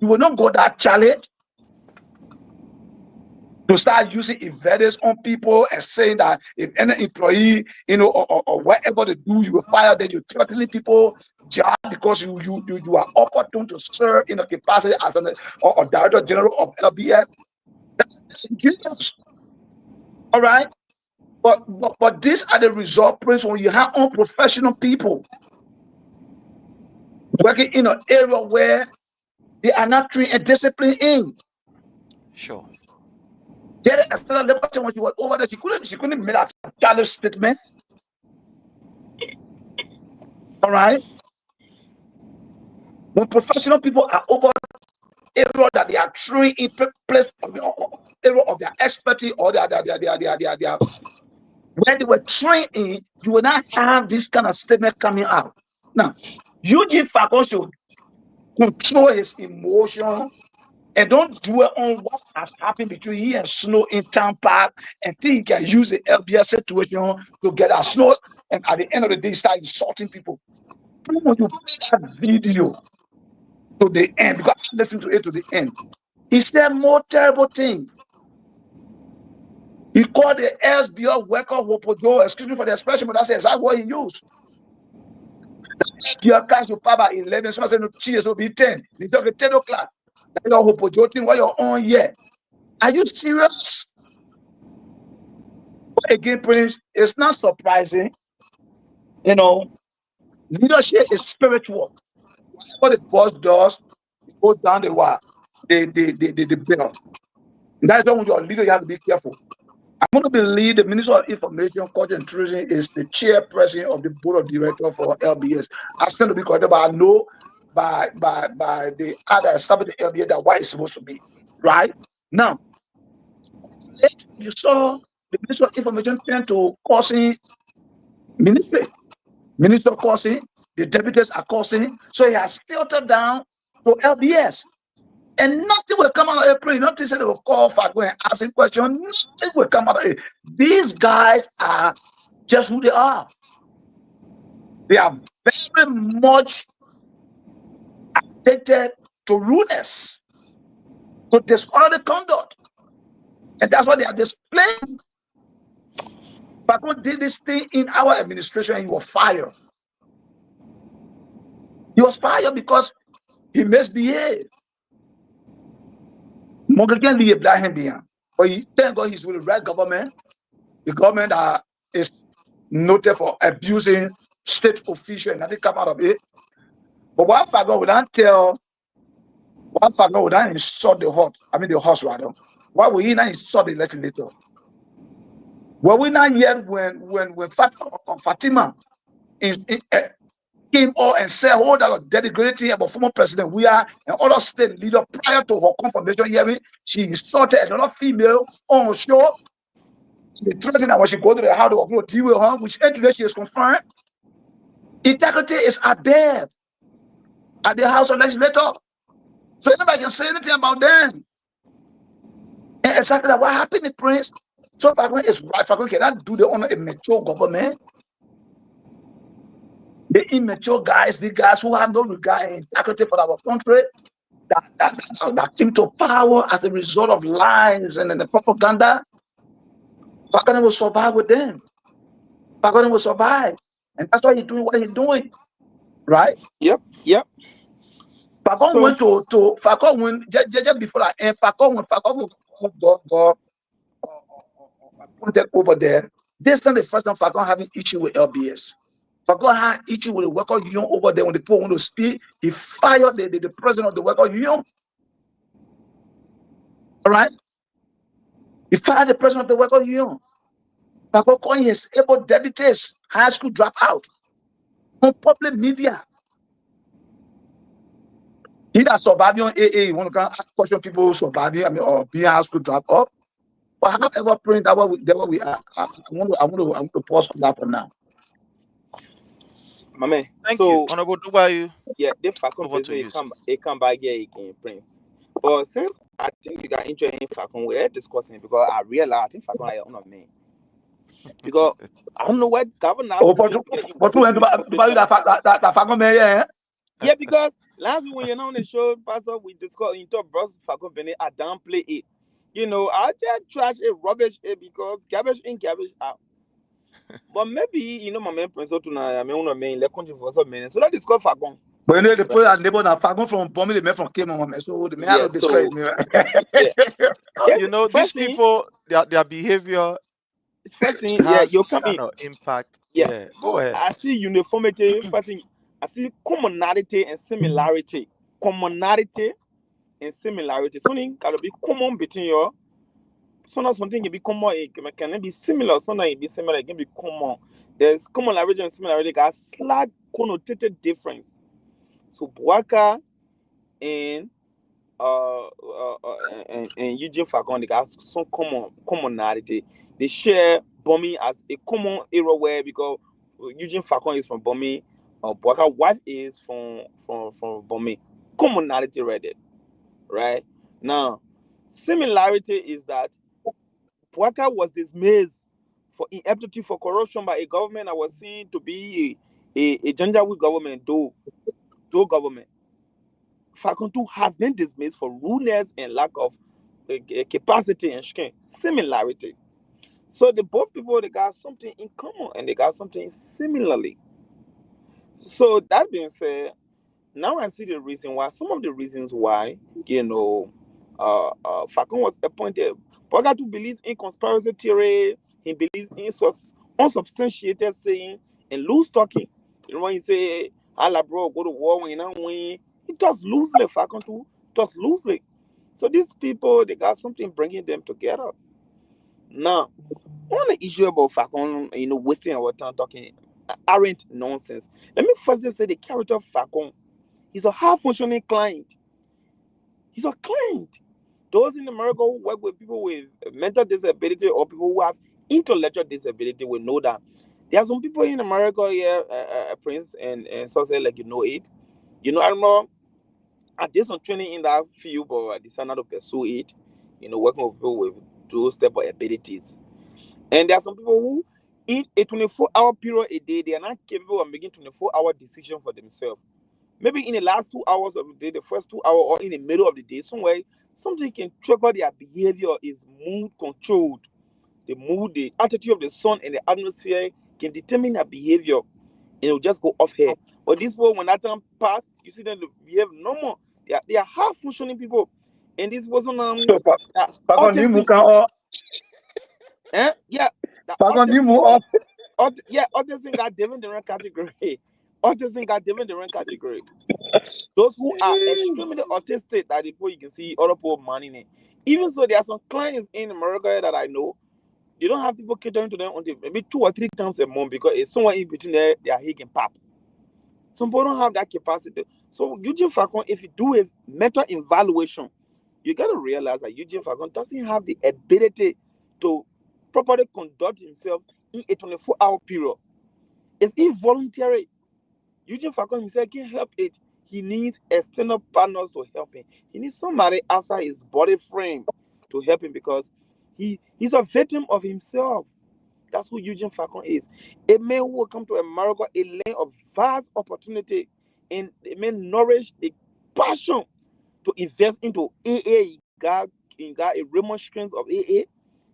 you will not go that challenge to start using invaders on people and saying that if any employee, or whatever they do, you will fire them. You threatening people job because you are opportune to serve in a capacity as a director general of LBS. That's genius. All right, but these are the result, Prince, when you have unprofessional people working in an area where they are not trained and disciplined in. Sure. Get a certain liberty when she was over there. She couldn't make that childish statement. All right. When professional people are over area that they are trained in place of area of their expertise or their where they were trained in, you will not have this kind of statement coming out. Now, Eugene Falcon should control his emotion and don't dwell on what has happened between he and Snow in Town Park until he can use the LBS situation to get a Snow, and at the end of the day start insulting people. When you play that video to the end, because I listened to it to the end, he said more terrible thing. He called the SBO worker Wopojo, excuse me for the expression, but that's exactly what he used. SBO comes to power 11, so I said, no, cheers will be 10. They talk at 10 o'clock. Your Wopojo thing, what you're on here. Are you serious? But again, Prince, it's not surprising. Leadership is spiritual. What the boss does, it goes down the wire, the bill. That's why when you're a leader, you have to be careful. I'm going to believe the Minister of Information, Culture and Tourism is the chairperson of the board of directors for LBS. I still to be corrected, but I know by the other established the LBS that why it's supposed to be. Right? Now, you saw the Minister of Information tend to causing ministry. Minister causing, the deputies are causing, so it has filtered down to LBS. And nothing will come out of April. Nothing said they will call for going and asking questions. Nothing will come out of it. These guys are just who they are. They are very much addicted to rudeness, to disorderly conduct. And that's what they are displaying. But who did this thing in our administration and he was fired? He was fired because he misbehaved. Monga can be a black hand behind. But thank God he's with the right government. The government is noted for abusing state officials and nothing come out of it. But one factor we don't tell, one factor we don't insult the horse rather. Why we not insult the legislator? Well, we not yet when Fatima came out and said all that dedicated about former president, we are an other state leader prior to her confirmation hearing. She insulted another female on show. She threatened that when she go to the house of deal with her, which today she is confirmed. Integrity is at there at the House of Legislature. So nobody can say anything about them. And exactly what happened in Prince. So Fakon is right. Fakon cannot do the honor a mature government. The immature guys, the guys who have no regard and integrity for our country, that came to power as a result of lies and the propaganda. Fakon will survive with them. Fakon will survive. And that's why he's doing what he's doing. Right? Yep. Fakon went to Fakon went just before that, and Fakon go appointed over there. This is not the first time Fakon having issue with LBS. Fakon had issue with the worker union over there when the people want to speak. He fired the president of the worker union. All right? He fired the president of the worker union. Fakon calling his able deputies, high school dropout on public media. He that surviving on AA, you want to question people surviving, or being high school drop up. But however, print that we are. I want to pause on that for now. My man. Thank you. Honorable Dubai. Yeah, the Fakon come back here again, Prince. But since I think you got interested in Fakon, we're discussing it because I realize I think Fakon is on me. Because I don't know what governor. Oh, but you that Fakon man, yeah. Yeah, because last week when you're on the show, Pastor, we discussed in top bros Fakon Bene, I downplay it. You know, I just trash it, rubbish it because garbage in, garbage out. But maybe my man Prince tonight, I mean, let country for some minutes. So let's discuss Fakon. But you know, the people that neighbor that Fakon from Bombi, the man from Cayman, so the man don't discredit me. Yeah. You know, these people, their behavior. First thing, you're coming. Impact. Yeah, go ahead. I see uniformity. First thing, I see commonality and similarity. Commonality and similarity. Something can be common between you. Something can be common. It can be similar. Something can be similar. It can be common. There's commonality and similarity. Got slight connotated difference. So Bwaka and Eugene Fakon, they got some commonality. They share Bomi as a common era where because Eugene Fakon is from Bomi, Bwaka wife is from Bomi. Commonality right? Now, similarity is that Bwaka was dismissed for ineptitude for corruption by a government that was seen to be a Janjaweed government, though government. Fakon too has been dismissed for rudeness and lack of capacity and strength. Similarity. So the both people, they got something in common and they got something similarly. So that being said, now I see the reason why, some of the reasons why, Fakon was appointed. Bogatu believes in conspiracy theory. He believes in unsubstantiated saying and loose talking. You know when you say, "Allah bro, go to war when you don't win," he talks loosely. Fakon too talks loosely. So these people, they got something bringing them together. Now, on the issue about Fakon, wasting our time talking aren't nonsense. Let me first just say the character of Fakon. He's a high-functioning client. He's a client. Those in America who work with people with mental disability or people who have intellectual disability will know that there are some people in America here, Prince and so say like it. I don't know. I did some training in that field, but I decided to pursue it. Working with people with those type of abilities. And there are some people who, in a 24-hour period a day, they are not capable of making 24-hour decisions for themselves. Maybe in the last 2 hours of the day, the first 2 hours, or in the middle of the day, somewhere, something can trigger their behavior is mood controlled. The mood, the attitude of the sun and the atmosphere can determine their behavior, and it will just go off here. But these people, when that time passes, you see them behave normal. They are high-functioning people. And this person So, autism. Yeah, the autism got different category. Autism got different category. Those who are extremely autistic that the people you can see other people money in. Even so, there are some clients in America that I know. They don't have people catering to them until maybe 2 or 3 times a month because it's somewhere in between there they are hiking pap. Some people don't have that capacity. So Eugene Falcon, if you do his meta evaluation, you got to realize that Eugene Falcon doesn't have the ability to properly conduct himself in a 24-hour period. It's involuntary. Eugene Falcon himself can't help it. He needs external partners to help him. He needs somebody outside his body frame to help him because he's a victim of himself. That's who Eugene Falcon is. A man who will come to America, a land of vast opportunity, and a man nourish the passion to invest into AA. He got a remonstrance of AA.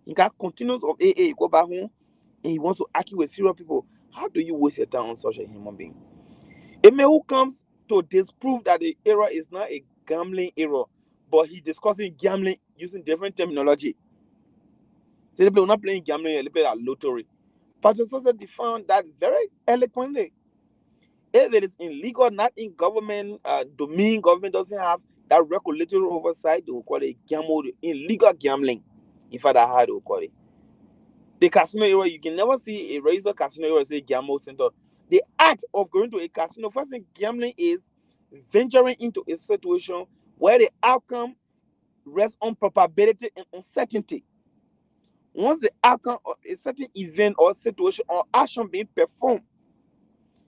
He got continuance of AA. He go back home and he wants to argue with serious people. How do you waste your time on such a human being? A man who comes to disprove that the era is not a gambling era, but he's discussing gambling using different terminology. So they're not playing gambling, they're playing lottery. Pastor Sosa defined that very eloquently. If it is illegal, not in government domain, government doesn't have that regulatory oversight, they will call it illegal gambling. In fact, I heard they will call it. The casino area, you can never see a registered casino area say gamble center. The act of going to a casino, first thing gambling is venturing into a situation where the outcome rests on probability and uncertainty. Once the outcome of a certain event or situation or action being performed,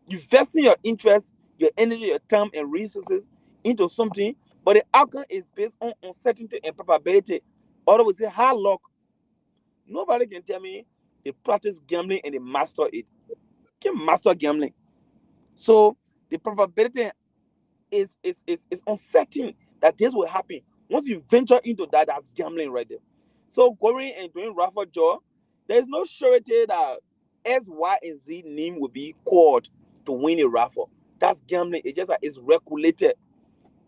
you vesting your interest, your energy, your time, and resources into something, but the outcome is based on uncertainty and probability. Or we say hard luck. Nobody can tell me they practice gambling and they master it. You can master gambling. So the probability is uncertain that this will happen. Once you venture into that, that's gambling right there. So going and doing raffle draw, there is no surety that S, Y, and Z name will be called to win a raffle. That's gambling. It's just that it's regulated.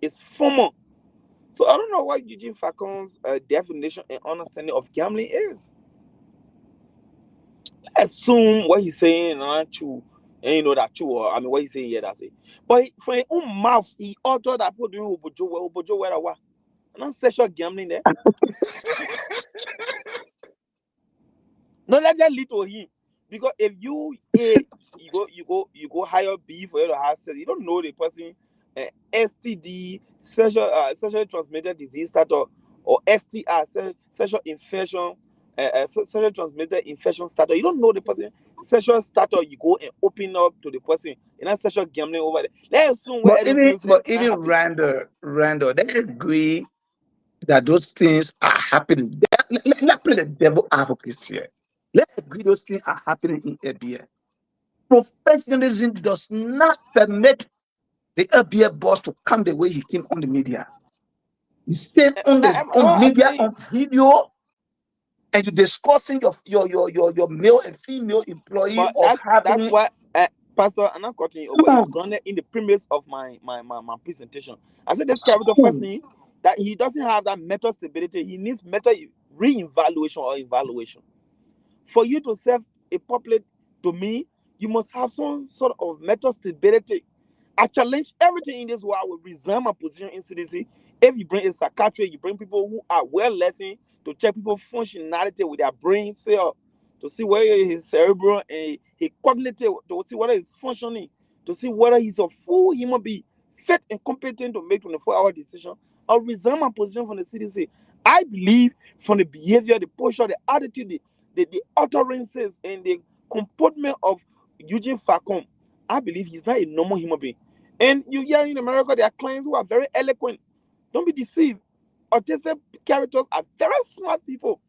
It's formal. So I don't know what Eugene Falcon's definition and understanding of gambling is. Assume what he's saying not true, and you know that true. Or I mean, what he's saying here, that's it. But from his own mouth, he uttered that people doing Obojo, where not sexual gambling there. No, let's just lead to him. Because if you you go hire B for you to have sex, you don't know the person STD, sexually transmitted disease status, or STI, sexual infection, sexually transmitted infection status. You don't know the person sexual status. You go and open up to the person, and that's sexual gambling over there. Let's assume where Even Randall, they agree that those things are happening. Let's play the devil advocate here. Let's agree those things are happening in ABA. Professionalism does not permit the ABA boss to come the way he came on the media. You stand on media, on video, and you're discussing your male and female employee but of having. That's why, Pastor, I'm not cutting you, but it's grounded in the premise of my presentation. I said this character person that he doesn't have that mental stability. He needs mental re-evaluation or evaluation. For you to serve a public domain, you must have some sort of mental stability. I challenge everything in this world. I will resign my position in CDC. If you bring a psychiatrist, you bring people who are well lessened to check people's functionality with their brain cell, to see whether his cerebral and his cognitive, to see whether it's functioning, to see whether he's a full human being, fit and competent to make 24-hour decision. I'll resign my position from the CDC. I believe from the behavior, the posture, the attitude, the utterances, and the comportment of Eugene Falcon, I believe he's not a normal human being. And you hear in America, there are clients who are very eloquent. Don't be deceived. Autistic characters are very smart people.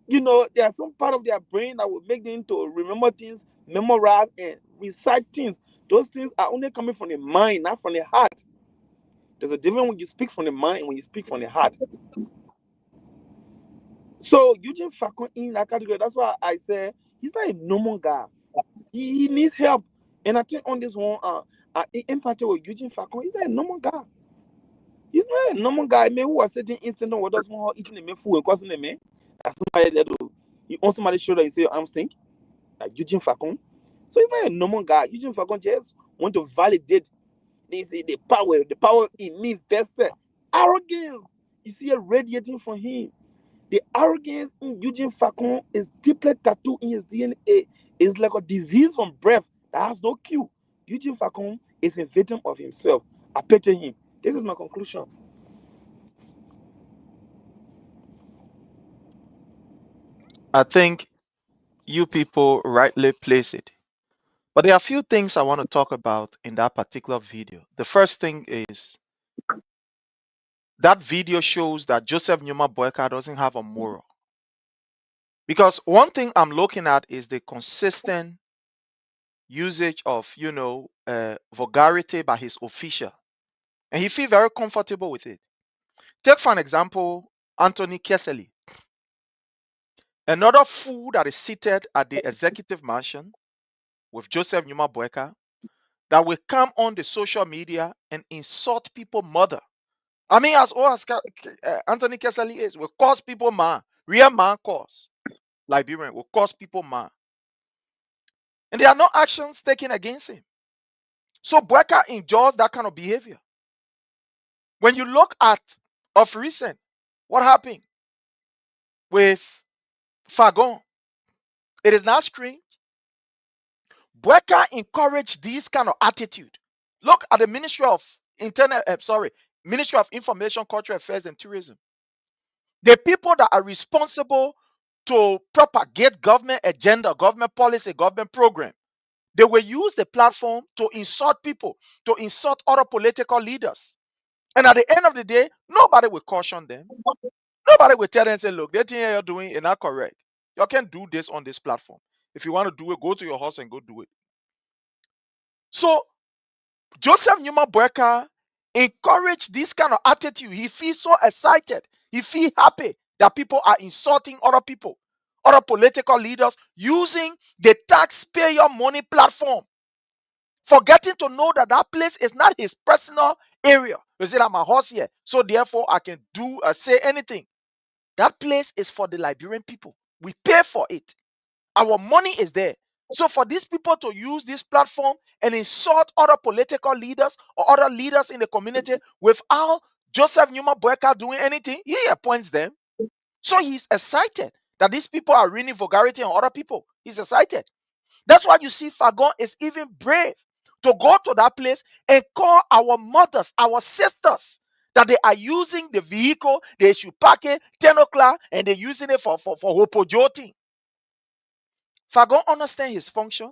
You know, there are some part of their brain that will make them to remember things, memorize, and recite things. Those things are only coming from the mind, not from the heart. There's a difference when you speak from the mind and when you speak from the heart. So Eugene Falcon in that category, that's why I say he's not a normal guy. He needs help. And I think on this one, empathy with Eugene Falcon, he's not a normal guy. He's not a normal guy. Me who was sitting instant on what does more eating the food and causing the man. That's somebody that you on somebody's shoulder and say I'm stink like Eugene Facon. So he's not a normal guy. Eugene Facon just want to validate the power in me vested arrogance. You see it radiating from him. The arrogance in Eugene Facon is deeply tattooed in his DNA. It's like a disease from birth that has no cure. Eugene Facon is a victim of himself. I picture him. This is my conclusion. I think you people rightly place it. But there are a few things I want to talk about in that particular video. The first thing is that video shows that Joseph Numa Boyka doesn't have a moral. Because one thing I'm looking at is the consistent usage of, vulgarity by his official. And he feel very comfortable with it. Take for an example, Anthony Kesely, another fool that is seated at the executive mansion with Joseph Numa Boyka that will come on the social media and insult people mother. I mean, as old as Anthony Kesely is, will cause people man. Real man cause. Liberian will cause people man. And there are no actions taken against him. So Boyka enjoys that kind of behavior. When you look at, of recent, what happened with Fagon, it is not strange. Boyka encouraged this kind of attitude. Look at the Ministry of Ministry of Information, Cultural Affairs and Tourism. The people that are responsible to propagate government agenda, government policy, government program, they will use the platform to insult people, to insult other political leaders. And at the end of the day, nobody will caution them. Nobody will tell them, say, look, the thing you're doing is not correct. You can't do this on this platform. If you want to do it, go to your house and go do it. So Joseph Numa Boyka encouraged this kind of attitude. He feels so excited. He feels happy that people are insulting other people, other political leaders, using the taxpayer money platform, forgetting to know that that place is not his personal area. You say, I'm a horse here, so therefore I can do or say anything. That place is for the Liberian people. We pay for it. Our money is there. So for these people to use this platform and insult other political leaders or other leaders in the community without Joseph Numa Boyka doing anything, he appoints them. So he's excited that these people are raining vulgarity on other people. He's excited. That's why you see Fagon is even brave to go to that place and call our mothers, our sisters, that they are using the vehicle, they should park it 10 o'clock and they're using it for Hopojoti. Fagon understand his function.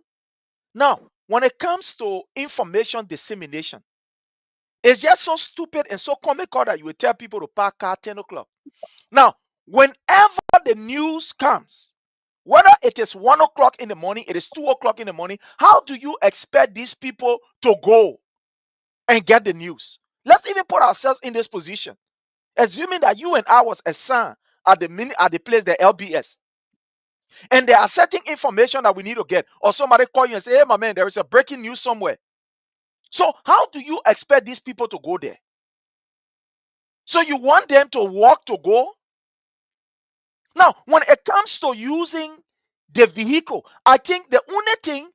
Now, when it comes to information dissemination, it's just so stupid and so comical that you will tell people to park car 10 o'clock. Now, whenever the news comes, whether it is 1 o'clock in the morning, it is 2 o'clock in the morning, how do you expect these people to go and get the news? Let's even put ourselves in this position. Assuming that you and I was assigned at the place, the LBS, and there are certain information that we need to get, or somebody call you and say, hey, my man, there is a breaking news somewhere. So how do you expect these people to go there? So you want them to walk to go? Now, when it comes to using the vehicle, I think the only thing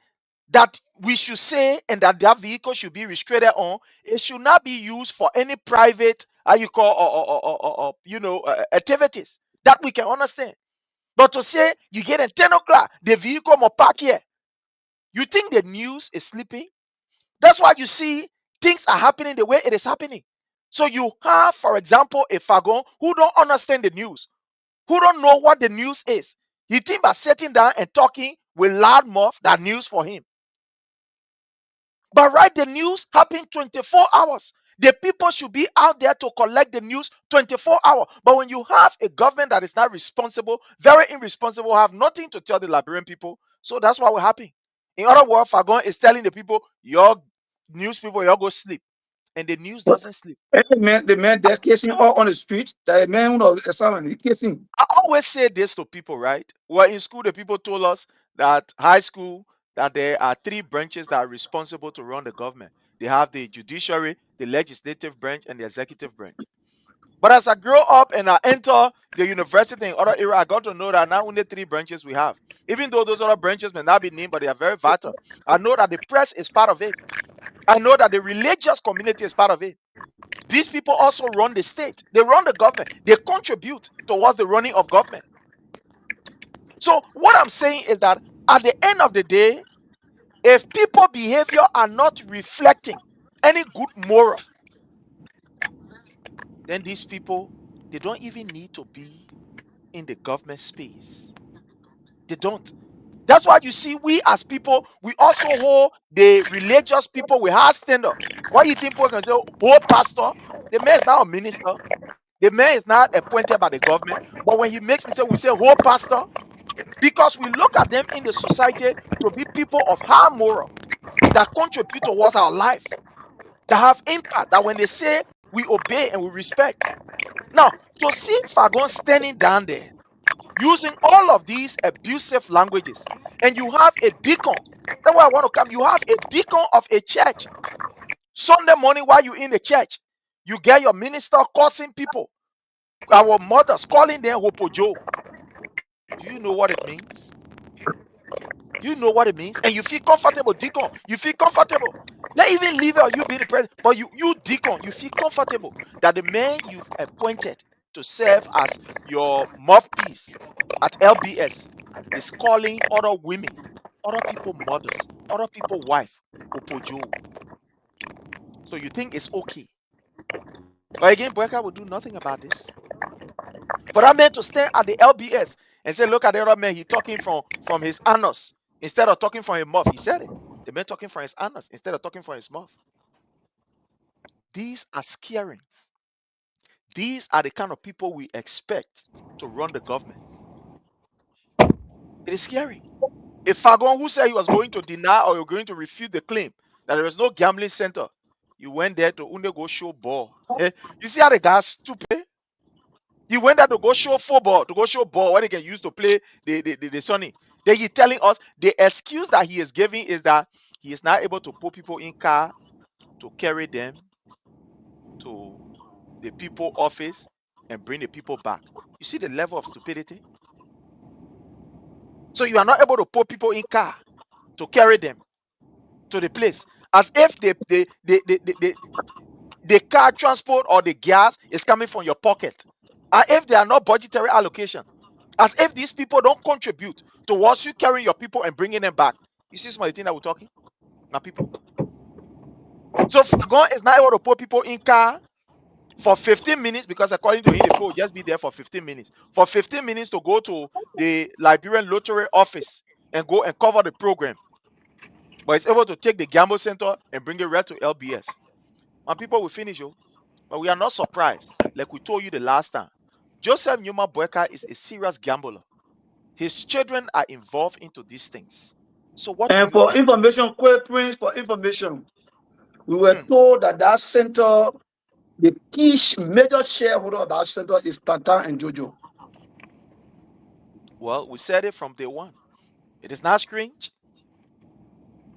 that we should say and that vehicle should be restricted on, it should not be used for any private, how you call, activities that we can understand. But to say you get at 10 o'clock, the vehicle will park here. You think the news is sleeping? That's why you see things are happening the way it is happening. So you have, for example, a Fagon who don't understand the news, who don't know what the news is. He think by sitting down and talking with loud mouth that news for him. But right, the news happen 24 hours. The people should be out there to collect the news 24 hours. But when you have a government that is not responsible, very irresponsible, have nothing to tell the Liberian people, so that's what will happen. In other words, Fagon is telling the people, your news people, you go sleep. And the news doesn't sleep. The man they're kissing all on the street. The man who knows someone kissing. I always say this to people, right? Well, in school, the people told us that high school, that there are 3 branches that are responsible to run the government. they have the judiciary, the legislative branch, and the executive branch. But as I grow up and I enter the university in other area, I got to know that not only 3 branches we have. Even though those other branches may not be named, but they are very vital. I know that the press is part of it. I know that the religious community is part of it. These people also run the state. They run the government. They contribute towards the running of government. So what I'm saying is that at the end of the day, if people behavior are not reflecting any good moral, then these people, they don't even need to be in the government space. They don't. That's why you see we as people, we also hold the religious people with high standard. Why you think people can say, oh, pastor? The man is not a minister. The man is not appointed by the government. But when he makes mistake, we say, oh, pastor. Because we look at them in the society to be people of high moral that contribute towards our life, that have impact, that when they say, we obey and we respect. Now, to see Fagon standing down there using all of these abusive languages, and you have a deacon. That's why I want to come. You have a deacon of a church. Sunday morning, while you're in the church, you get your minister cursing people. Our mothers calling them Hopojo. Do you know what it means? Do you know what it means? And you feel comfortable, deacon. You feel comfortable. Let even leave or you be the president, but you deacon, you feel comfortable that the man you've appointed to serve as your mouthpiece at LBS is calling other women, other people mothers, other people wife, Opojo. So you think it's okay. But again, Boyka will do nothing about this. For that man to stand at the LBS and say, look at the other man, he talking from his anus instead of talking from his mouth. He said it. The man talking from his anus instead of talking from his mouth. These are scaring. These are the kind of people we expect to run the government. It is scary. If Fagon, who said he was going to deny or you're going to refute the claim that there was no gambling center, you went there to only go show ball. You see how the guy's stupid? He went there to go show football, to go show ball, what they can use to play the Sonny. Then he telling us the excuse that he is giving is that he is not able to put people in car to carry them to the people office and bring the people back. You see the level of stupidity? So you are not able to put people in car to carry them to the place, as if the car transport or the gas is coming from your pocket, as if they are not budgetary allocation, as if these people don't contribute towards you carrying your people and bringing them back. You see some of the things that we're talking, my people. So Fagon is not able to put people in car for 15 minutes because according to him, the people will just be there for 15 minutes. For 15 minutes to go to the Liberian Lottery office and go and cover the program. But it's able to take the gamble center and bring it right to LBS. My people will finish, you. But we are not surprised. Like we told you the last time, Joseph Newman Boyka is a serious gambler. His children are involved into these things. So what do And you for want? information, quick Prince, for information, we were Hmm. told that that center, the key major shareholder of that center is Tantan and Jojo. Well, we said it from day one. It is not strange.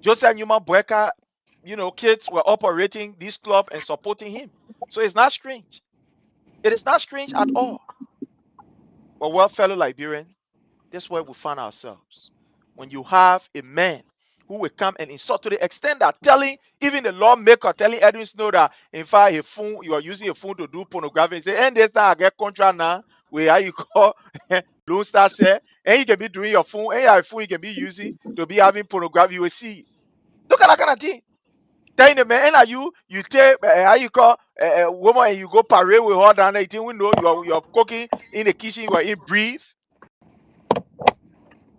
Joseph Newman Boyka, kids were operating this club and supporting him. So it's not strange. It is not strange at all. But well, fellow Liberian, that's where we find ourselves. When you have a man who will come and insult to the extent that telling even the lawmaker, telling Edwin Snow that in fact you are using a phone to do pornography, and say, and this time I get contract now, where how you call Lone Star say, and you can be doing your phone, and your phone you can be using to be having pornography, you will see. Look at that kind of thing. Telling the man, and you take how you call a woman and you go parade with her down there, you think we know you're cooking in the kitchen, you are in brief.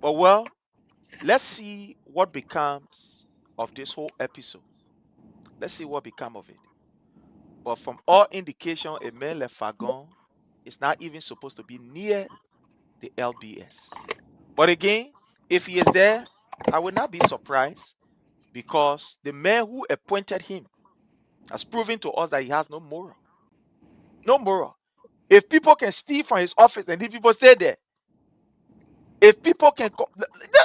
But well, let's see what becomes of this whole episode. Let's see what becomes of it. But from all indication, a man like Fagon is not even supposed to be near the LBS. But again, if he is there, I will not be surprised because the man who appointed him has proven to us that he has no moral. No moral. If people can steal from his office and these people stay there, if people just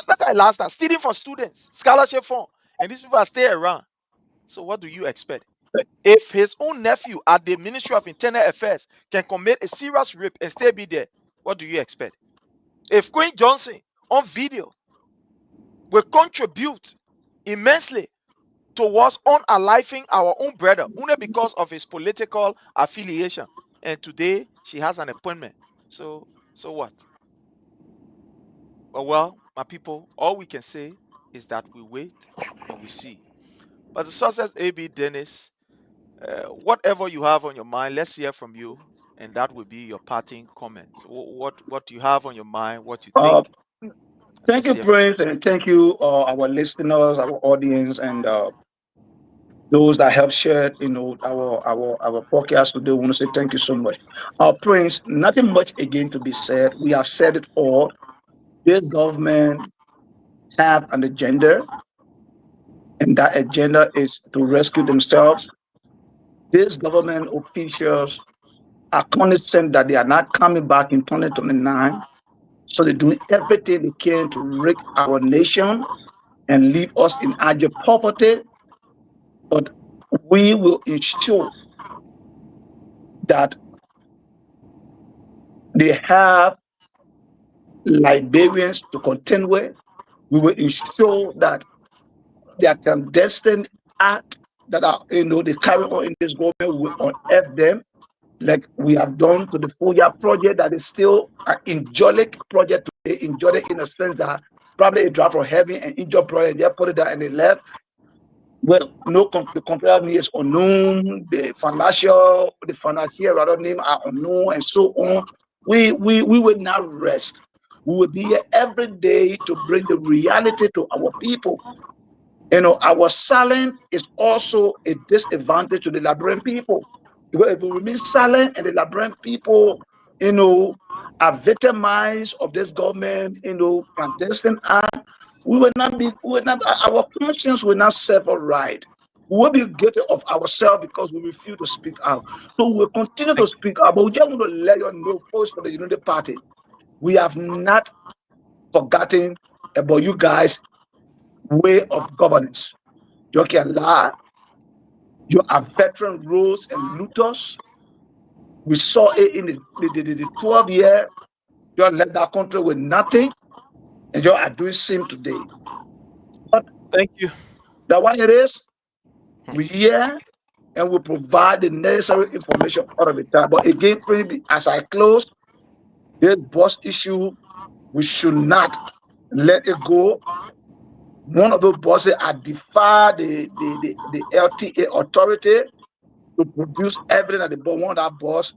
look at last time, stealing from students, scholarship fund, and these people are stay around. So what do you expect? If his own nephew at the Ministry of Internal Affairs can commit a serious rape and still be there, what do you expect? If Queen Johnson on video will contribute immensely towards unaliving our own brother, only because of his political affiliation, and today she has an appointment. So what? Well, my people, all we can say is that we wait and we see. But the success AB Dennis, whatever you have on your mind, let's hear from you, and that will be your parting comments. What you have on your mind, what you Uh, think. Thank Let's you, hear from Prince, and thank you, our listeners, our audience, and those that help share, our podcast today. We want to say thank you so much. Prince, nothing much again to be said. We have said it all. This government have an agenda, and that agenda is to rescue themselves. These government officials are cognizant that they are not coming back in 2029, so they're doing everything they can to wreck our nation and leave us in agile poverty. But we will ensure that they have Liberians to contend with. We will ensure that their clandestine act that are, they carry on in this government will unearth them, like we have done to the FOIA project that is still an angelic project today, angelic in a sense that probably a draft from heaven and angel project, they put it there and they left. Well, the computer name is unknown, the financial rather name are unknown, and so on. We will not rest. We will be here every day to bring the reality to our people. Our silence is also a disadvantage to the Liberian people. Because if we remain silent and the Liberian people, are victimized of this government, clandestine act, our conscience will not serve us right. We will be guilty of ourselves because we refuse to speak out. So we will continue to speak out, but we just want to let you know, folks, for the United Party, we have not forgotten about you guys' way of governance. You can lie. You are veteran roles and looters. We saw it in the 12 year. You left that country with nothing, and you are doing same today. But Thank you. that's why it is. We here and we provide the necessary information all of the time. But again, as I close, this boss issue, we should not let it go. One of those bosses I defy the LTA authority to produce evidence that the boss, one of that boss,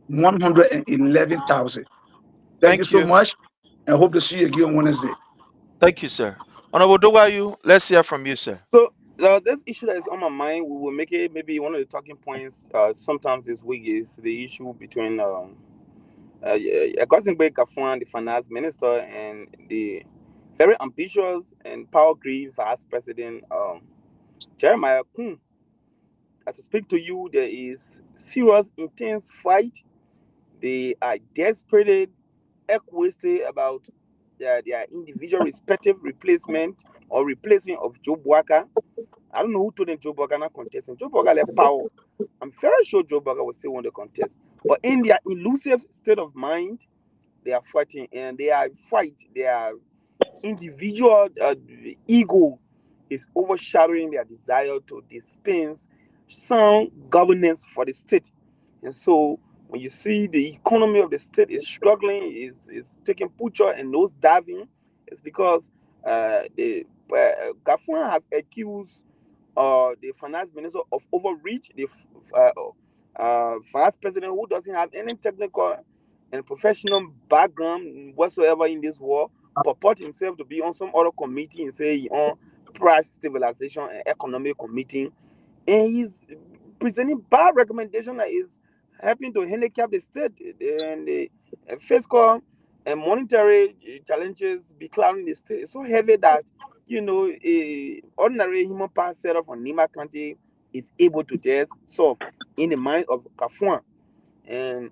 111,000. Thank you Thank so you. much, and hope to see you again on Wednesday. Thank you, sir. Honorable Dowayu, let's hear from you, sir. So this issue that is on my mind, we will make it maybe one of the talking points. Sometimes this week is the issue between Gosingbe Kafwan, the finance minister, and the very ambitious and power-greedy vice president Jeremiah Kun. As I speak to you, there is serious, intense fight. They are desperate, equistic about their individual respective replacement or replacing of Joe Bwaka. I don't know who told them Joe Bwaka not contesting. Joe Bwaka left power. I'm very sure Joe Bwaka will still want to contest. But in their elusive state of mind, they are fighting, and their individual ego is overshadowing their desire to dispense sound governance for the state. And so when you see the economy of the state is struggling, is taking picture and nose diving, it's because the Gafwan has accused the finance minister of overreach, the vice president who doesn't have any technical and professional background whatsoever in this war, purport himself to be on some other committee and say he on price stabilization and economic committee, and he's presenting bad recommendation that is helping to handicap the state, and the fiscal and monetary challenges be clouding the state. It's so heavy that a ordinary human power setup from Nima County is able to just solve in the mind of Kafwan. And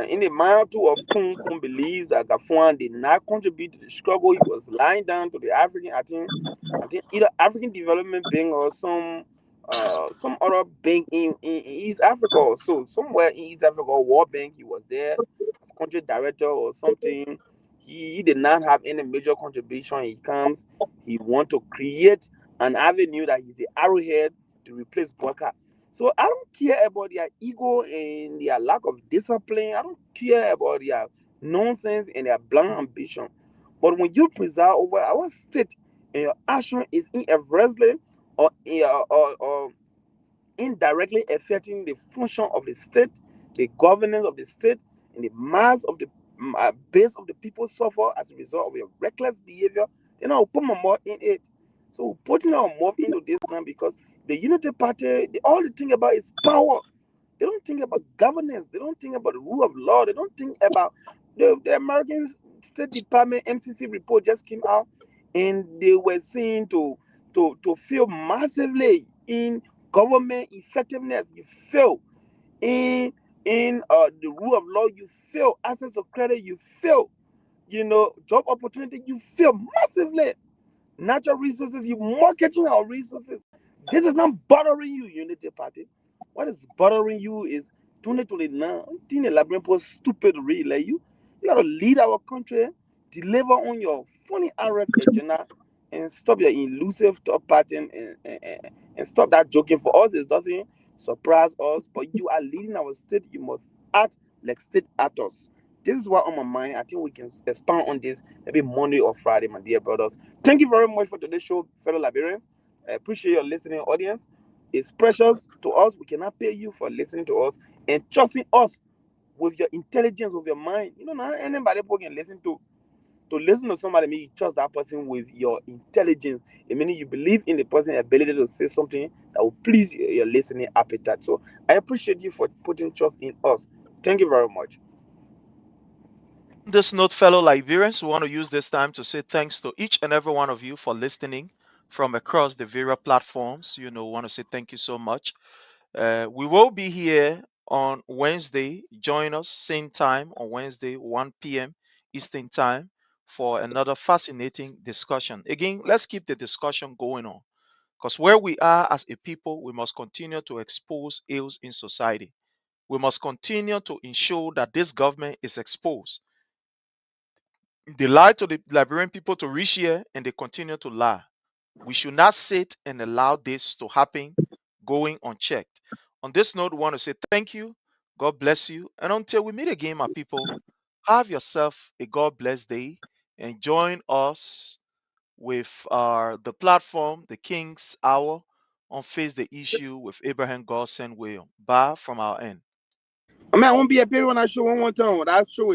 in the mind too of Kun believes that Gafwan did not contribute to the struggle. He was lying down to the African, I think either African Development Bank or some some other bank in East Africa or so. Somewhere in East Africa, World Bank, he was there as country director or something. He did not have any major contribution. He comes, he want to create an avenue that he's the arrowhead to replace Baka. So I don't care about their ego and their lack of discipline. I don't care about their nonsense and their blind ambition. But when you preside over our state and your action is inadvertently or, or indirectly affecting the function of the state, the governance of the state, and the mass of the base of the people suffer as a result of your reckless behavior, then I'll put my mouth in it. So putting our mouth into this now because the Unity Party, all they think about is power. They don't think about governance. They don't think about the rule of law. They don't think about the American State Department MCC report just came out, and they were seen to fail massively in government effectiveness. You fail in the rule of law. You fail access to credit. You fail. Job opportunity. You fail massively. Natural resources. You marketing our resources. This is not bothering you, Unity Party. What is bothering you is 2029. Think the Labrador stupid really like you. You gotta lead our country, deliver on your funny RS agenda, and stop your elusive thought pattern and stop that joking. For us, it doesn't surprise us, but you are leading our state. You must act like state actors. This is what on my mind. I think we can expand on this maybe Monday or Friday, my dear brothers. Thank you very much for today's show, fellow Liberians. I appreciate your listening audience. It's precious to us. We cannot pay you for listening to us and trusting us with your intelligence, with your mind. Not anybody can listen to listen to somebody, mean you trust that person with your intelligence. It means you believe in the person's ability to say something that will please your listening appetite. So I appreciate you for putting trust in us. Thank you very much. On this note, fellow Liberians, we want to use this time to say thanks to each and every one of you for listening from across the various platforms. Want to say thank you so much. We will be here on Wednesday. Join us same time on Wednesday, 1 p.m. Eastern time for another fascinating discussion. Again, let's keep the discussion going on because where we are as a people, we must continue to expose ills in society. We must continue to ensure that this government is exposed. They lie to the Liberian people to reach here and they continue to lie. We should not sit and allow this to happen going unchecked. On this note, we want to say thank you. God bless you. And until we meet again, my people, have yourself a God blessed day and join us with the platform, the King's Hour, on Face the Issue with Abraham Godson William. Bye from our end. I mean, I won't be appearing when I show one more time. That show